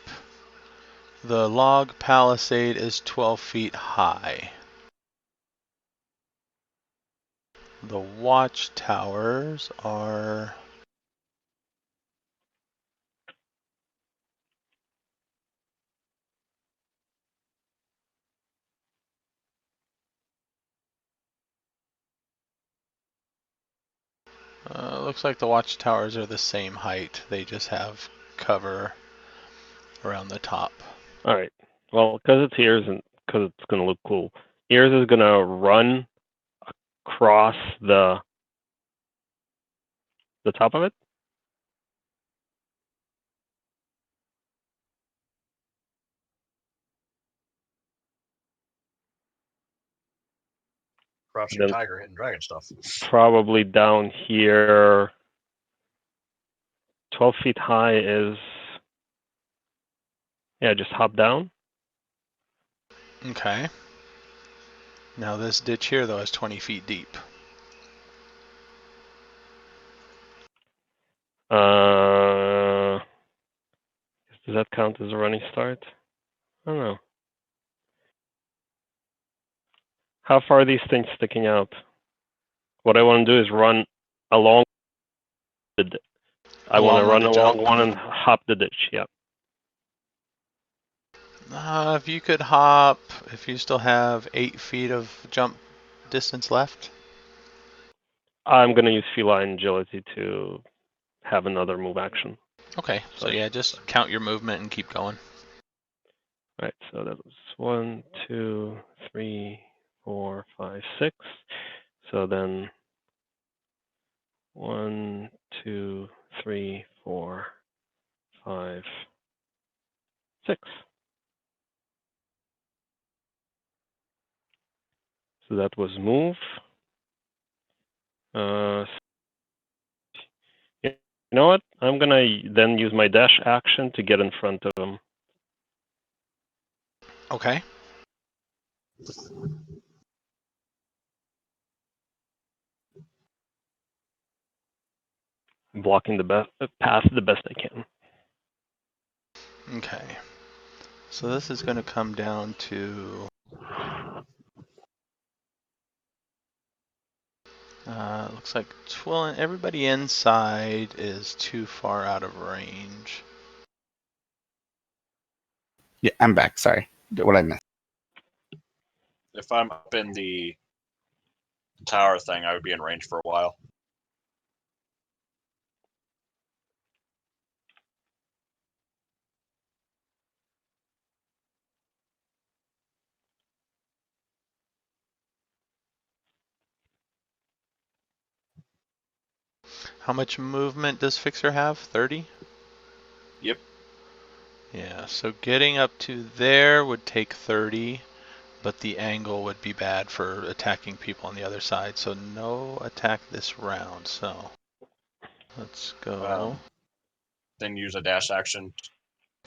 The log palisade is 12 feet high. The watchtowers are... looks like the watchtowers are the same height. They just have cover around the top. Alright, well, because it's ears and because it's going to look cool, ears is going to run across the top of it. Crouching Then- tiger, hitting dragon stuff. Probably down here, 12 feet high is, yeah, just hop down. Okay. Now this ditch here, though, is 20 feet deep. count as a running start? I don't know. How far are these things sticking out? What I want to do is run along the. I want to Along run the along jump? one and hop the ditch. Yeah. If you could hop, if you still have 8 feet of jump distance left. I'm gonna use feline agility to have another move action. Okay, so yeah, just count your movement and keep going. Right, so that was 1, 2, 3, 4, 5, 6. So then 1, 2, 3, 4, 5, 6. So that was move. You know what? I'm gonna then use my dash action to get in front of him. Okay. Blocking the path the best I can. Okay. So this is going to come down to looks like everybody inside is too far out of range. Yeah, I'm back. Sorry. What I missed? If I'm up in the tower thing, I would be in range for a while. How much movement does Fixer have? 30? Yep. Yeah, so getting up to there would take 30, but the angle would be bad for attacking people on the other side. So no attack this round. So let's go. Then use a dash action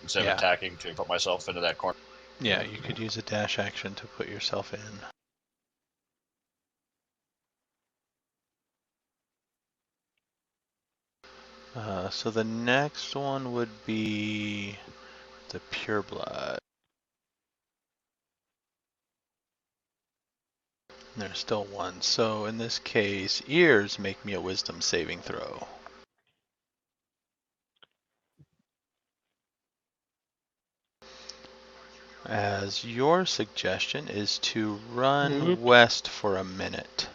instead of Yeah. attacking to put myself into that corner. Yeah, you could use a dash action to put yourself in. So the next one would be the pureblood. There's still one. So in this case, ears make me a wisdom saving throw. As your suggestion is to run west for a minute.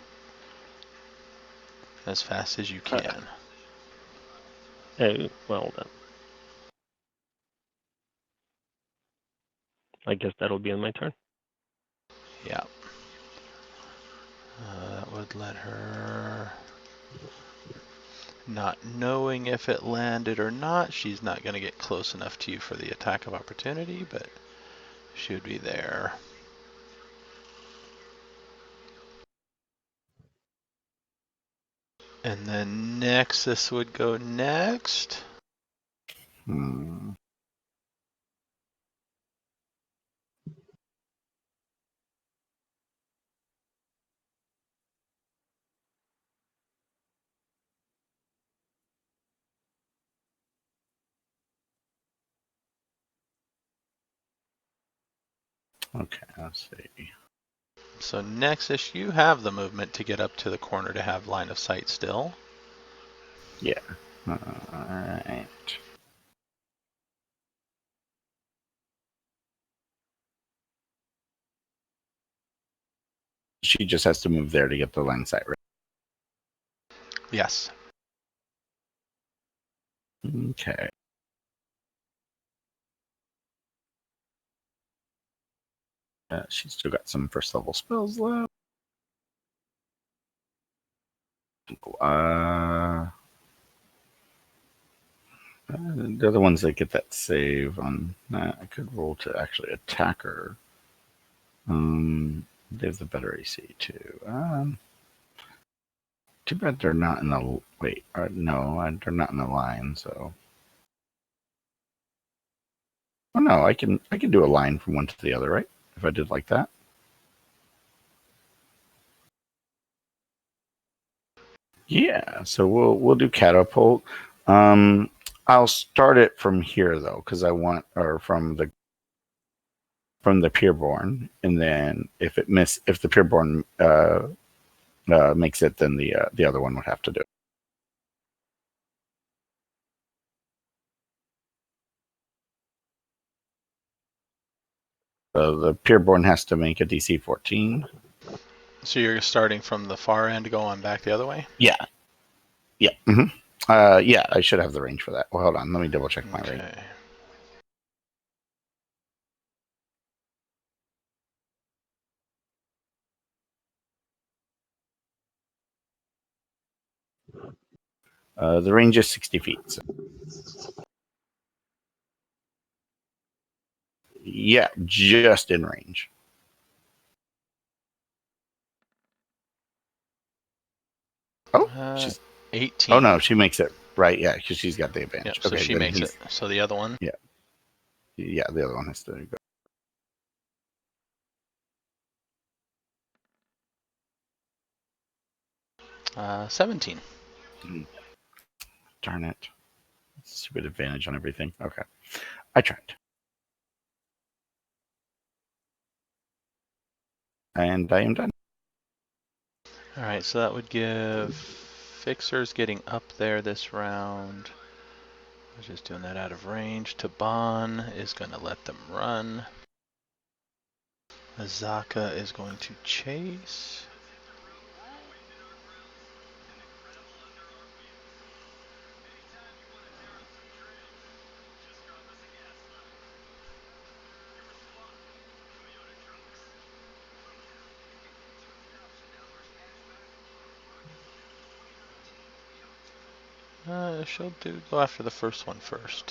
As fast as you can. Oh, well then. I guess that'll be on my turn. Yeah. That would let her... Not knowing if it landed or not, she's not going to get close enough to you for the attack of opportunity, but she would be there. And then Nexus would go next. Okay, let's see. So Nexus, you have the movement to get up to the corner to have line of sight still. Yeah. Alright. She just has to move there to get the line of sight, right? Yes. Okay. She's still got some first level spells left. They're the ones that get that save on that. I could roll to actually attack her. They have the better AC too. Too bad they're not in the wait. No, they're not in the line. So, oh no, I can do a line from one to the other, right? If I did like that. Yeah, so we'll do catapult. I'll start it from here though, because I want, or from the Pureborn, and then if the Pureborn makes it, then the other one would have to do it. So the Pureborn has to make a DC 14. So you're starting from the far end, going back the other way? Yeah. Yeah. Yeah, I should have the range for that. Well, hold on. Let me double check my range. Okay. The range is 60 feet. So. Yeah, just in range. Oh, she's 18. Oh no, she makes it right. Yeah, because she's got the advantage. Yep, so okay, she then makes it. So the other one? Yeah, the other one has to go. 17. Darn it. Stupid advantage on everything. Okay. I tried. And I am done. Alright, so that would give Fixers getting up there this round. We're just doing that out of range. Taban is going to let them run. Azaka is going to chase. She'll go after the first one first.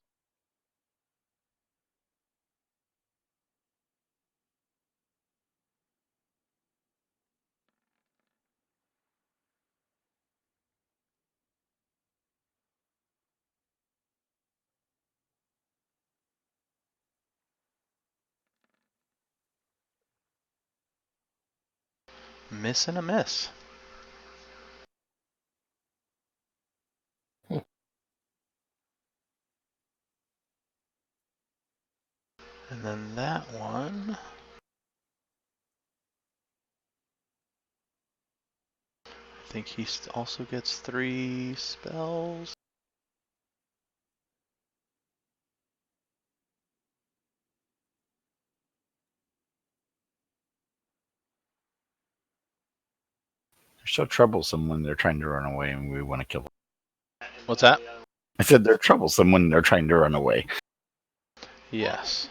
Miss and a miss. And then that one. I think he also gets 3 spells. They're so troublesome when they're trying to run away and we want to kill them. What's that? I said they're troublesome when they're trying to run away. Yes.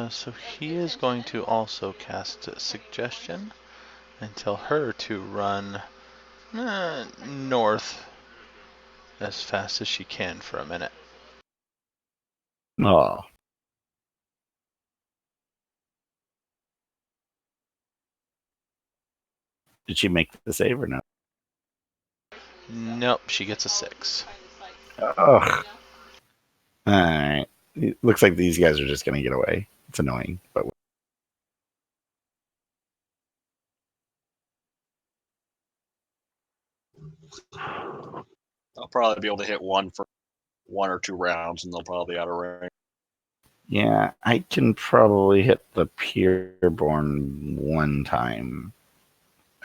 So he is going to also cast a Suggestion and tell her to run north as fast as she can for a minute. Oh. Did she make the save or no? Nope, she gets a 6. Ugh. Alright. It looks like these guys are just going to get away. It's annoying, but. I'll probably be able to hit one for 1 or 2 rounds, and they'll probably be out of range. Yeah, I can probably hit the Pureborn one time.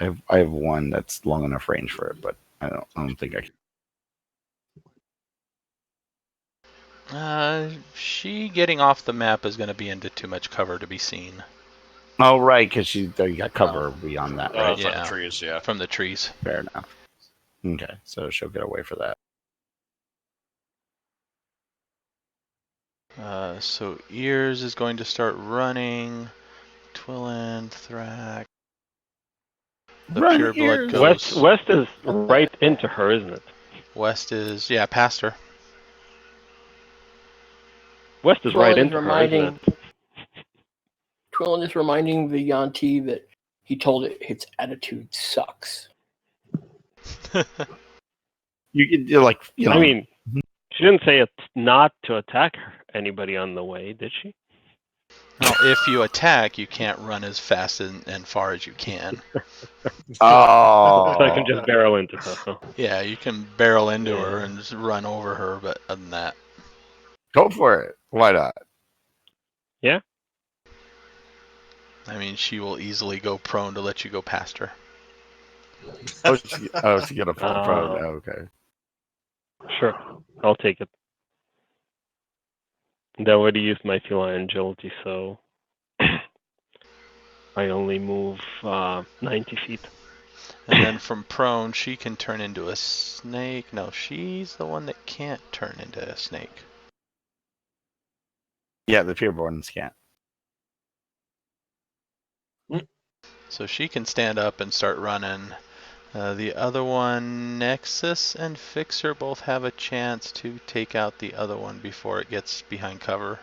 I have one that's long enough range for it, but I don't think I can. She getting off the map is going to be into too much cover to be seen. Oh, right, because you got cover beyond that, right? From the trees, yeah. From the trees. Fair enough. Okay, so she'll get away for that. So Ears is going to start running. Twilland, Thrak. The Run, Pureblood Ears! goes. West is right into her, isn't it? West is, yeah, past her. West is right into her, isn't it? Twillen is reminding the Yanti that he told it its attitude sucks. You're like, I mean, she didn't say it's not to attack anybody on the way, did she? Well, if you attack, you can't run as fast and far as you can. Oh, So I can just barrel into her. Huh? Yeah, you can barrel into Yeah. her and just run over her, but other than that, go for it. Why not? Yeah. I mean, she will easily go prone to let you go past her. She gonna fall prone. Okay. Sure. I'll take it. I already used my feline agility, so I only move 90 feet. And then from prone, she can turn into a snake. No, she's the one that can't turn into a snake. Yeah, the pureborns can't. So she can stand up and start running. The other one, Nexus and Fixer, both have a chance to take out the other one before it gets behind cover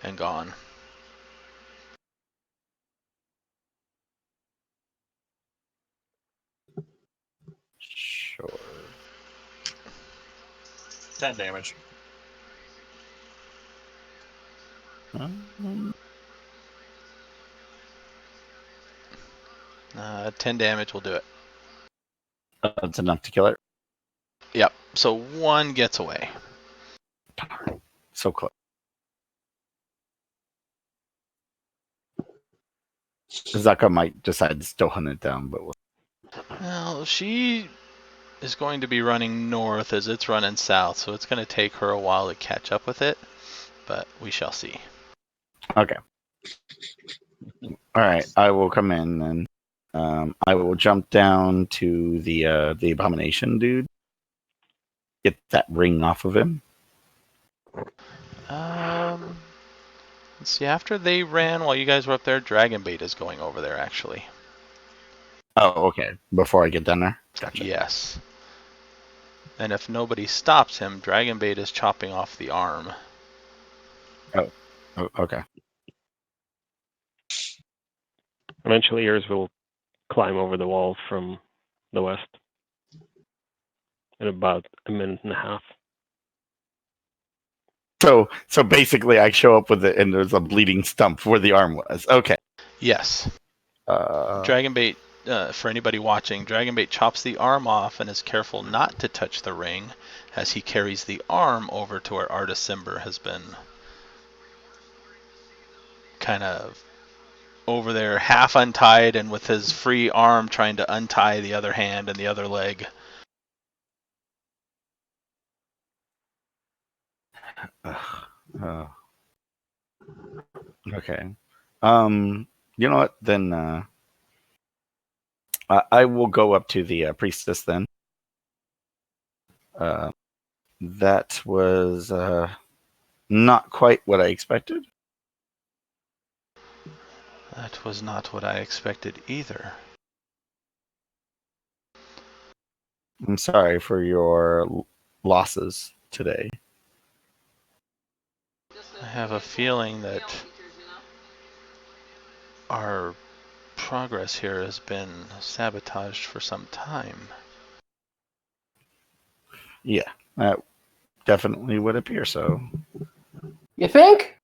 and gone. Sure. 10 damage. 10 damage will do it. That's enough to kill it. Yep, so one gets away. So close. Zaka might decide to still hunt it down, but Well, she is going to be running north as it's running south, so it's going to take her a while to catch up with it, but we shall see. okay. All right, I will come in and I will jump down to the abomination dude. Get that ring off of him. Let's see, after they ran while you guys were up there, Dragon Bait is going over there, actually. Oh, okay. Before I get down there. Gotcha. Yes. And if nobody stops him, Dragon Bait is chopping off the arm. Oh, okay. Eventually, yours will climb over the wall from the west in about a minute and a half. So basically, I show up with it, and there's a bleeding stump where the arm was. Okay. Yes. Uh, Dragon Bait, for anybody watching, Dragon Bait chops the arm off and is careful not to touch the ring as he carries the arm over to where Artis Cimber has been kind of over there half untied and with his free arm trying to untie the other hand and the other leg. okay. You know what? Then I will go up to the priestess then. That was not quite what I expected. That was not what I expected either. I'm sorry for your losses today. I have a feeling that our progress here has been sabotaged for some time. Yeah, that definitely would appear so. You think?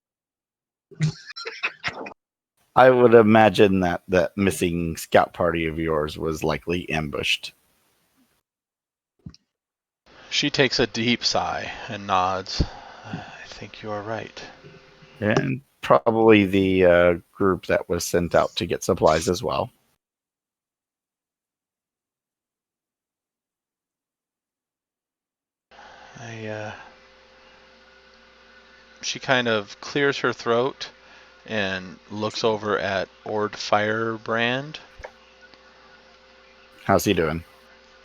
I would imagine that that missing scout party of yours was likely ambushed. She takes a deep sigh and nods. I think you are right. And probably the group that was sent out to get supplies as well. She kind of clears her throat and looks over at Ord Firebrand. How's he doing?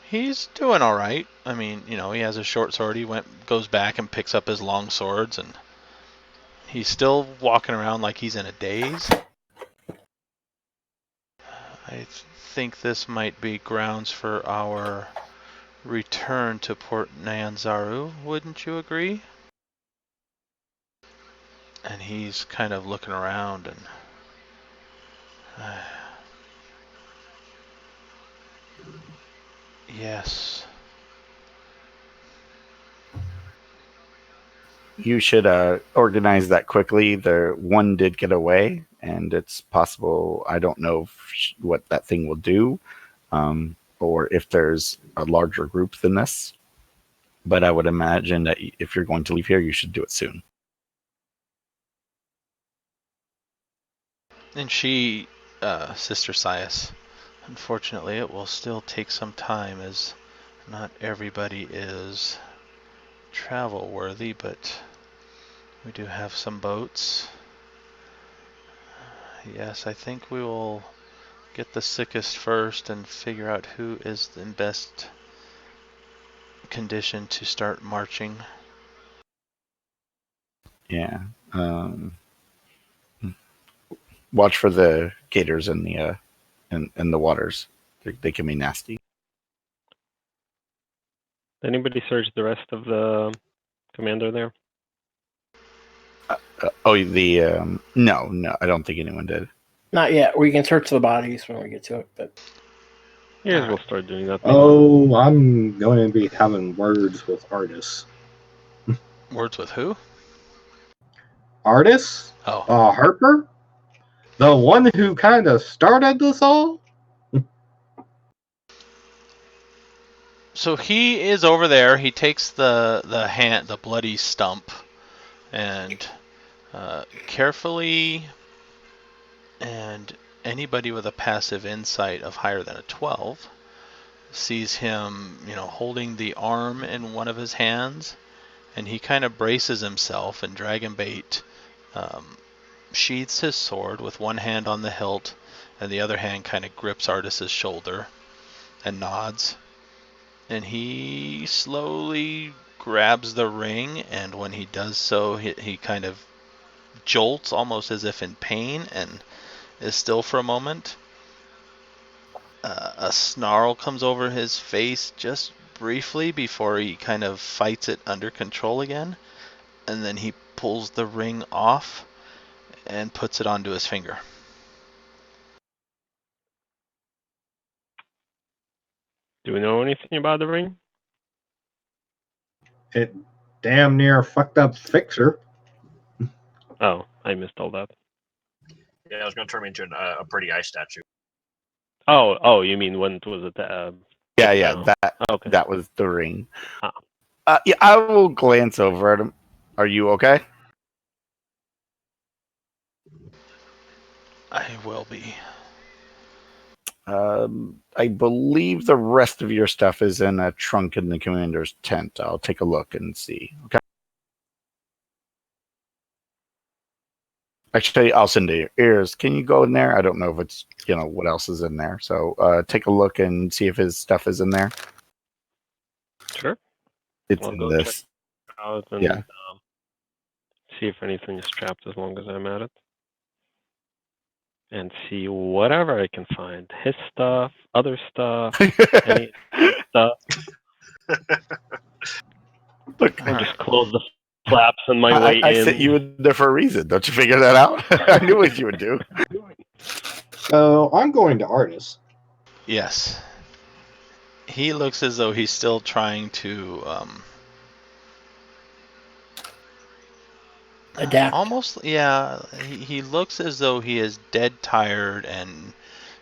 He's doing all right. I mean, you know, he has a short sword. He goes back and picks up his long swords, and he's still walking around like he's in a daze. I think this might be grounds for our return to Port Nyanzaru. Wouldn't you agree? And he's kind of looking around and yes. You should organize that quickly. The one did get away, and it's possible. I don't know what that thing will do, or if there's a larger group than this. But I would imagine that if you're going to leave here, you should do it soon. And Sister Sias, unfortunately, it will still take some time as not everybody is travel worthy, but we do have some boats. Yes, I think we will get the sickest first and figure out who is in best condition to start marching. Yeah. Watch for the gators in the waters. They can be nasty. Did anybody search the rest of the commander there? No, I don't think anyone did. Not yet. We can search the bodies when we get to it. But Yeah, we'll start doing that. Oh, I'm going to be having words with Artis. Words with who? Artis? Oh. Harper? The one who kind of started this all? So he is over there. He takes the bloody stump, and carefully, and anybody with a passive insight of higher than a 12 sees him, holding the arm in one of his hands, and he kind of braces himself, and Dragonbait sheathes his sword with one hand on the hilt, and the other hand kind of grips Artis's shoulder and nods. And he slowly grabs the ring, and when he does so, he kind of jolts almost as if in pain and is still for a moment. A snarl comes over his face just briefly before he kind of fights it under control again, and then he pulls the ring off and puts it onto his finger. Do we know anything about the ring? It damn near fucked up Fixer. Oh, I missed all that. Yeah, I was going to turn me into a pretty ice statue. Oh, you mean when was it? Yeah, Okay. that was the ring. Yeah, I will glance over at him. Are you okay? I will be. I believe the rest of your stuff is in a trunk in the commander's tent. I'll take a look and see. Okay. Actually, I'll send to your ears. Can you go in there? I don't know if it's, what else is in there. So take a look and see if his stuff is in there. Sure. It's I'll in go this. check out and Yeah. see if anything is trapped as long as I'm at it. And see whatever I can find. His stuff, other stuff, any stuff. Look, I'll just close the flaps on my way I in. sent you in there for a reason. Don't you figure that out? I knew what you would do. So I'm going to Artis. Yes. He looks as though he's still trying to adapt. almost, yeah. He looks as though he is dead tired and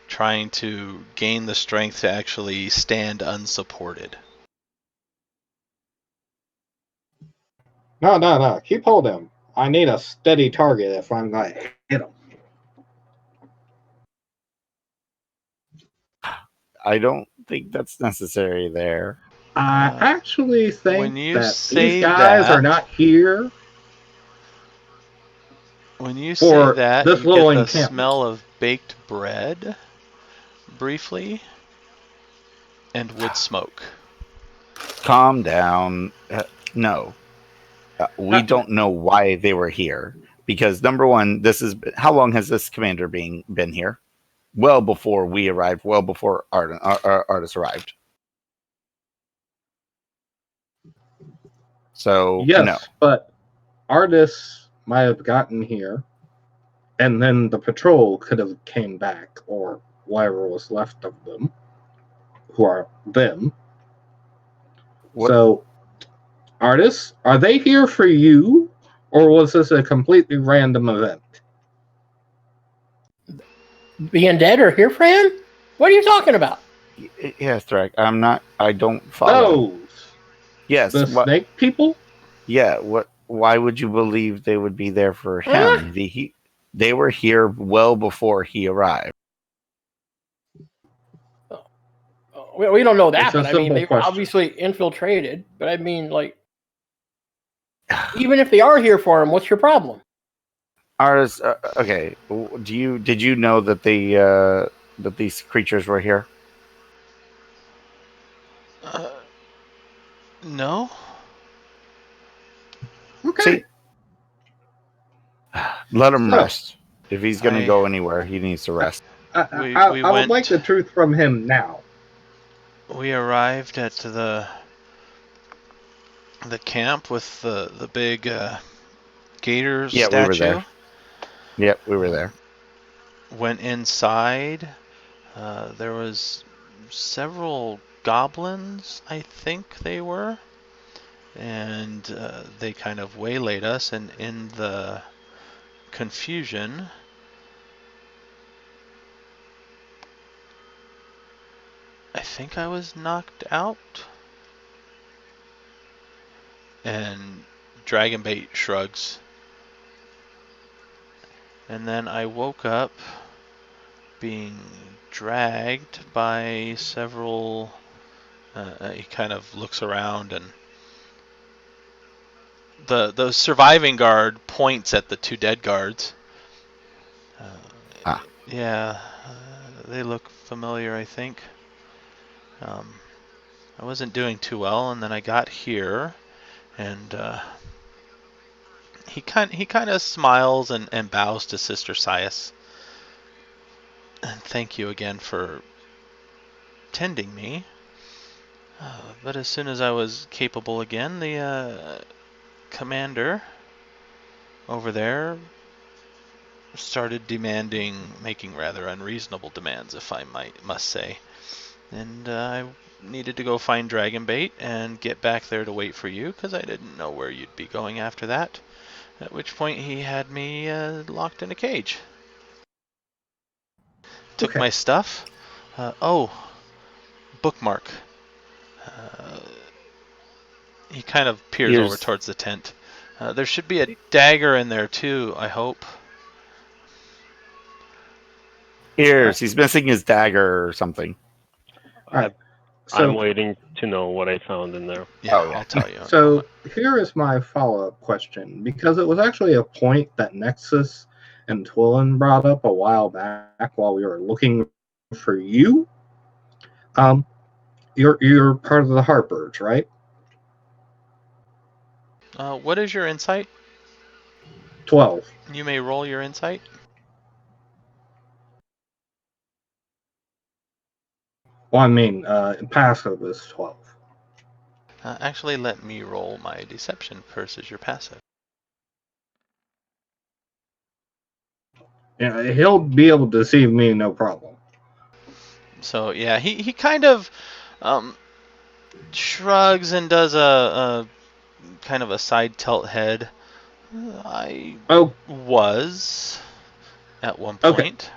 trying to gain the strength to actually stand unsupported. No. Keep hold of him. I need a steady target if I'm going to hit him. I don't think that's necessary there. I actually think when you that say these guys that, are not here. When you for say that, this you little get the encampment. smell of baked bread briefly and wood smoke. Calm down. No. We don't know why they were here. Because number one, how long has this commander been here? Well before we arrived, well before Artis arrived. So Yes, no. but Artis might have gotten here, and then the patrol could have came back, or whatever was left of them, who are them. What? So Are they here for you, or was this a completely random event? The undead are here for him? What are you talking about? Yes, Drake. I'm not. I don't follow. Those, Yes. the What? snake people? Yeah. What? Why would you believe they would be there for Huh? him? They were here well before he arrived. We don't know that, It's a but I mean, simple they were question. obviously infiltrated. But I mean, like, even if they are here for him, what's your problem? Ours. Okay. Did you know that that these creatures were here? No. Okay. See, let him So, rest. If he's going to I- go anywhere, he needs to rest. We I would went. like the truth from him now. We arrived at the camp with the big gator Yeah, statue. we were there. Yep, we were there. Went inside. There was several goblins, I think they were, and they kind of waylaid us. And in the confusion, I think I was knocked out. And Dragonbait shrugs. And then I woke up being dragged by several. He kind of looks around, and the surviving guard points at the two dead guards. Yeah, they look familiar, I think. I wasn't doing too well, and then I got here, and he kind of smiles and bows to Sister Sias. And thank you again for tending me. But as soon as I was capable again, the commander over there started making rather unreasonable demands, if I must say. And I needed to go find Dragonbait and get back there to wait for you, because I didn't know where you'd be going after that. At which point he had me locked in a cage. Took Okay. my stuff. Bookmark. Uh, he kind of peers over towards the tent. There should be a dagger in there too, I hope. Here's he's missing his dagger or something. Alright. So, I'm waiting to know what I found in there. Yeah, Oh, yeah. I'll tell you. So here is my follow-up question, because it was actually a point that Nexus and Twillen brought up a while back while we were looking for you. You're part of the Harpers, right? What is your insight? 12. You may roll your insight. Well, I mean, passive is 12. Actually, let me roll my deception versus your passive. Yeah, he'll be able to deceive me, no problem. So yeah, he kind of shrugs and does a kind of a side tilt head. I was at one point.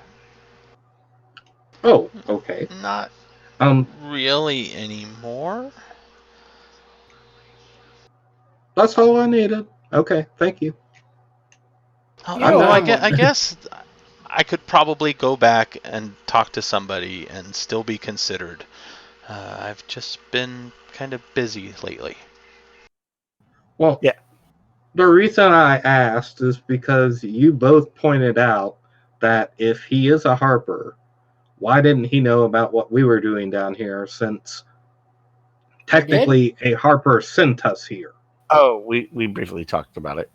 Oh, okay. Not really anymore. That's all I needed. Okay, thank you. I guess I could probably go back and talk to somebody and still be considered. I've just been kind of busy lately. Well, yeah. The reason I asked is because you both pointed out that if he is a Harper, why didn't he know about what we were doing down here, since technically a Harper sent us here? Oh, we briefly talked about it.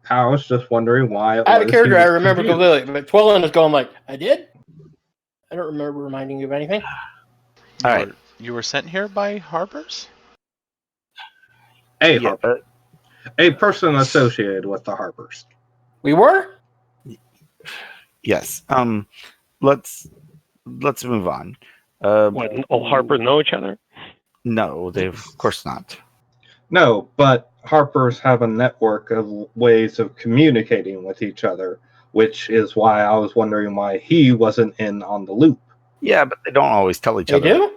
I was just wondering why it Out of was character, he I was remember confused. completely, but Twillen is going like, I did? I don't remember reminding you of anything. You were sent here by Harpers? A Harper. A person associated with the Harpers. We were? Yes. Let's move on. What, all Harpers know each other? No, of course not. No, but Harpers have a network of ways of communicating with each other, which is why I was wondering why he wasn't in on the loop. Yeah, but they don't always tell each They other. do?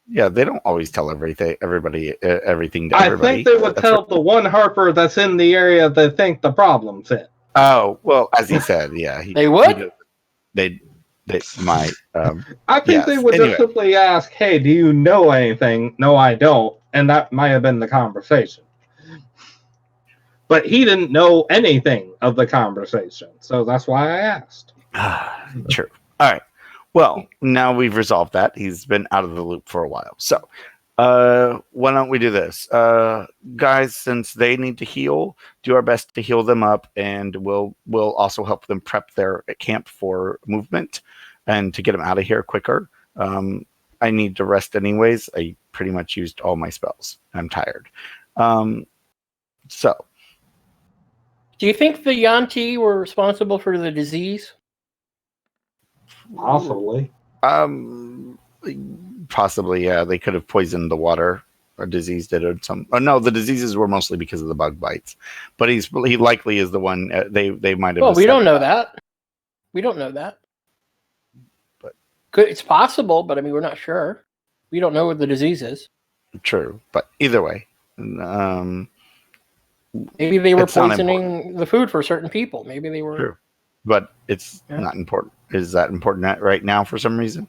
Yeah, they don't always tell everybody everything to I everybody. think they would That's tell right. the one Harper that's in the area they think the problem's in. Oh well, as he said, yeah, They would? They might. I think they Yes. would Anyway, just simply ask, "Hey, do you know anything?" No, I don't, and that might have been the conversation. But he didn't know anything of the conversation, so that's why I asked. true. All right. Well, now we've resolved that. He's been out of the loop for a while. So, why don't we do this, guys? Since they need to heal, do our best to heal them up, and we'll also help them prep their camp for movement and to get them out of here quicker. I need to rest anyways. I pretty much used all my spells. I'm tired. So, Do you think the Yanti were responsible for the disease? Possibly. Possibly, yeah. They could have poisoned the water or disease did or some. Oh no, the diseases were mostly because of the bug bites. But he likely is the one. They might have. Well, we set don't it know up. that. We don't know that. But it's possible, but I mean, we're not sure. We don't know what the disease is. true, but either way, Maybe they were It's not poisoning the food for certain people. Maybe they were. true. But it's Yeah. not important. Is that important right now for some reason?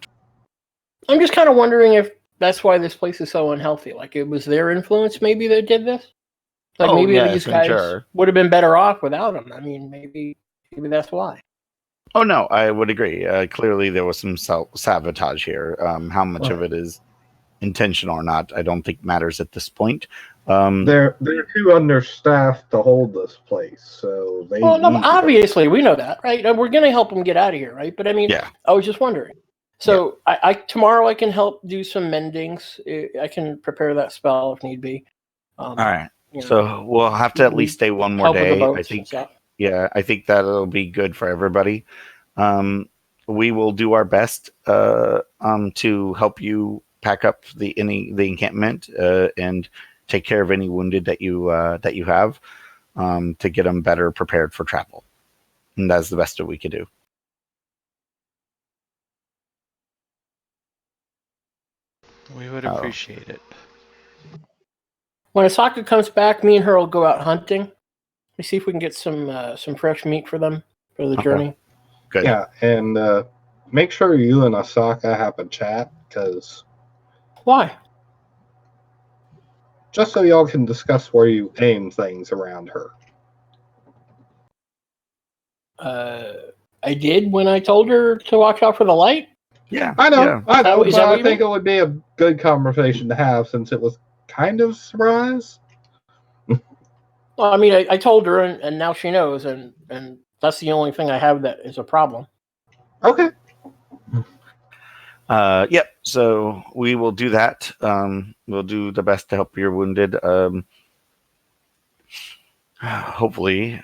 I'm just kind of wondering if that's why this place is so unhealthy. Like it was their influence, maybe that did this. Like Oh, maybe yes, these I'm guys sure. would have been better off without them. I mean, maybe that's why. Oh no, I would agree. Clearly, there was some sabotage here. How much of it is intentional or not, I don't think matters at this point. They're too understaffed to hold this place, so they. Well, no, need obviously we know that, right? And we're going to help them get out of here, right? But I mean, Yeah. I was just wondering. So I tomorrow I can help do some mendings. I can prepare that spell if need be. All right. You know, So we'll have to at least stay one more help with the day. boats I and think. stuff. Yeah, I think that'll be good for everybody. We will do our best to help you pack up the encampment and take care of any wounded that you have to get them better prepared for travel. And that's the best that we could do. We would appreciate it. When Asaka comes back, me and her will go out hunting. We see if we can get some fresh meat for them for the journey. Good. Yeah, and make sure you and Asaka have a chat, because Why? just so y'all can discuss where you aim things around her. I did when I told her to watch out for the light. Yeah, I know, yeah. Is that but what I you think mean? it would be a good conversation to have, since it was kind of a surprise. Well, I mean, I told her, and now she knows, and that's the only thing I have that is a problem. Okay. Yep. So we will do that. We'll do the best to help your wounded. Hopefully,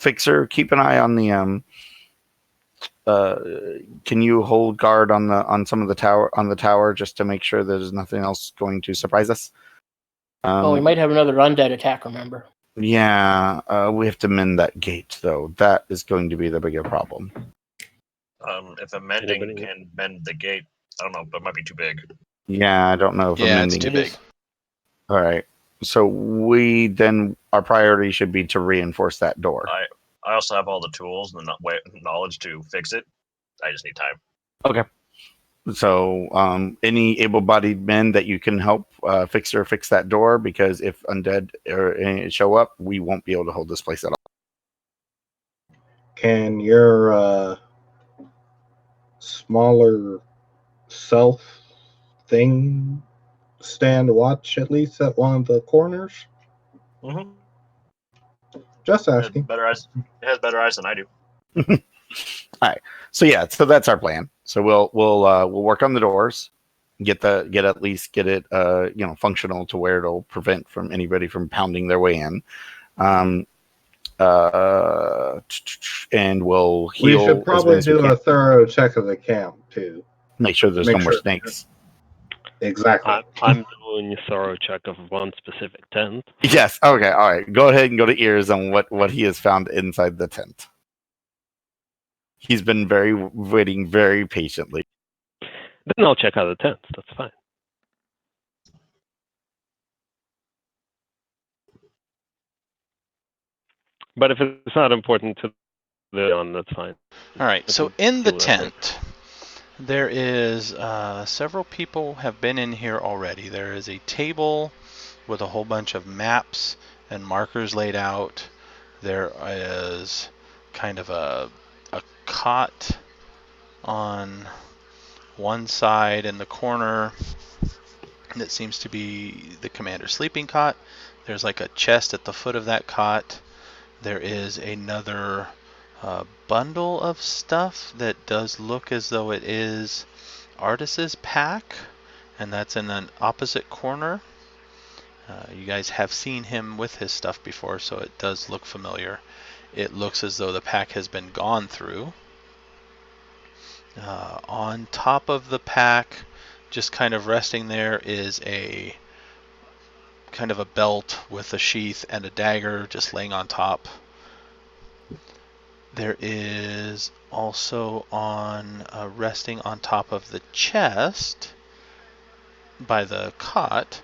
Fixer, keep an eye on the. Can you hold guard on some of the tower just to make sure there's nothing else going to surprise us? We might have another undead attack. Remember? Yeah, we have to mend that gate though. That is going to be the bigger problem. If a mending can mend the gate, I don't know, but it might be too big. Yeah, I don't know if Yeah, it's mending. too big. All right. So our priority should be to reinforce that door. I also have all the tools and the knowledge to fix it. I just need time. Okay. So, any able-bodied men that you can help fix that door, because if undead show up, we won't be able to hold this place at all. Can your smaller self thing stand watch at least at one of the corners? Mm-hmm. Just It has asking. better eyes. It has better eyes than I do. All right. So yeah. So that's our plan. So we'll work on the doors, get it functional to where it'll prevent from anybody from pounding their way in. And we'll heal. We should probably do a thorough check of the camp too. Make sure there's no more snakes. Exactly. I'm doing a thorough check of one specific tent. Yes. Okay. All right. Go ahead and go to ears on what he has found inside the tent. He's been waiting very patiently. Then I'll check out the tents. That's fine. But if it's not important to the on, that's fine. All right. I So can in the do whatever. tent, there is several people have been in here already. There is a table with a whole bunch of maps and markers laid out. There is kind of a cot on one side in the corner that seems to be the commander's sleeping cot. There's like a chest at the foot of that cot. There is another bundle of stuff that does look as though it is Artis's pack, and that's in an opposite corner. You guys have seen him with his stuff before, so it does look familiar. It looks as though the pack has been gone through. On top of the pack, just kind of resting there, is a kind of a belt with a sheath and a dagger just laying on top. There is also resting on top of the chest by the cot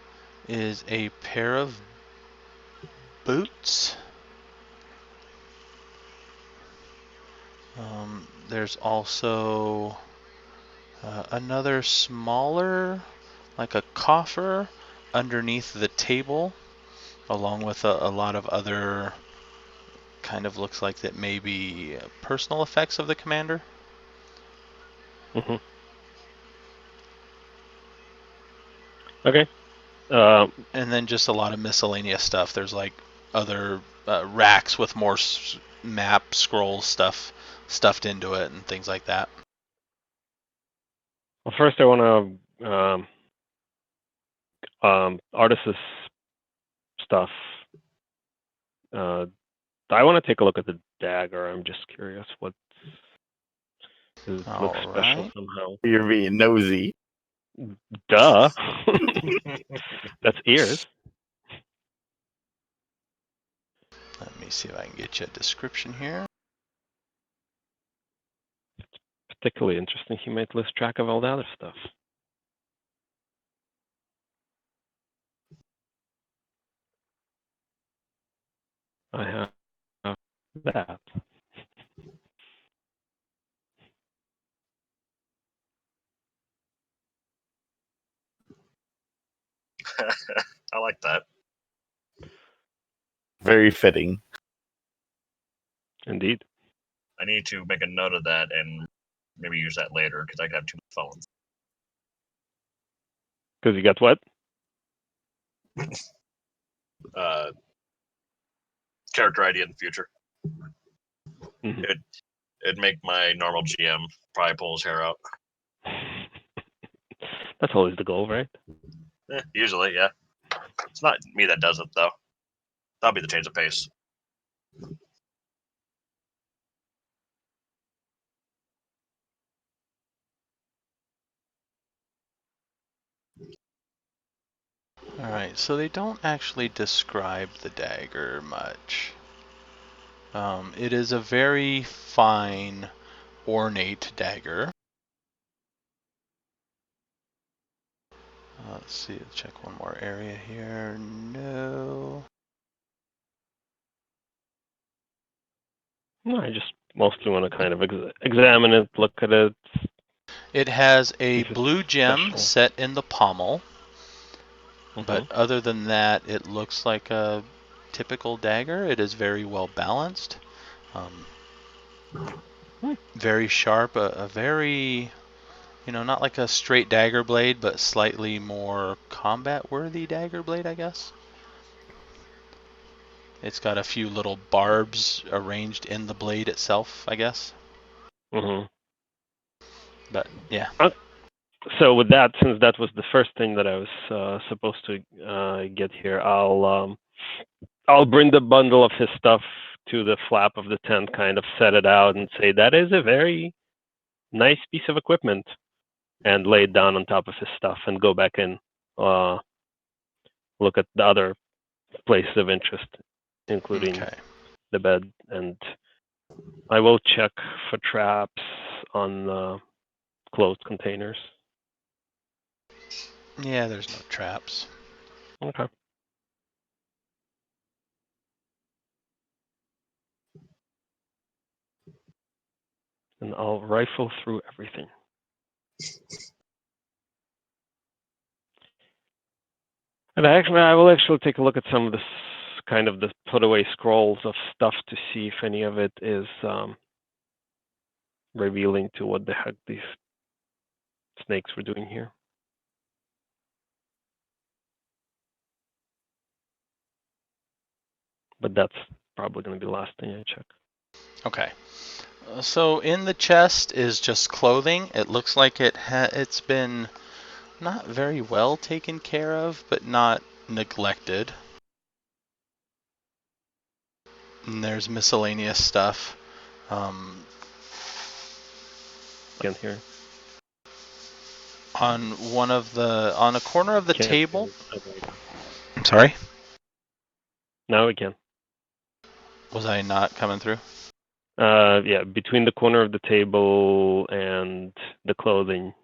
is a pair of boots. There's also another smaller, like a coffer, underneath the table, along with a lot of other, kind of looks like that may be personal effects of the commander. Mm-hmm. Okay. And then just a lot of miscellaneous stuff. There's like other racks with more map scroll stuff stuffed into it and things like that. Well, first I want to Artis's stuff. I want to take a look at the dagger. I'm just curious what does it look special somehow. You're being nosy. Duh. That's ears. Let me see if I can get you a description here. Particularly interesting. He might lose track of all the other stuff. I have that. I like that. Very fitting. Indeed. I need to make a note of that and maybe use that later because I have two phones. Because you got what? Character ID in the future. Mm-hmm. It'd make my normal GM probably pull his hair out. That's always the goal, right? Usually, yeah. It's not me that does it, though. That'll be the change of pace. Alright, so they don't actually describe the dagger much. It is a very fine, ornate dagger. Let's see, check one more area here. No. No, I just mostly want to kind of examine it, look at it. It has a If it's blue gem special. set in the pommel, Mm-hmm. but other than that, it looks like a typical dagger. It is very well balanced. Very sharp, a very, not like a straight dagger blade, but slightly more combat-worthy dagger blade, I guess. It's got a few little barbs arranged in the blade itself, I guess. Mm-hmm. But, yeah. So with that, since that was the first thing that I was supposed to get here, I'll bring the bundle of his stuff to the flap of the tent, kind of set it out and say, that is a very nice piece of equipment, and lay it down on top of his stuff and go back in. look at the other places of interest, including Okay. the bed, and I will check for traps on closed containers. Yeah, there's no traps. Okay. And I'll rifle through everything. And I will actually take a look at some of this kind of the put away scrolls of stuff to see if any of it is revealing to what the heck these snakes were doing here. But that's probably going to be the last thing I check. Okay. So in the chest is just clothing. It looks like it's been not very well taken care of, but not neglected. And there's miscellaneous stuff. Can't hear. On a corner of the Can't table. hear. Oh, there you go. I'm sorry. Now we can. Was I not coming through? Yeah, between the corner of the table and the clothing,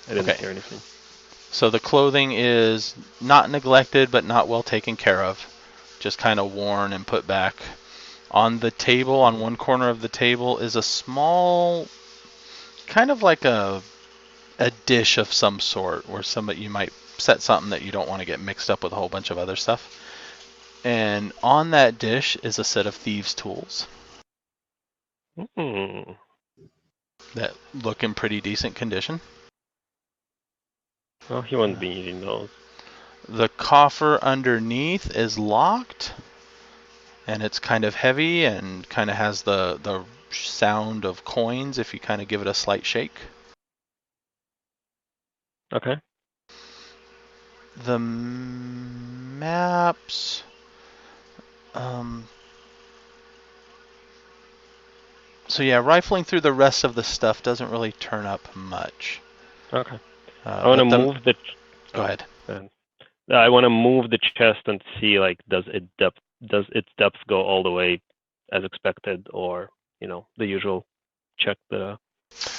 I didn't hear anything. So the clothing is not neglected, but not well taken care of. Just kind of worn and put back. On the table, on one corner of the table, is a small, kind of like a dish of some sort, where you might set something that you don't want to get mixed up with a whole bunch of other stuff. And on that dish is a set of thieves' tools that look in pretty decent condition. Well, he wouldn't be eating those. The coffer underneath is locked, and it's kind of heavy and kind of has the sound of coins if you kind of give it a slight shake. Okay. The maps. So yeah, rifling through the rest of the stuff doesn't really turn up much. Okay. I want to move the. Go ahead. I want to move the chest and see, like, does its depth go all the way as expected, or the usual check the.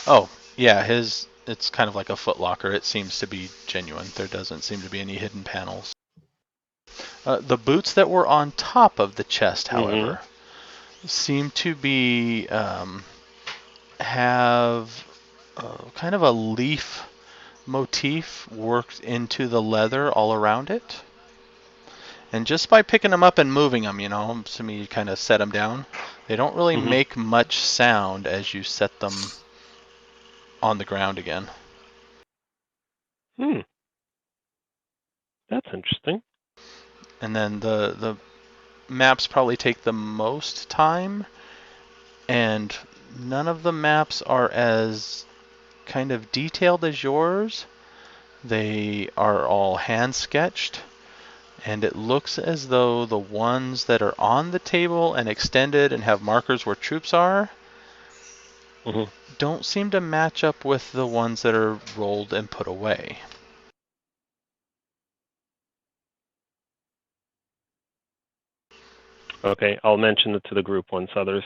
Oh yeah, it's kind of like a foot locker. It seems to be genuine. There doesn't seem to be any hidden panels. The boots that were on top of the chest, however, seem to be have kind of a leaf motif worked into the leather all around it. And just by picking them up and moving them, assuming you kind of set them down, they don't really make much sound as you set them on the ground again. That's interesting. And then the maps probably take the most time, and none of the maps are as kind of detailed as yours. They are all hand sketched, and it looks as though the ones that are on the table and extended and have markers where troops are don't seem to match up with the ones that are rolled and put away. Okay, I'll mention it to the group once others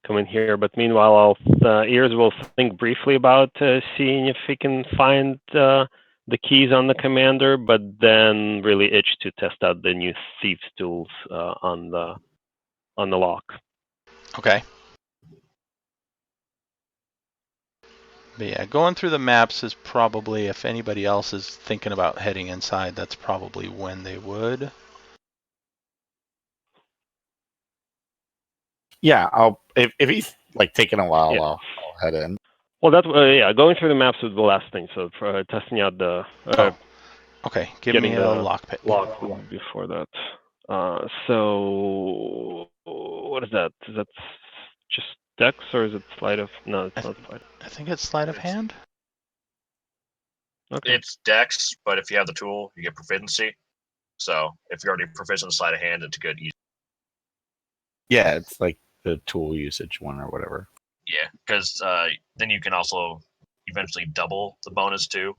come in here. But meanwhile, Ears will think briefly about seeing if he can find the keys on the commander, but then really itch to test out the new thieves' tools on the lock. Okay. But yeah, going through the maps is probably, if anybody else is thinking about heading inside, that's probably when they would. Yeah, if he's like taking a while, I'll head in. Well, going through the maps was the last thing. So for testing out the okay, give me a lock pick. Lock before that. So what is that? Is that just Dex or is it sleight of? No, it's not sleight. I think it's sleight of hand. Okay. It's Dex, but if you have the tool, you get proficiency. So if you're already proficient in sleight of hand, it's good. Yeah, it's like the tool usage one or whatever. Yeah, because then you can also eventually double the bonus too.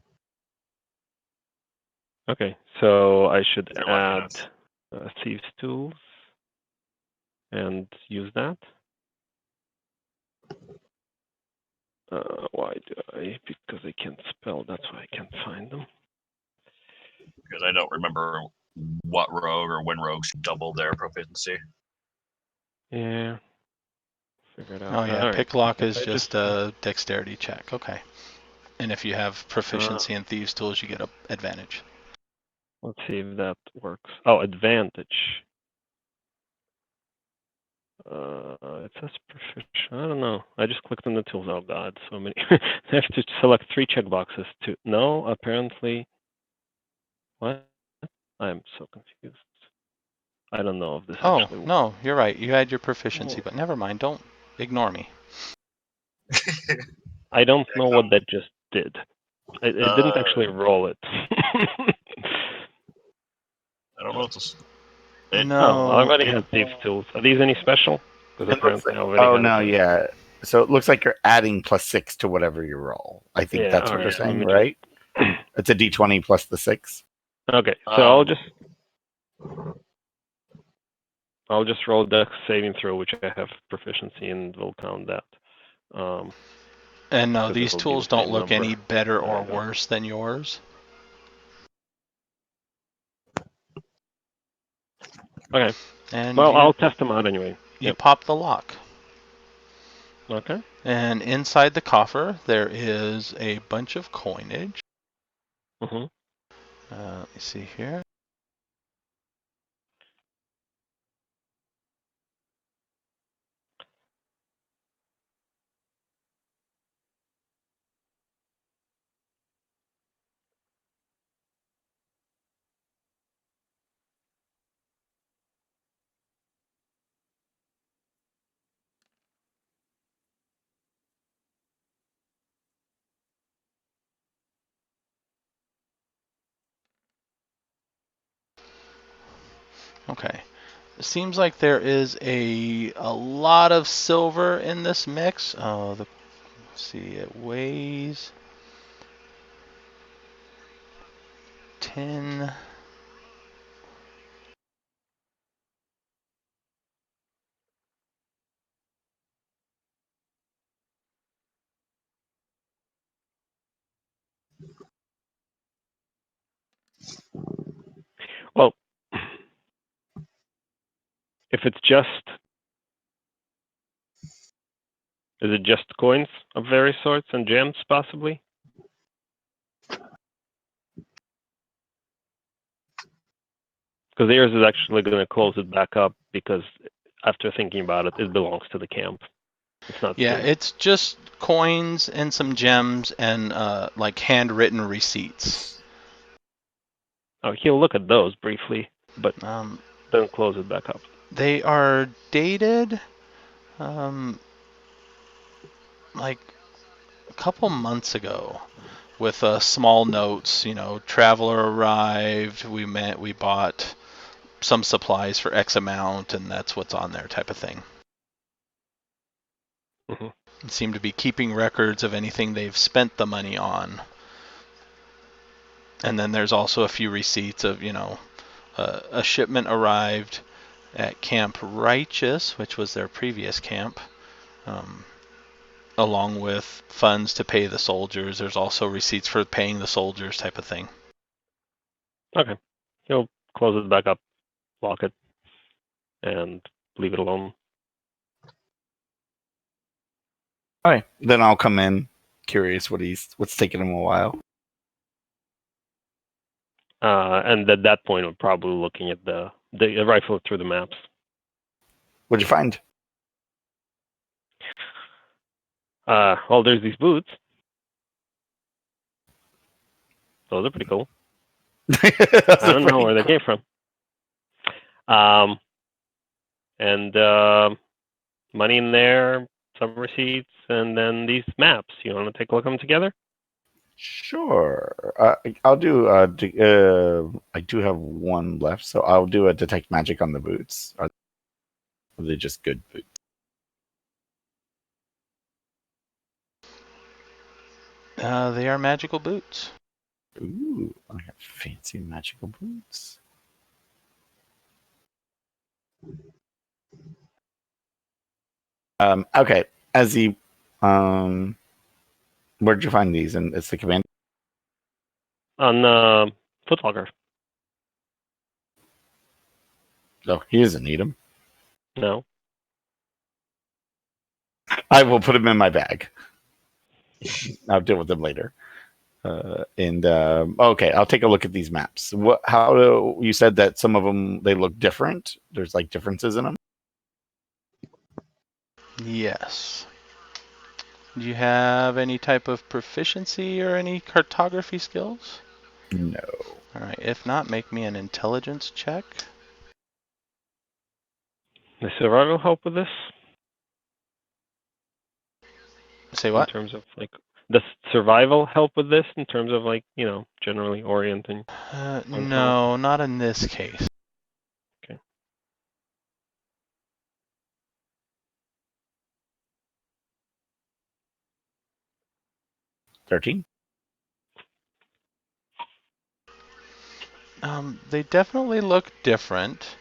Okay, so I should If you're lucky add enough. thieves tools and use that. Why do I? Because I can't spell. That's why I can't find them. Because I don't remember what rogue or when rogues double their proficiency. Yeah. Figure it out. Oh yeah, All right. pick lock If is I just a dexterity check. Okay. And if you have proficiency in thieves tools, you get a advantage. Let's see if that works. Oh, advantage. It says proficient. I don't know. I just clicked on the tools. Oh god, so many. I have to select 3 checkboxes to. No, apparently. What? I'm so confused. I don't know if this Oh, actually works. no, you're right. You had your proficiency, Oh. but never mind. Don't ignore me. I don't know what that just did. It didn't actually roll it. I don't know what to. Oh, I No, already have thieves tools. Are these any special? Because It looks apparently like, I already oh have no, it. yeah. So it looks like you're adding +6 to whatever you roll. I think Yeah, that's all what you're right. Let saying, me right? just. It's a d20 plus the 6. Okay, so I'll just roll Dex saving throw, which I have proficiency in. We'll count that. and no, 'Cause these it'll be tools the don't same look number. any better There or you go. worse than yours. Okay. And Well, you I'll test them out anyway. you Yep. pop the lock. Okay. And inside the coffer, there is a bunch of coinage. Mhm. Let me see here. Okay. It seems like there is a lot of silver in this mix. Oh, let's see, it weighs 10. Well, if it's just, is it just coins of various sorts and gems, possibly? Because theirs is actually going to close it back up because after thinking about it, it belongs to the camp. It's not Yeah, stealing. it's just coins and some gems and like handwritten receipts. Oh, he'll look at those briefly, but then close it back up. They are dated like a couple months ago with small notes. You know, traveler arrived, we bought some supplies for X amount, and that's what's on there type of thing. Mm-hmm. Seem to be keeping records of anything they've spent the money on. And then there's also a few receipts of, you know, a shipment arrived at Camp Righteous, which was their previous camp, along with funds to pay the soldiers. There's also receipts for paying the soldiers type of thing. Okay. He'll close it back up, lock it, and leave it alone. All right, then I'll come in. Curious what's taking him a while. And at that point, we're probably looking at the rifle through the maps. What'd you find? Well, there's these boots. Those are pretty cool. I don't know where they came from. And money in there, some receipts, and then these maps. You want to take a look at them together? Sure. I'll do. I do have one left, so I'll do a detect magic on the boots. Are they just good boots? They are magical boots. Ooh, I got fancy magical boots. Okay, as the where'd you find these? And it's the command. On Footlocker. Oh, he doesn't need them. No. I will put them in my bag. I'll deal with them later. Okay, I'll take a look at these maps. You said that some of them they look different. There's like differences in them. Yes. Do you have any type of proficiency or any cartography skills? No. All right. If not, make me an intelligence check. Does survival help with this? Say In what? terms of like, does survival help with this in terms of like, generally orienting? No, not in this case. Okay. $13. They definitely look different.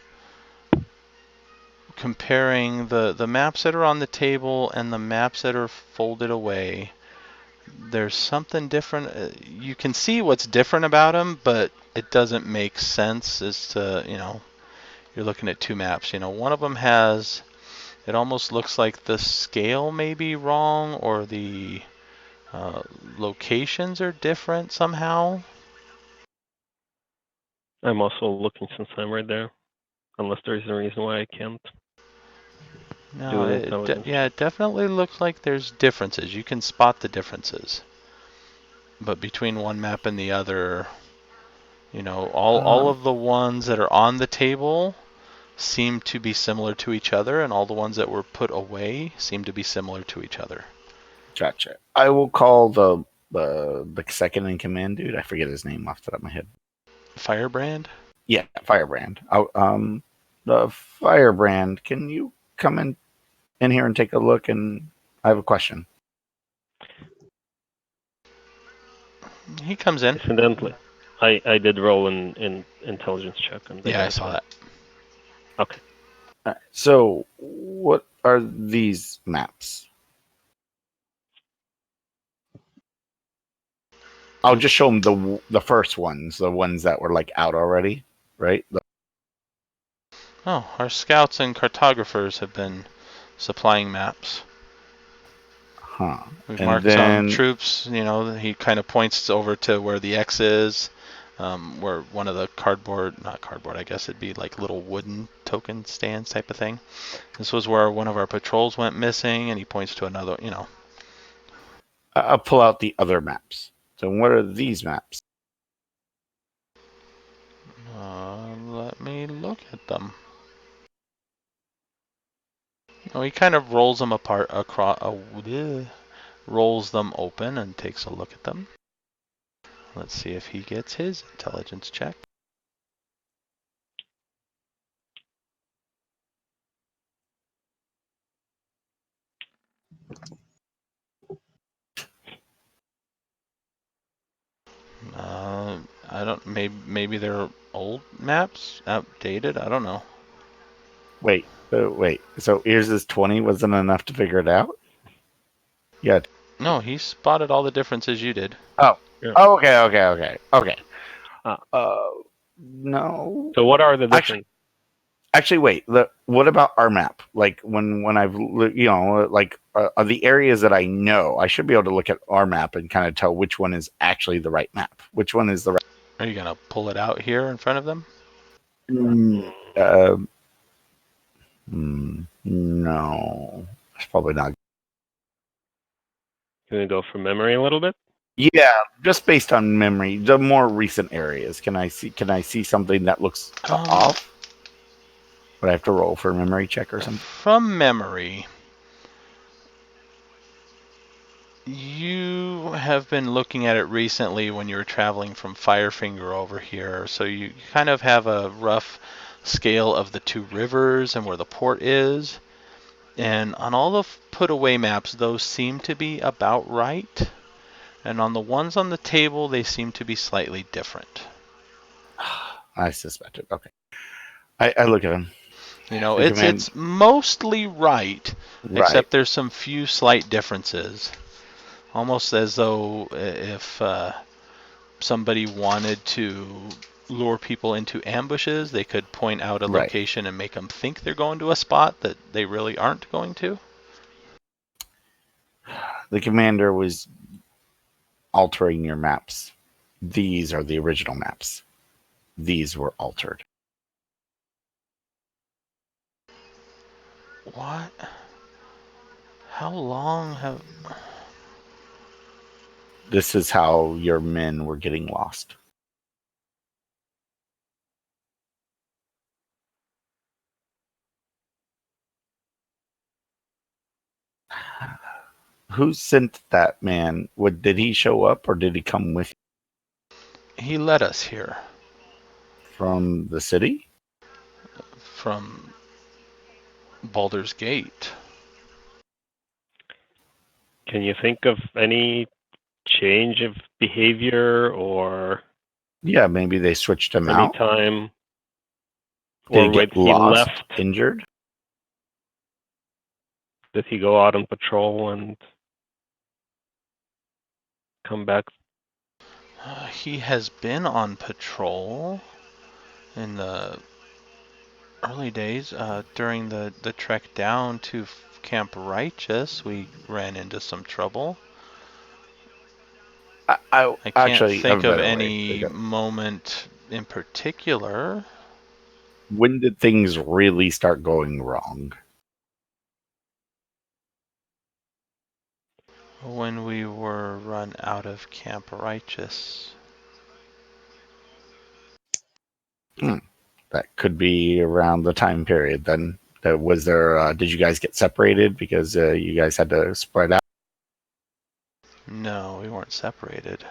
Comparing the maps that are on the table and the maps that are folded away, there's something different. You can see what's different about them, but it doesn't make sense as to, you're looking at two maps. One of them has, it almost looks like the scale may be wrong or the locations are different somehow. I'm also looking since I'm right there, unless there's a reason why I can't. No, Do the intelligence. it definitely looks like there's differences. You can spot the differences. But between one map and the other, all of the ones that are on the table seem to be similar to each other, and all the ones that were put away seem to be similar to each other. Gotcha. I will call the second in command dude. I forget his name off the top of my head. Firebrand? Yeah, Firebrand. The Firebrand. Can you come in here and take a look? And I have a question. He comes in. Incidentally, I did roll in intelligence check on the Yeah, I guy. saw that. Okay. So, what are these maps? I'll just show them the first ones, the ones that were like out already, right? Oh, our scouts and cartographers have been supplying maps. Huh. We've And marked some then troops. He kind of points over to where the X is, where one of the not cardboard, I guess it'd be like little wooden token stands type of thing. This was where one of our patrols went missing, and he points to another, I'll pull out the other maps. So, what are these maps? Let me look at them. Oh, he kind of rolls them apart, rolls them open and takes a look at them. Let's see if he gets his intelligence check. I don't. Maybe they're old maps, outdated. I don't know. Wait. So, here's this 20 wasn't enough to figure it out? Yeah. No, he spotted all the differences you did. Oh. Yeah. Okay. Ah. No. So what are the different? Actually, wait. What about our map? Like when I've like are the areas that I know, I should be able to look at our map and kind of tell which one is actually the right map. Which one is the right? Are you gonna pull it out here in front of them? No, it's probably not. Can we go from memory a little bit? Yeah, just based on memory, the more recent areas. Can I see something that looks off? Would I have to roll for a memory check or something? From memory, you have been looking at it recently when you were traveling from Firefinger over here, so you kind of have a rough scale of the two rivers and where the port is. And on all the put away maps, those seem to be about right. And on the ones on the table, they seem to be slightly different. I suspected. Okay. I look at him. You know, The it's mostly right, Right. except there's some few slight differences. Almost as though if somebody wanted to lure people into ambushes, they could point out a Right. location and make them think they're going to a spot that they really aren't going to. The commander was altering your maps. These are the original maps. These were altered. What? How long have... This is how your men were getting lost. Who sent that man? Did he show up or did he come with you? He led us here. From the city? From Baldur's Gate. Can you think of any change of behavior or Yeah, maybe they switched him any out. time? Did Or he when get he lost, left, injured? did he go out on patrol and come back? He has been on patrol in the early days. During the trek down to Camp Righteous, we ran into some trouble. I I can't actually think have a of better way. any moment in particular. When did things really start going wrong? When we were run out of Camp Righteous. That could be around the time period then. Was there? Did you guys get separated because you guys had to spread out? No, we weren't separated.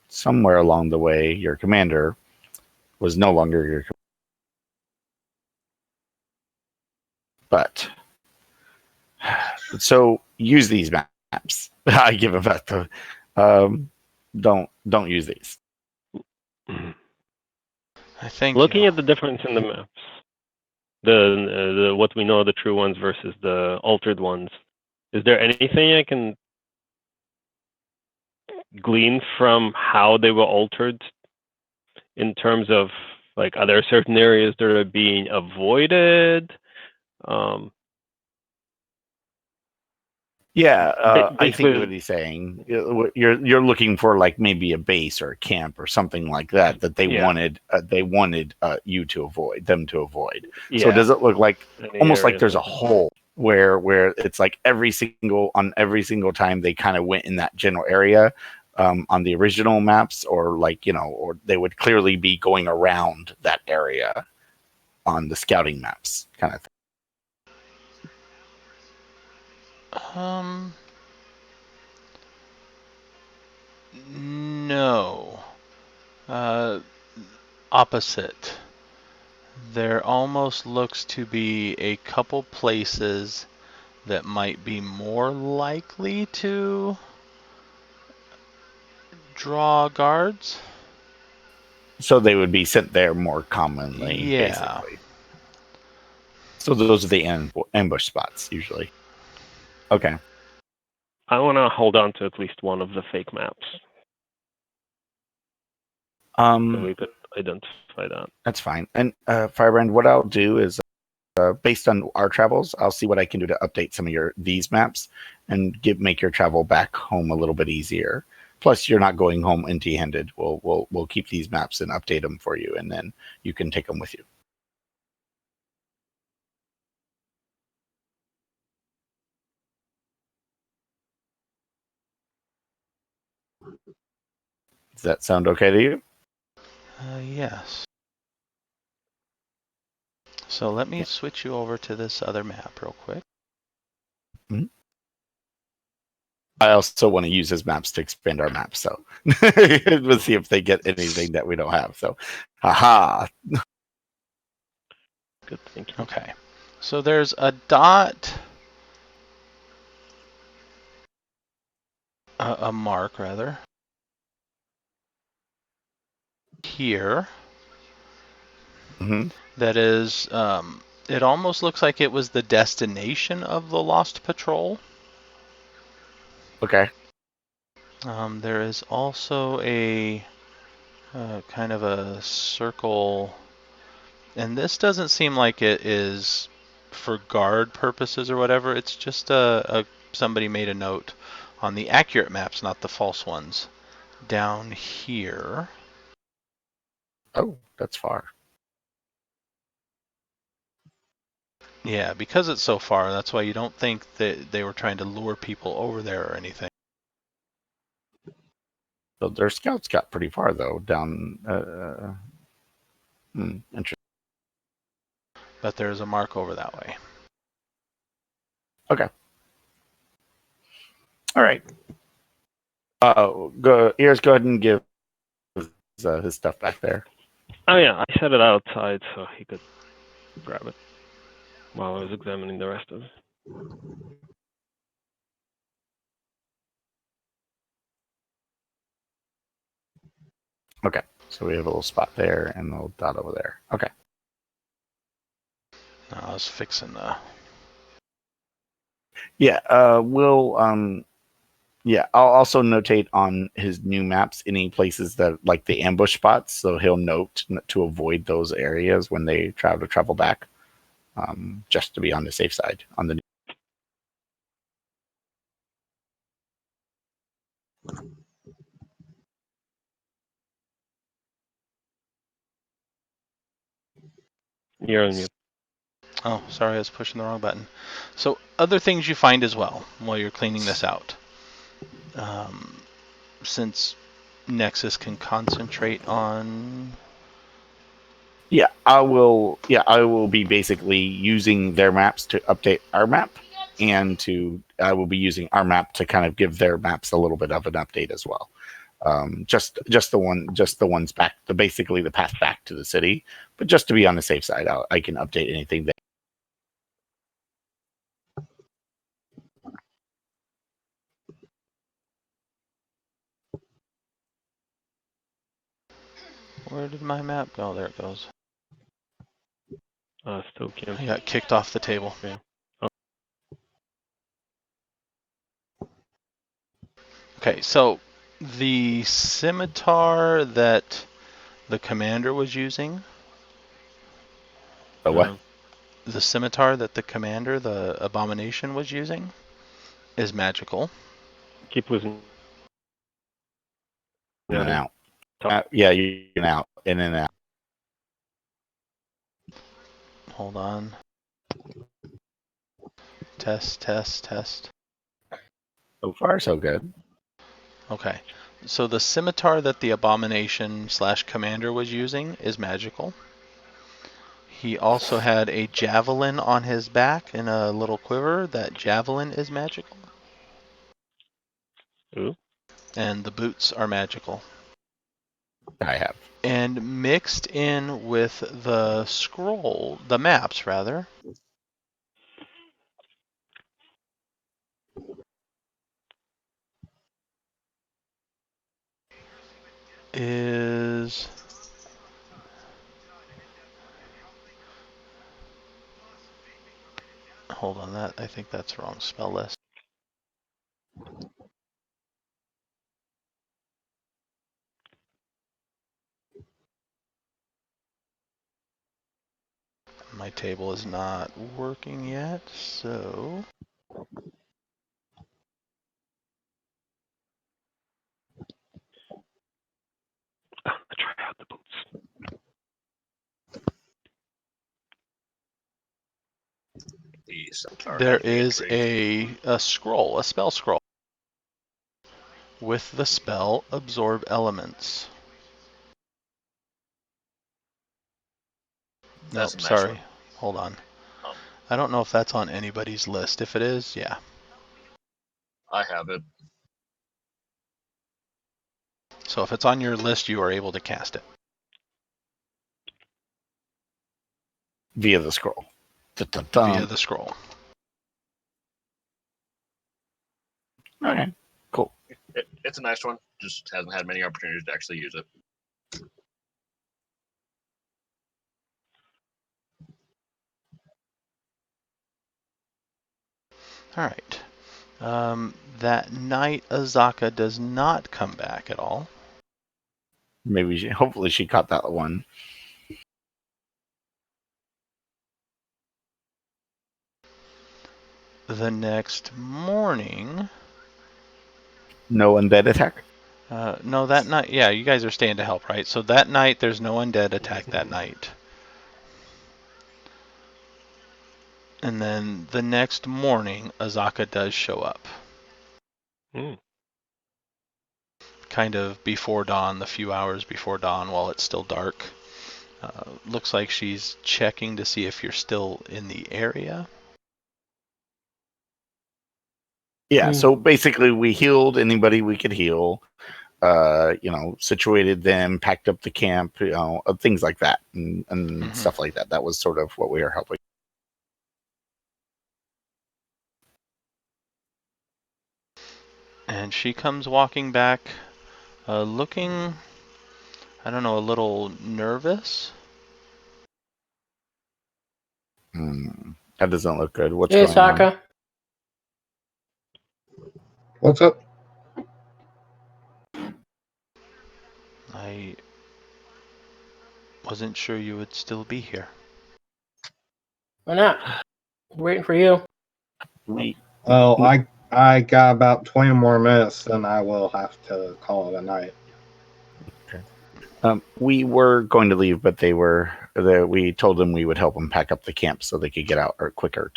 Somewhere along the way, your commander was no longer your commander. But so use these maps. I give them back to. Don't use these. I think Looking at the difference in the maps, the what we know the true ones versus the altered ones, is there anything I can glean from how they were altered in terms of, like, are there certain areas that are being avoided? Yeah, I think basically, what he's saying, you're looking for like maybe a base or a camp or something like that they Yeah. wanted you to avoid, them to avoid. yeah. So does it look like Any almost like areas there's a like that. hole where it's like every single time they kind of went in that general area on the original maps, or like, or they would clearly be going around that area on the scouting maps kind of thing. No. Opposite. There almost looks to be a couple places that might be more likely to draw guards. So they would be sent there more commonly, Yeah. basically. So those are the ambush spots usually. Okay. I want to hold on to at least one of the fake maps so we could identify that. That's fine. And Firebrand, what I'll do is, based on our travels, I'll see what I can do to update some of these maps and make your travel back home a little bit easier. Plus, you're not going home empty-handed. We'll keep these maps and update them for you, and then you can take them with you. Does that sound okay to you? Yes. So let me switch you over to this other map real quick. Mm-hmm. I also want to use his maps to expand our maps, so we'll see if they get anything that we don't have. So, haha. Good thinking. Okay. So there's a dot a mark rather. Here. Mm-hmm. That is, it almost looks like it was the destination of the Lost Patrol. Okay. There is also a kind of a circle, and this doesn't seem like it is for guard purposes or whatever. It's just somebody made a note on the accurate maps, not the false ones, down here. Oh, that's far. Yeah, because it's so far, that's why you don't think that they were trying to lure people over there or anything. So their scouts got pretty far though. Down. Interesting. But there's a mark over that way. Okay. All right. Go ears. Go ahead and give his stuff back there. Oh yeah, I set it outside so he could grab it while I was examining the rest of it. Okay. So we have a little spot there and a little dot over there. Okay. I was fixing the. Yeah. Yeah. I'll also notate on his new maps any places that like the ambush spots, so he'll note to avoid those areas when they travel back, just to be on the safe side on the. You're on mute. Oh, sorry, I was pushing the wrong button. So, other things you find as well while you're cleaning this out. Since Nexus can concentrate on. Yeah, I will. Yeah, I will be basically using their maps to update our map, and I will be using our map to kind of give their maps a little bit of an update as well. Just the ones back, basically the path back to the city, but just to be on the safe side, I can update anything that. Where did my map go? There it goes. Still can't. I got kicked off the table. Okay. Okay, so the scimitar that the commander was using. What? The scimitar that the commander, the abomination, was using is magical. Keep losing. In and out. Yeah, you're in and out. Hold on. Test, test, test. So far, so good. Okay. So the scimitar that the abomination / commander was using is magical. He also had a javelin on his back in a little quiver. That javelin is magical. Ooh. And the boots are magical. I have. And mixed in with the scroll, the maps rather, is hold on, that I think that's wrong spell list. My table is not working yet, so Try out the boots. there is a scroll, a spell scroll with the spell absorb elements. That's Nope, a nice sorry. one. Hold on. Oh. I don't know if that's on anybody's list. If it is, yeah. I have it. So if it's on your list, you are able to cast it. Via the scroll. Via the scroll. Okay, cool. it's a nice one. Just hasn't had many opportunities to actually use it. All right. That night, Azaka does not come back at all. Maybe hopefully she caught that one. The next morning, No undead attack. no, that night, yeah, you guys are staying to help, right? So that night, there's no undead attack that night. And then the next morning, Azaka does show up. Kind of before dawn, the few hours before dawn, while it's still dark. Looks like she's checking to see if you're still in the area. Yeah, so basically we healed anybody we could heal. Situated them, packed up the camp, things like that, and stuff like that. That was sort of what we were helping. And she comes walking back, looking, I don't know, a little nervous. That doesn't look good. What's Hey, going on? Saka. What's up? I wasn't sure you would still be here. Why not? Waiting for you. Well, I got about 20 more minutes, and I will have to call it a night. We were going to leave, but we told them we would help them pack up the camp so they could get out quicker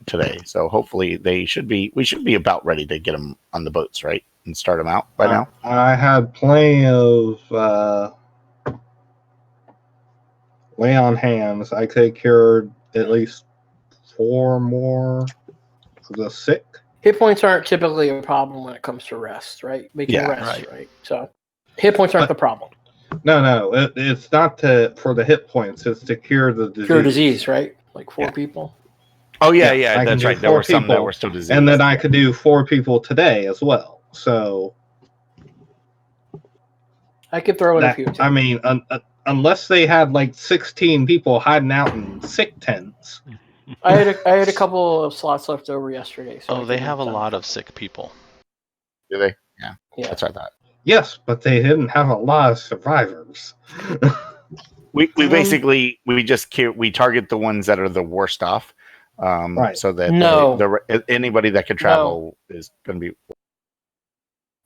today. So hopefully we should be about ready to get them on the boats, right? And start them out by now. I had plenty of lay on hands. I could cure at least 4 more of the sick. Hit points aren't typically a problem when it comes to rest, right? We can rest, right? So hit points aren't the problem. No, it's not for the hit points. It's to cure the disease. Cure disease, right? Like 4 people. Oh yeah, that's right. There were some that were still diseased, and then I could do 4 people today as well. So I could throw in a few. Too. I mean, unless they had like 16 people hiding out in sick tents. I had a couple of slots left over yesterday. So they have a lot of sick people. Do they? Yeah. That's what I thought. Yes, but they didn't have a lot of survivors. we basically we target the ones that are the worst off, right? So that anybody that could travel is going to be.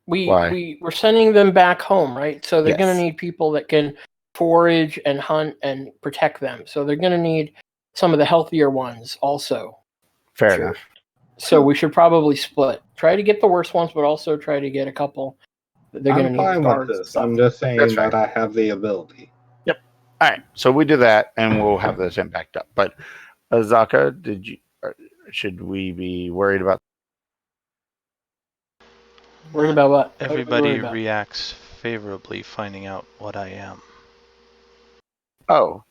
We're sending them back home, right? So they're going to need people that can forage and hunt and protect them. So they're going to need some of the healthier ones also. Fair enough. So we should probably split. Try to get the worst ones, but also try to get a couple. They're going to need fine with this. I'm just saying that I have the ability. Yep. All right. So we do that, and we'll have the tent backed up. But Azaka, should we be worried about? Worried about what? Everybody reacts favorably finding out what I am. Oh.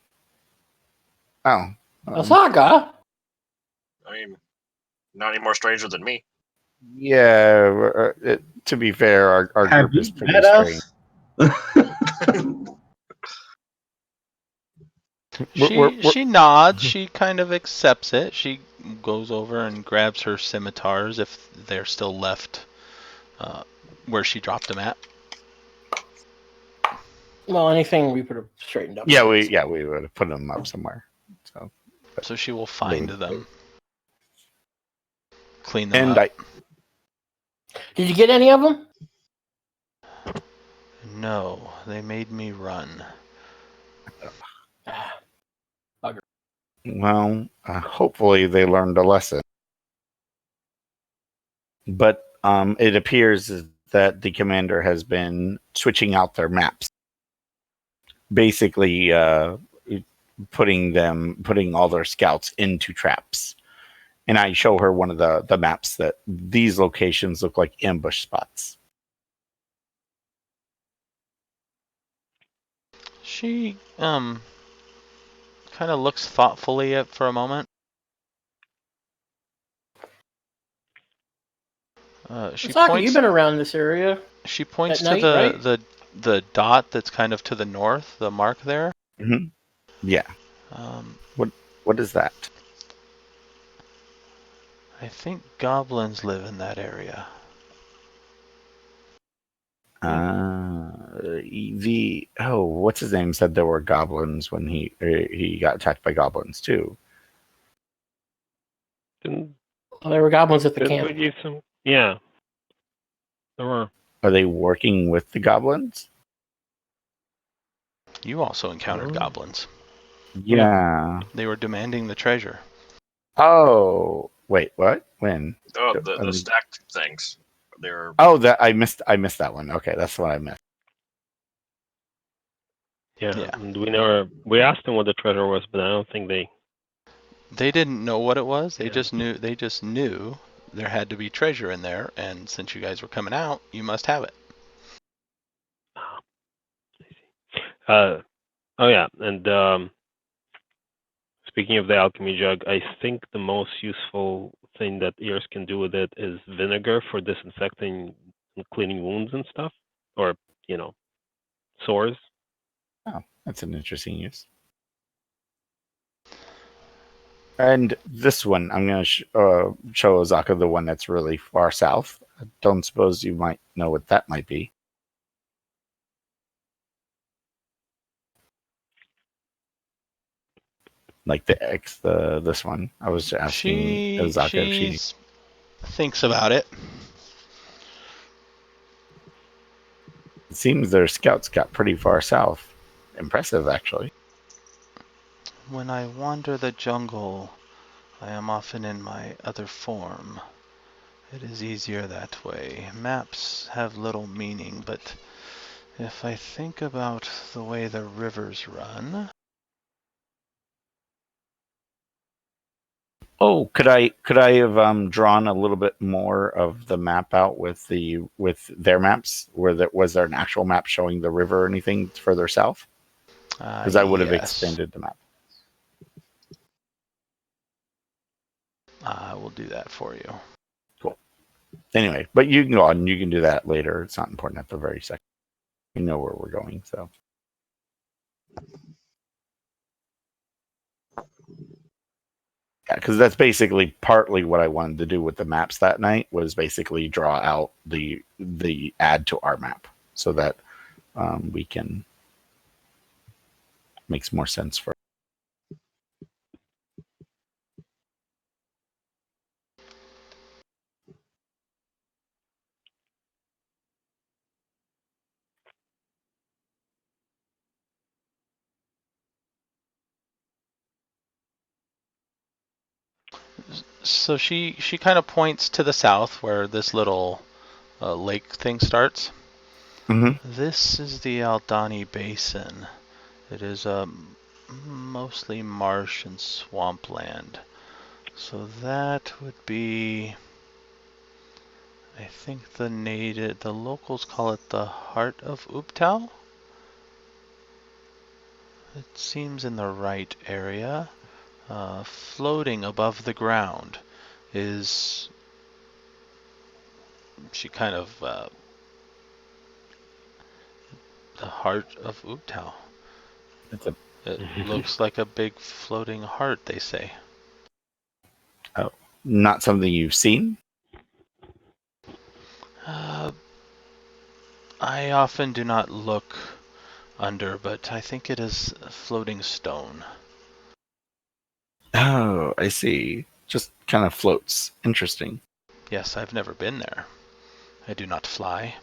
Azaka? I mean, not any more stranger than me. Yeah. To be fair, our group is pretty strange. She nods. She kind of accepts it. She goes over and grabs her scimitars if they're still left where she dropped them at. Well, anything we would have straightened up. Yeah, we would have put them up somewhere. So she will find them, clean them up. Did you get any of them? No, they made me run. Well, hopefully they learned a lesson. But it appears that the commander has been switching out their maps. Basically, putting all their scouts into traps. And I show her one of the maps that these locations look like ambush spots. She kind of looks thoughtfully for a moment. You've been around this area. She points At to night, right? the dot that's kind of to the north, the mark there. Hmm. Yeah. Um, What is that? I think goblins live in that area. What's his name said there were goblins when he got attacked by goblins too. Didn't, Well, there were goblins at the didn't we camp. give some? Yeah, there were. Are they working with the goblins? You also encountered Oh. goblins. Yeah. They were demanding the treasure. Oh, wait, what? When? Oh, the stacked things. They're Oh, that I missed that one. Okay, that's what I missed. Yeah, Yeah. and we asked them what the treasure was, but I don't think they. They didn't know what it was. They Yeah. just knew. They just knew there had to be treasure in there, and since you guys were coming out, you must have it. Oh yeah, and speaking of the alchemy jug, I think the most useful thing that ears can do with it is vinegar for disinfecting and cleaning wounds and stuff, or sores. Oh, that's an interesting use. And this one, I'm going to show Ozaka the one that's really far south. I don't suppose you might know what that might be. Like this one. I was asking Ozaka if she thinks about it. It seems their scouts got pretty far south. Impressive, actually. When I wander the jungle, I am often in my other form. It is easier that way. Maps have little meaning, but if I think about the way the rivers run... Oh, could I have drawn a little bit more of the map out with their maps? Was there an actual map showing the river or anything further south? Because I would have yes. expanded the map. I will do that for you. Cool. Anyway, but you can go on. You can do that later. It's not important at the very second. You know where we're going, so. Yeah, because that's basically partly what I wanted to do with the maps that night was basically draw out the add to our map so that we can makes more sense for. So she kind of points to the south where this little lake thing starts. Mm-hmm. This is the Aldani Basin. It is mostly marsh and swampland. So that would be, I think the locals call it the heart of Uptal. It seems in the right area. Floating above the ground is, she kind of, the heart of Uptal. It looks like a big floating heart, they say. Not something you've seen. I often do not look under, but I think it is a floating stone. Oh, I see. Just kind of floats. Interesting. Yes, I've never been there. I do not fly.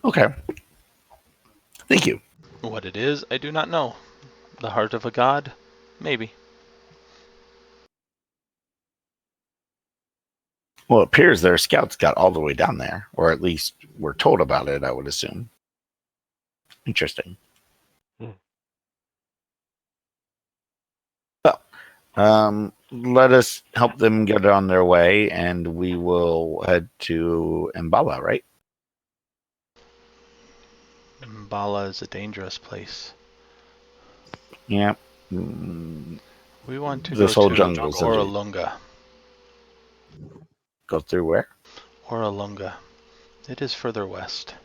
Okay. Thank you. What it is, I do not know. The heart of a god? Maybe. Well, it appears their scouts got all the way down there, or at least were told about it, I would assume. Interesting. Well, let us help them get on their way, and we will head to Mbala, right? Mbala is a dangerous place. Yeah. We want to This go whole to jungle's Oralunga. Go through where? Oralunga. It is further west.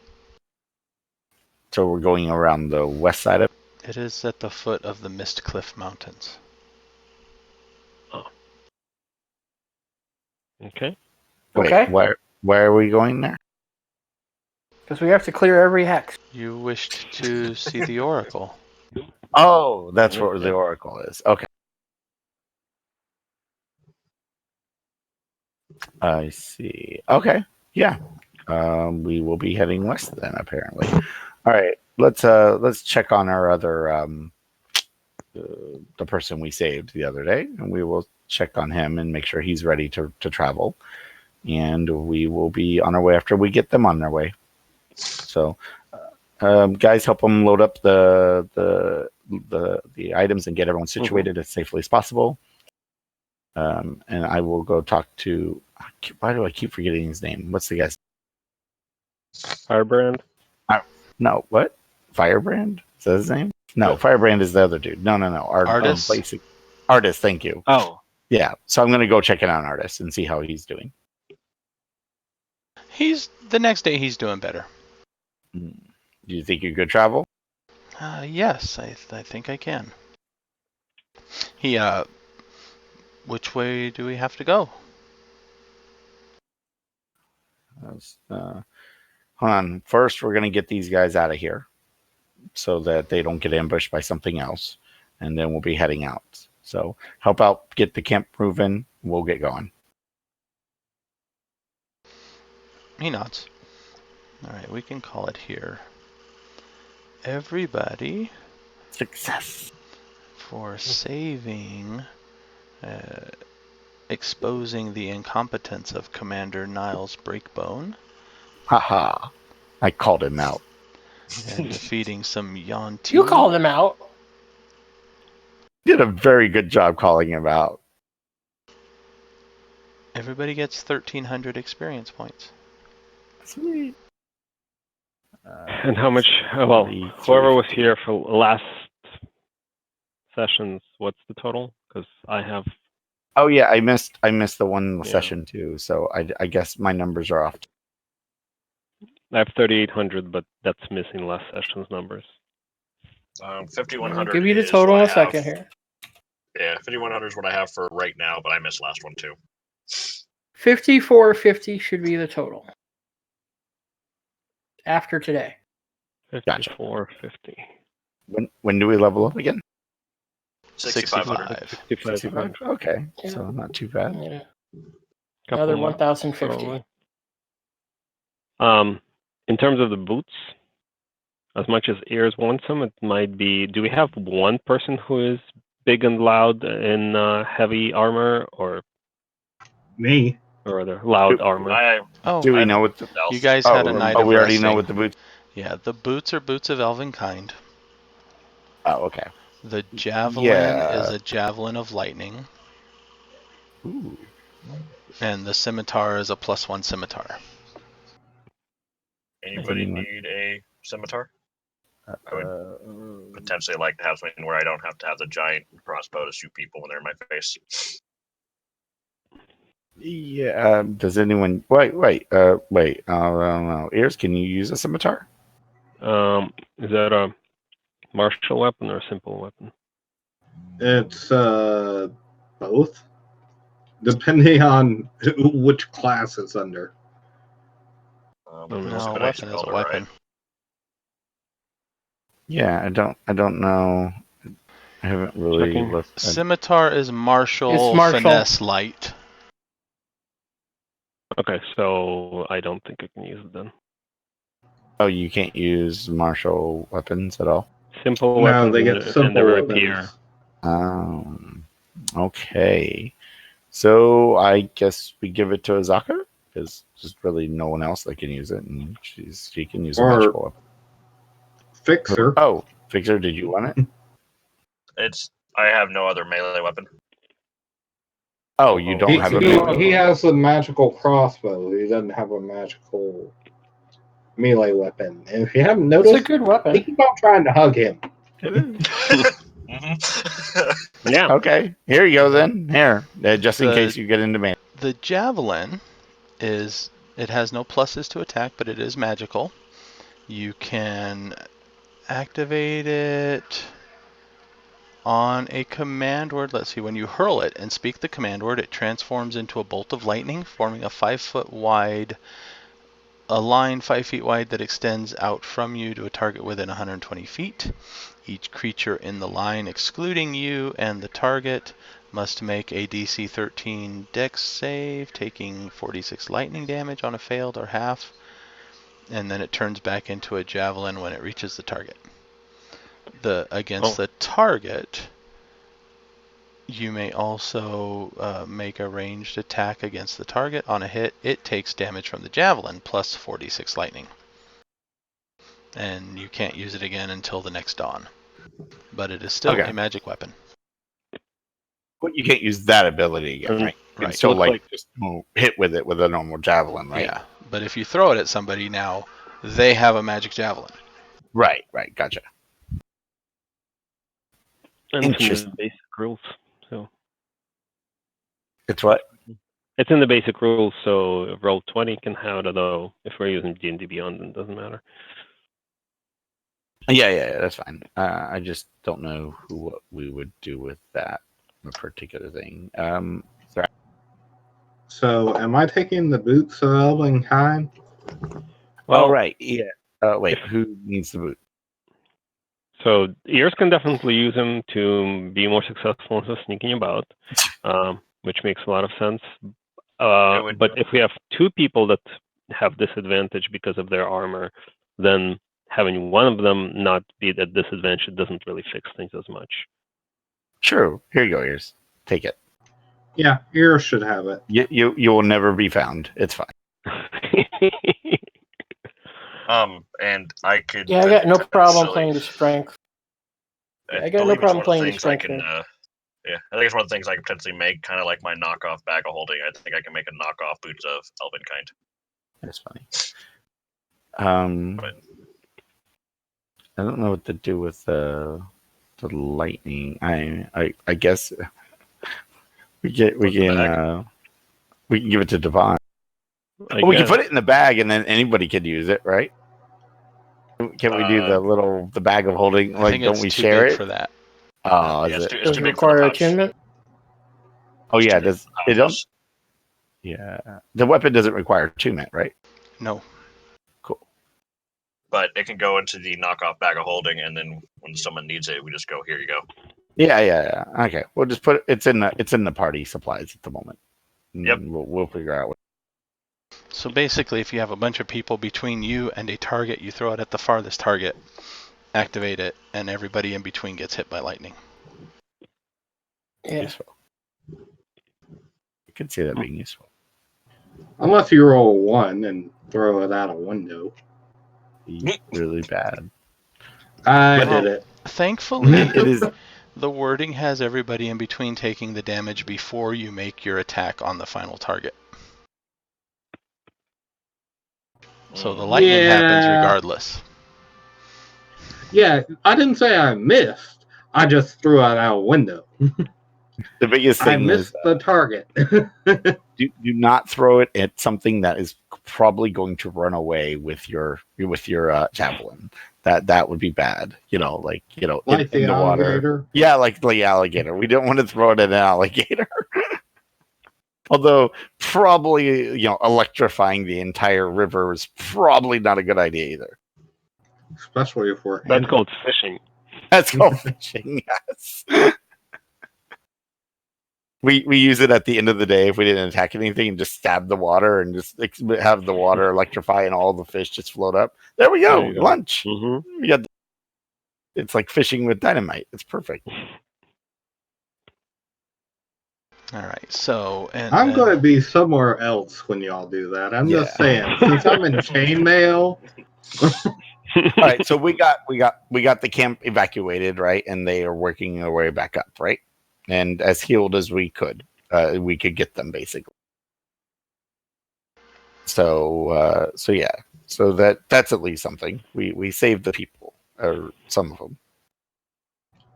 So we're going around the west side of. It is at the foot of the Mist Cliff Mountains. Okay. Wait, Okay. where are we going there? Because we have to clear every hex. You wished to see the Oracle. Oh, that's where the Oracle is. Okay. I see. Okay. Yeah. We will be heading west then, apparently. All right. Let's check on our other the person we saved the other day, and we will check on him and make sure he's ready to travel. And we will be on our way after we get them on their way. So, guys, help them load up the items and get everyone situated as safely as possible. And I will go talk to. Why do I keep forgetting his name? What's the guy's? Firebrand. No, what? Firebrand? Is that his name? No, Firebrand is the other dude. No. Artist? Artist, thank you. Oh, Yeah, so I'm going to go check in on Artist and see how he's doing. The next day he's doing better. Do you think you could travel? Yes, I think I can. Which way do we have to go? Hold on. First, we're going to get these guys out of here so that they don't get ambushed by something else. And then we'll be heading out. So help out, get the camp moving. We'll get going. He nods. All right, we can call it here. Everybody, Success. for saving, exposing the incompetence of Commander Niles Breakbone. Haha. I called him out. And defeating some Yonti. You called him out. Did a very good job calling him out. Everybody gets 1,300 experience points. Sweet. And how much? Well, whoever was here for last sessions, what's the total? Because I have. Oh yeah, I missed the one session too. So I guess my numbers are off. I have 3,800, but that's missing last session's numbers. 5,100. I'll give you the is total in what a I have. second here. Yeah, 5,100 is what I have for right now, but I missed last one too. 5450 should be the total. After today. 5450. When do we level up again? 6,500. 65. Okay, Yeah. so not too bad. Yeah. Couple Another more, 1050. probably. In terms of the boots, as much as Ears wants them, it might be. Do we have one person who is big and loud in heavy armor, or Me. rather loud armor? Do we know what the You guys had a night of we already resting. know what the boots. Yeah, the boots are boots of elven kind. Oh, okay. The javelin is a javelin of lightning. Ooh. And the scimitar is a +1 scimitar. Anybody need a scimitar? I would potentially like to have something where I don't have to have the giant crossbow to shoot people when they're in my face. Yeah. Does anyone wait? I don't know. Ears, can you use a scimitar? Is that a martial weapon or a simple weapon? It's both, depending on which class it's under. No, weapon is a weapon. Right? Yeah, I don't know. I haven't really Checking. looked. Scimitar is martial, It's martial. finesse light. Okay, so I don't think I can use it then. Oh, you can't use martial weapons at all? Simple No, weapons they and get simple they reappear. weapons. Okay. So I guess we give it to Azaka because there's really no one else that can use it, and she can use a Or- magical weapon. Fixer. Oh, Fixer, did you want it? I have no other melee weapon. Oh, you don't have a He has a magical crossbow. He doesn't have a magical melee weapon. And if you haven't It's noticed, a good they weapon. keep on trying to hug him. Yeah. Okay, here you go then. Here, just in case you get into man. The javelin is It has no pluses to attack, but it is magical. You can activate it on a command word. Let's see, when you hurl it and speak the command word, it transforms into a bolt of lightning, forming a 5-foot wide, a line 5 feet wide that extends out from you to a target within 120 feet. Each creature in the line, excluding you and the target, must make a DC 13 Dex save, taking 46 lightning damage on a failed or half, and then it turns back into a javelin when it reaches the target. Against the target, you may also make a ranged attack against the target. On a hit, it takes damage from the javelin plus 46 lightning. And you can't use it again until the next dawn. But it is still Okay. a magic weapon. But you can't use that ability again, right? You can Right. still Looks like- just hit with it with a normal javelin, right? Yeah. But if you throw it at somebody now, they have a magic javelin. Right, gotcha. And it's in Interesting. the basic rules. So It's what? it's in the basic rules. So roll 20 can have it, although if we're using D&D Beyond, it doesn't matter. Yeah, that's fine. I just don't know what we would do with that particular thing. So, am I taking the boots of Elvenkind? Well, right. Yeah. Wait, who needs the boot? So ears can definitely use them to be more successful in sneaking about, which makes a lot of sense. But if we have two people that have disadvantage because of their armor, then having one of them not be at disadvantage doesn't really fix things as much. Sure. Here you go, Ears. Take it. Yeah, Ears should have it. You will never be found. It's fine. And I could. Yeah, I got no problem silly. playing the strength. I got no believe it's problem one of the playing the things I strength can. here. Yeah, I think it's one of the things I could potentially make, kind of like my knockoff bag of holding. I think I can make a knockoff boots of Elvenkind. That's funny. I don't know what to do with the lightning. I guess we can give it to Devon. We can put it in the bag, and then anybody could use it, right? Can we do the bag of holding? I think don't it's we too share big it? for that. Oh, yeah, is it's it? too Does it big for the require pouch. attunement? Oh yeah, It's too does big. it don't? Yeah, the weapon doesn't require attunement, right? No. Cool. But it can go into the knockoff bag of holding, and then when someone needs it, we just go, here you go. Yeah. Okay, we'll just put it's in the party supplies at the moment. Yep. We'll figure out. So basically, if you have a bunch of people between you and a target, you throw it at the farthest target, activate it, and everybody in between gets hit by lightning. Yeah. Useful. I could see that being useful. Unless you roll a 1 and throw it out a window. Be really bad. I did it. Thankfully, It is. the wording has everybody in between taking the damage before you make your attack on the final target. So the lightning happens regardless. Yeah, I didn't say I missed. I just threw it out a window. The biggest thing I missed the target. do not throw it at something that is probably going to run away with your javelin. That would be bad. like in the the water. alligator. Yeah, like the alligator. We don't want to throw it at an alligator. Although probably electrifying the entire river is probably not a good idea either. Especially if we're That's called fishing. That's called fishing. Yes. We use it at the end of the day if we didn't attack anything and just stab the water and just have the water electrify and all the fish just float up. There we go. There you go. Lunch. Mm-hmm. We got. It's like fishing with dynamite. It's perfect. All right, so I'm going to be somewhere else when y'all do that. I'm just saying, since I'm in chainmail. All right, so we got the camp evacuated, right, and they are working their way back up, right, and as healed as we could get them basically. So yeah, so that's at least something. We saved the people or some of them.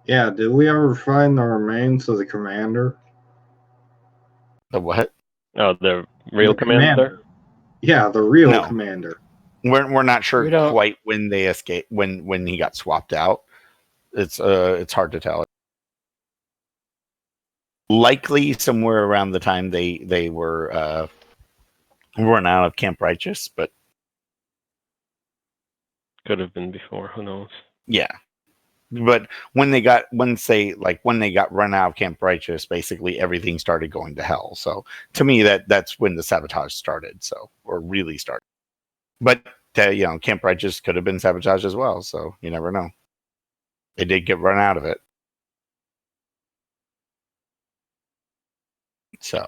Yeah, did we ever find the remains of the commander? The what? Oh, the real The commander? Yeah, the real No. commander. We're not sure We don't- quite when they escaped when he got swapped out. It's hard to tell. Likely somewhere around the time they were run out of Camp Righteous, but Could have been before. Who knows? yeah. But when they got run out of Camp Righteous, basically everything started going to hell. So to me, that's when the sabotage started. So or really started. But Camp Righteous could have been sabotage as well. So you never know. They did get run out of it. So,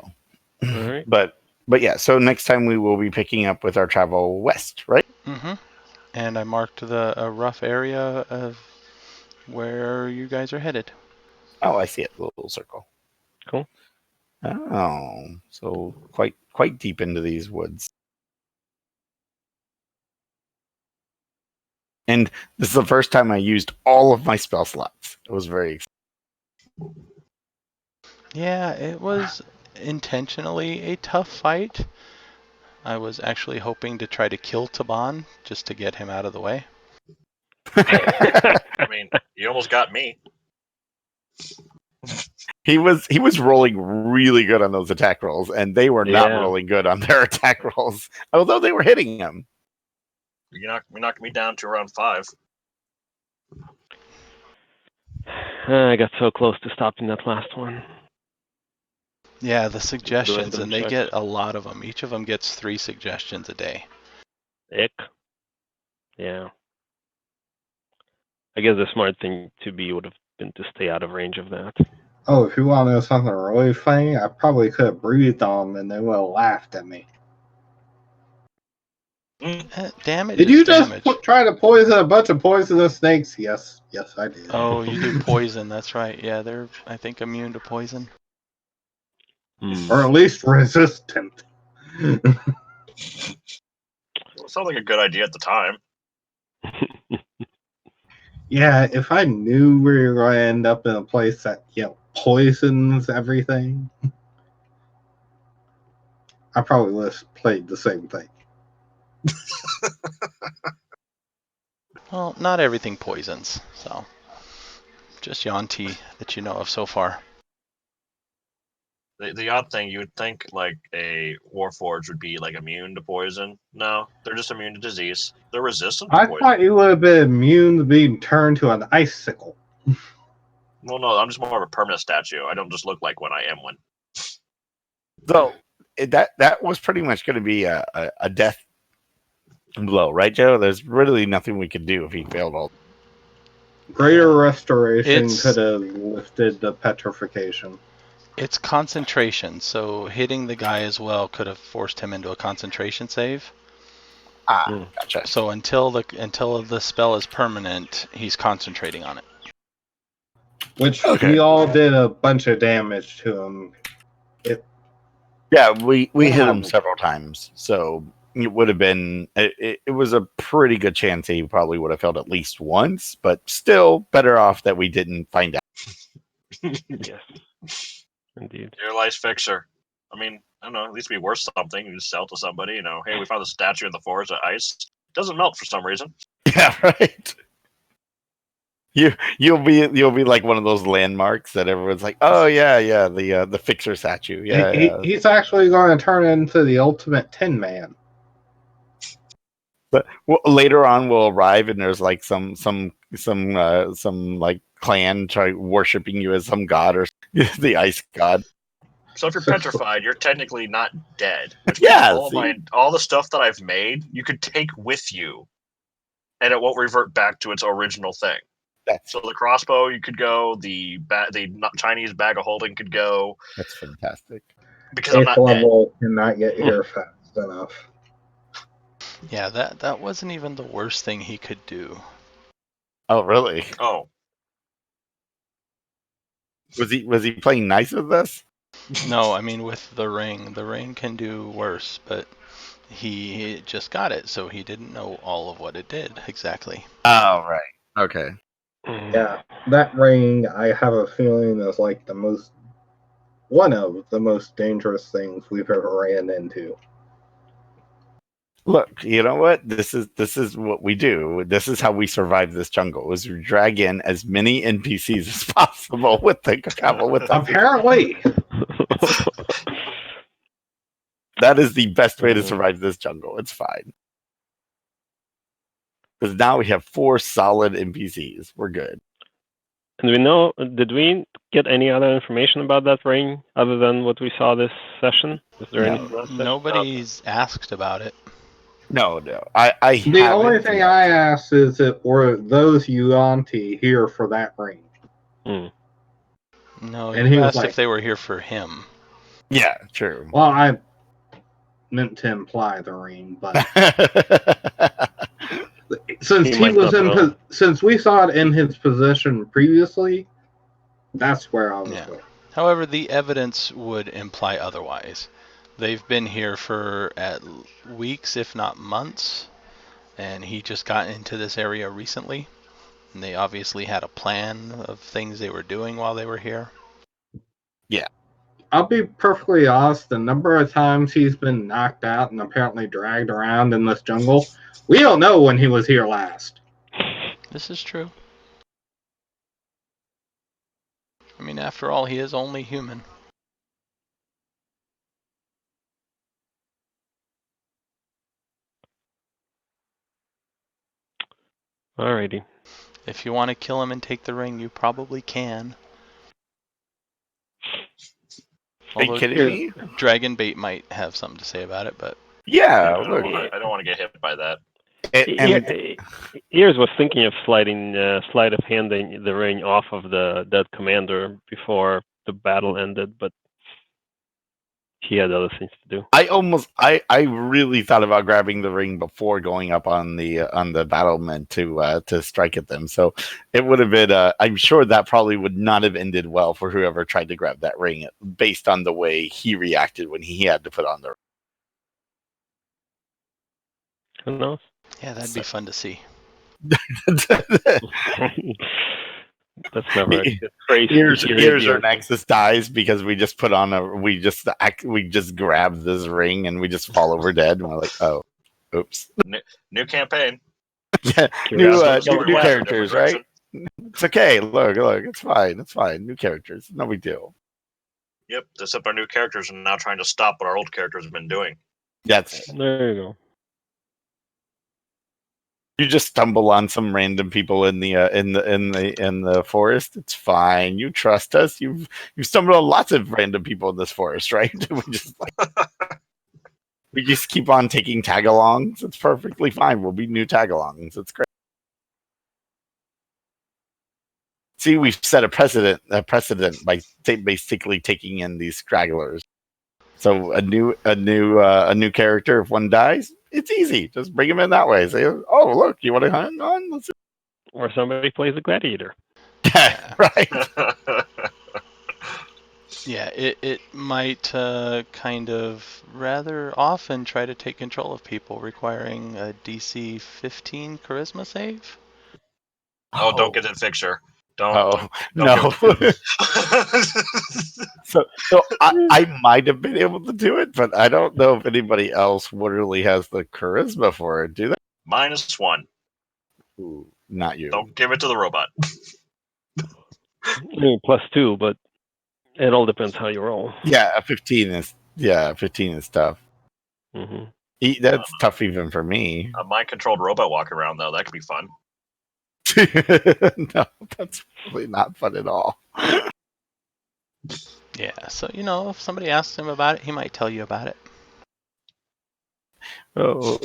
All right. but yeah. So next time we will be picking up with our travel west, right? Mm-hmm. And I marked a rough area of where you guys are headed. Oh, I see it. The little circle. Cool. Oh, so quite deep into these woods. And this is the first time I used all of my spell slots. It was very exciting. Yeah, it was intentionally a tough fight. I was actually hoping to try to kill Taban just to get him out of the way. I mean, you almost got me. He was rolling really good on those attack rolls, and they were not Yeah. rolling good on their attack rolls, although they were hitting him. You knocked me down to around 5. I got so close to stopping that last one. Yeah, the suggestions, Random and they checks. get a lot of them. Each of them gets 3 suggestions a day. Ick. Yeah. I guess the smart thing to be would have been to stay out of range of that. Oh, if you want to know something really funny, I probably could have breathed on them and they would have laughed at me. Damage Did is you just damage. try to poison a bunch of poisonous snakes? Yes, I did. Oh, you do poison. That's right. Yeah, they're, I think, immune to poison. Or at least resistant. Well, it sounded like a good idea at the time. Yeah, if I knew we were going to end up in a place that, poisons everything, I probably would have played the same thing. Well, not everything poisons, so just Yanti that you know of so far. The odd thing, you would think like a Warforged would be like immune to poison. No, they're just immune to disease. They're resistant to I poison. thought you would have been immune to being turned to an icicle. Well, no, I'm just more of a permanent statue. I don't just look like when I am one. So that was pretty much going to be a death blow, right, Joe? There's really nothing we could do if he failed all. Greater restoration It's- could have lifted the petrification. It's concentration, so hitting the guy as well could have forced him into a concentration save. Gotcha. So until the spell is permanent, he's concentrating on it. Which Okay. we all did a bunch of damage to him. Yeah, we hit him Wow. several times, so it would have been. It was a pretty good chance he probably would have failed at least once, but still better off that we didn't find out. Yes. Indeed. Your life's fixer. I mean, I don't know. At least be worth something. You just sell to somebody. Hey, we found the statue in the forest of ice. It doesn't melt for some reason. Yeah, right. You'll be like one of those landmarks that everyone's like, oh yeah, the fixer statue. Yeah, He's actually going to turn into the ultimate Tin Man. But later on, we'll arrive and there's like some like clan try worshiping you as some god or the ice god. So if you're petrified, you're technically not dead. Which Yeah, means all the stuff that I've made, you could take with you, and it won't revert back to its original thing. So the crossbow, you could go. The Chinese bag of holding could go. That's fantastic. Because I'm Eighth not dead. level cannot get here fast enough. Yeah, that wasn't even the worst thing he could do. Oh, really? Oh, Was he playing nice with us? No, I mean with the ring can do worse, but he just got it, so he didn't know all of what it did exactly. Oh, right. Okay. Yeah, that ring, I have a feeling, is like one of the most dangerous things we've ever ran into. Look, you know what? This is what we do. This is how we survive this jungle: is we drag in as many NPCs as possible with the travel with us. Apparently, That is the best way to survive this jungle. It's fine. Because now we have 4 solid NPCs. We're good. And did we get any other information about that ring other than what we saw this session? Is there No. anything else? Nobody's asked about it. No. I the only haven't thing yet. I asked is that were those Yuanti here for that ring? No, And you he was asked like- if they were here for him. Yeah, true. Well, I meant to imply the ring, but since He might not know. since we saw it in his position previously, that's where I was Yeah. going. However, the evidence would imply otherwise. They've been here for at weeks, if not months, and he just got into this area recently. And they obviously had a plan of things they were doing while they were here. I'll be perfectly honest, the number of times he's been knocked out and apparently dragged around in this jungle, we don't know when he was here last. This is true. I mean, after all, he is only human. Alrighty. If you want to kill him and take the ring, you probably can. Are you Although kidding me? Dragon Bait might have something to say about it, but Yeah, I look. don't want to get hit by that. Ears was thinking of sleight of handing the ring off of that commander before the battle ended, but he had other things to do. I really thought about grabbing the ring before going up on the battlement to strike at them. So it would have been. I'm sure that probably would not have ended well for whoever tried to grab that ring, based on the way he reacted when he had to put on the. Who knows? yeah, that'd be fun to see. That's never a good phrase. Here's our Nexus dies because we just put on we just grab this ring and we just fall over dead and we're like, oh, oops. New campaign. Yeah, new characters, right? It's okay. Look, it's fine. It's fine. New characters, no big deal. Yep, except our new characters are now trying to stop what our old characters have been doing. That's there you go. You just stumble on some random people in the forest. It's fine. You trust us. You've stumbled on lots of random people in this forest, right? We just keep on taking tag-alongs. It's perfectly fine. We'll be new tag-alongs. It's great. See, we've set a precedent by basically taking in these stragglers. So a new character, if one dies, it's easy. Just bring him in that way. Say, oh, look, you want to hunt on? Let's Or somebody plays a gladiator. right. Yeah, it might kind of rather often try to take control of people, requiring a DC 15 charisma save. Oh, don't get that fixture. Don't no. So I might have been able to do it, but I don't know if anybody else literally has the charisma for it. Do they? -1. Ooh, not you. Don't give it to the robot. +2, but it all depends how you roll. Yeah, a 15 is tough. Mm-hmm. That's tough even for me. A mind-controlled robot walking around, though, that could be fun. No, that's really not fun at all. Yeah, so if somebody asks him about it, he might tell you about it. Oh,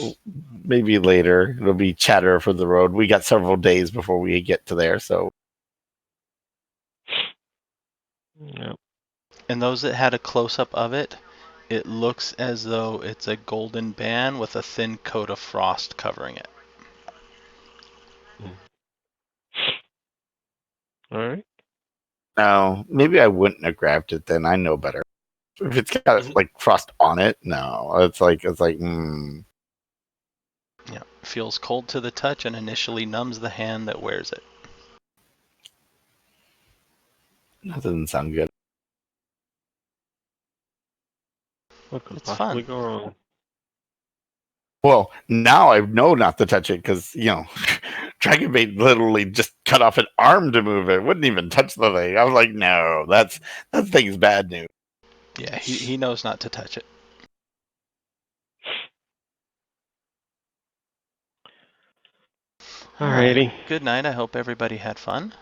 maybe later. It'll be chatter for the road. We got several days before we get to there, so. Yeah. And those that had a close-up of it, it looks as though it's a golden band with a thin coat of frost covering it. All right. No, maybe I wouldn't have grabbed it then. I know better. If it's got like frost on it, no. It's like Yeah, feels cold to the touch and initially numbs the hand that wears it. That doesn't sound good. What could It's possibly fun. go wrong? Well, now I know not to touch it because, Dragonbait literally just cut off an arm to move it. Wouldn't even touch the thing. I was like, no, that thing's bad news. Yeah, he knows not to touch it. Alrighty. Good night. I hope everybody had fun.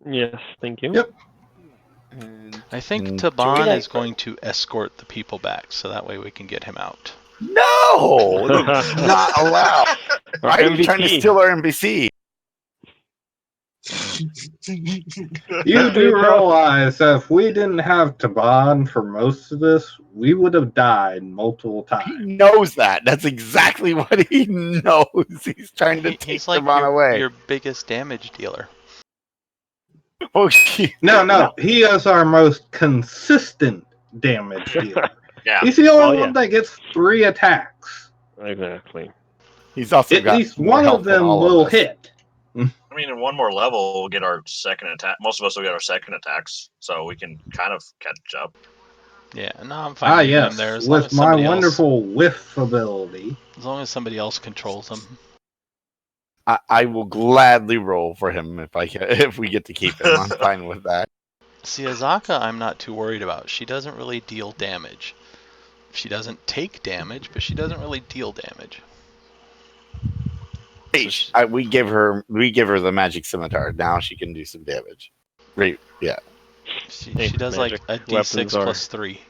Yes, thank you. Yep. I think Enjoy Taban that. is going to escort the people back, so that way we can get him out. No, not allowed. Our Why are you trying to MVP. steal our NBC? You do realize that if we didn't have Taban for most of this, we would have died multiple He times. knows that. That's exactly what he knows. He's trying to take He's like Taban away. your biggest damage dealer. Oh, No, he is our most consistent damage dealer. Yeah. He's the only Well, yeah. one that gets 3 attacks. Exactly. He's also At got least more one health of than them all of will us. hit. I mean, in one more level, we'll get our second attack. Most of us will get our second attacks, so we can kind of catch up. Yeah, no, I'm fine leaving him Yes, there as long with as my somebody wonderful whiff ability. as long as somebody else controls him. I will gladly roll for him if we get to keep him. I'm fine with that. See, Azaka, I'm not too worried about. She doesn't really deal damage. She doesn't take damage, but she doesn't really deal damage. Hey, we give her the magic scimitar. Now she can do some damage. Great, yeah. She Thanks, does like magic a weapons d6 are- plus 3.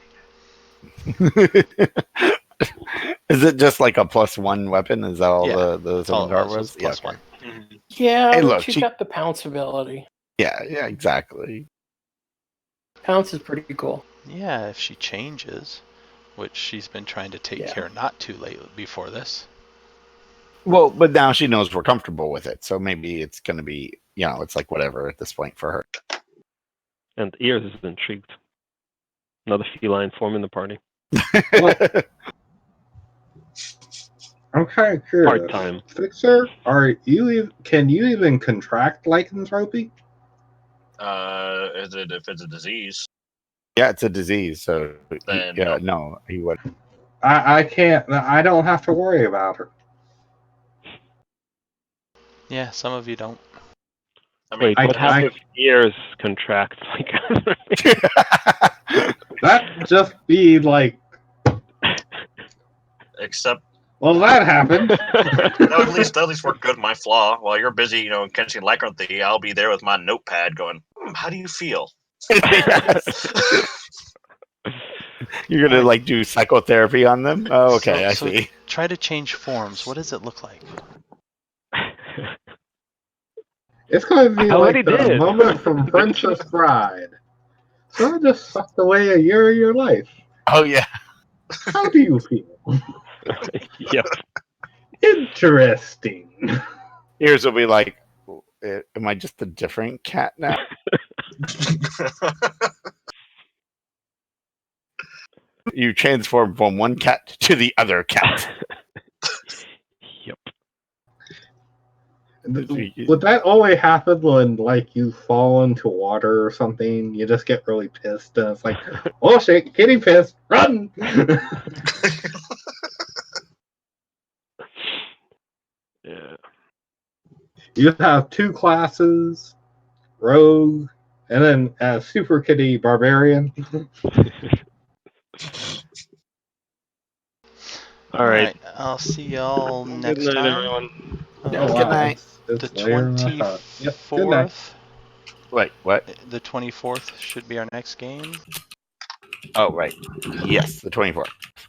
Is it just like a +1 weapon? Is that all Yeah, the That's all it scimitar was, was? plus okay. 1. Yeah, Hey, but look, she she- got the pounce ability. Yeah, exactly. Pounce is pretty cool. Yeah, if she changes, which she's been trying to take Yeah. care not to lately before this. Well, but now she knows we're comfortable with it, so maybe it's going to be, it's like whatever at this point for her. And Ears is intrigued. Another feline form in the party. I'm kind of curious. Part-time. Fixer, can you even contract lycanthropy? If it's a disease, Yeah, it's a disease, so Then no, he would. I can't. I don't have to worry about her. Yeah, some of you don't. I mean, Wait, what I- happens if Ears contracts? That'd just be like, except well, that happened. that would at least work good. My flaw. While you're busy, catching lycanthropy, I'll be there with my notepad going, how do you feel? You're going to do psychotherapy on them? Oh, okay, I So see. try to change forms. What does it look like? It's going to be I like already the did. moment from Princess Bride. So I just sucked away a year of your life. Oh, yeah. How do you feel? Yep. Interesting. Ears will be like, am I just a different cat now? You transform from one cat to the other cat. Yep. Would that only happen when, you fall into water or something? You just get really pissed, and it's like, oh shit, kitty pissed, run! Yeah. You have 2 classes, rogue, and then super kitty barbarian. All right. I'll see y'all next Good night, time. everyone. Yeah, good night. It's The later than I thought. Yep, good night. 24th. Wait, what? The 24th should be our next game. Oh, right. Yes, the 24th.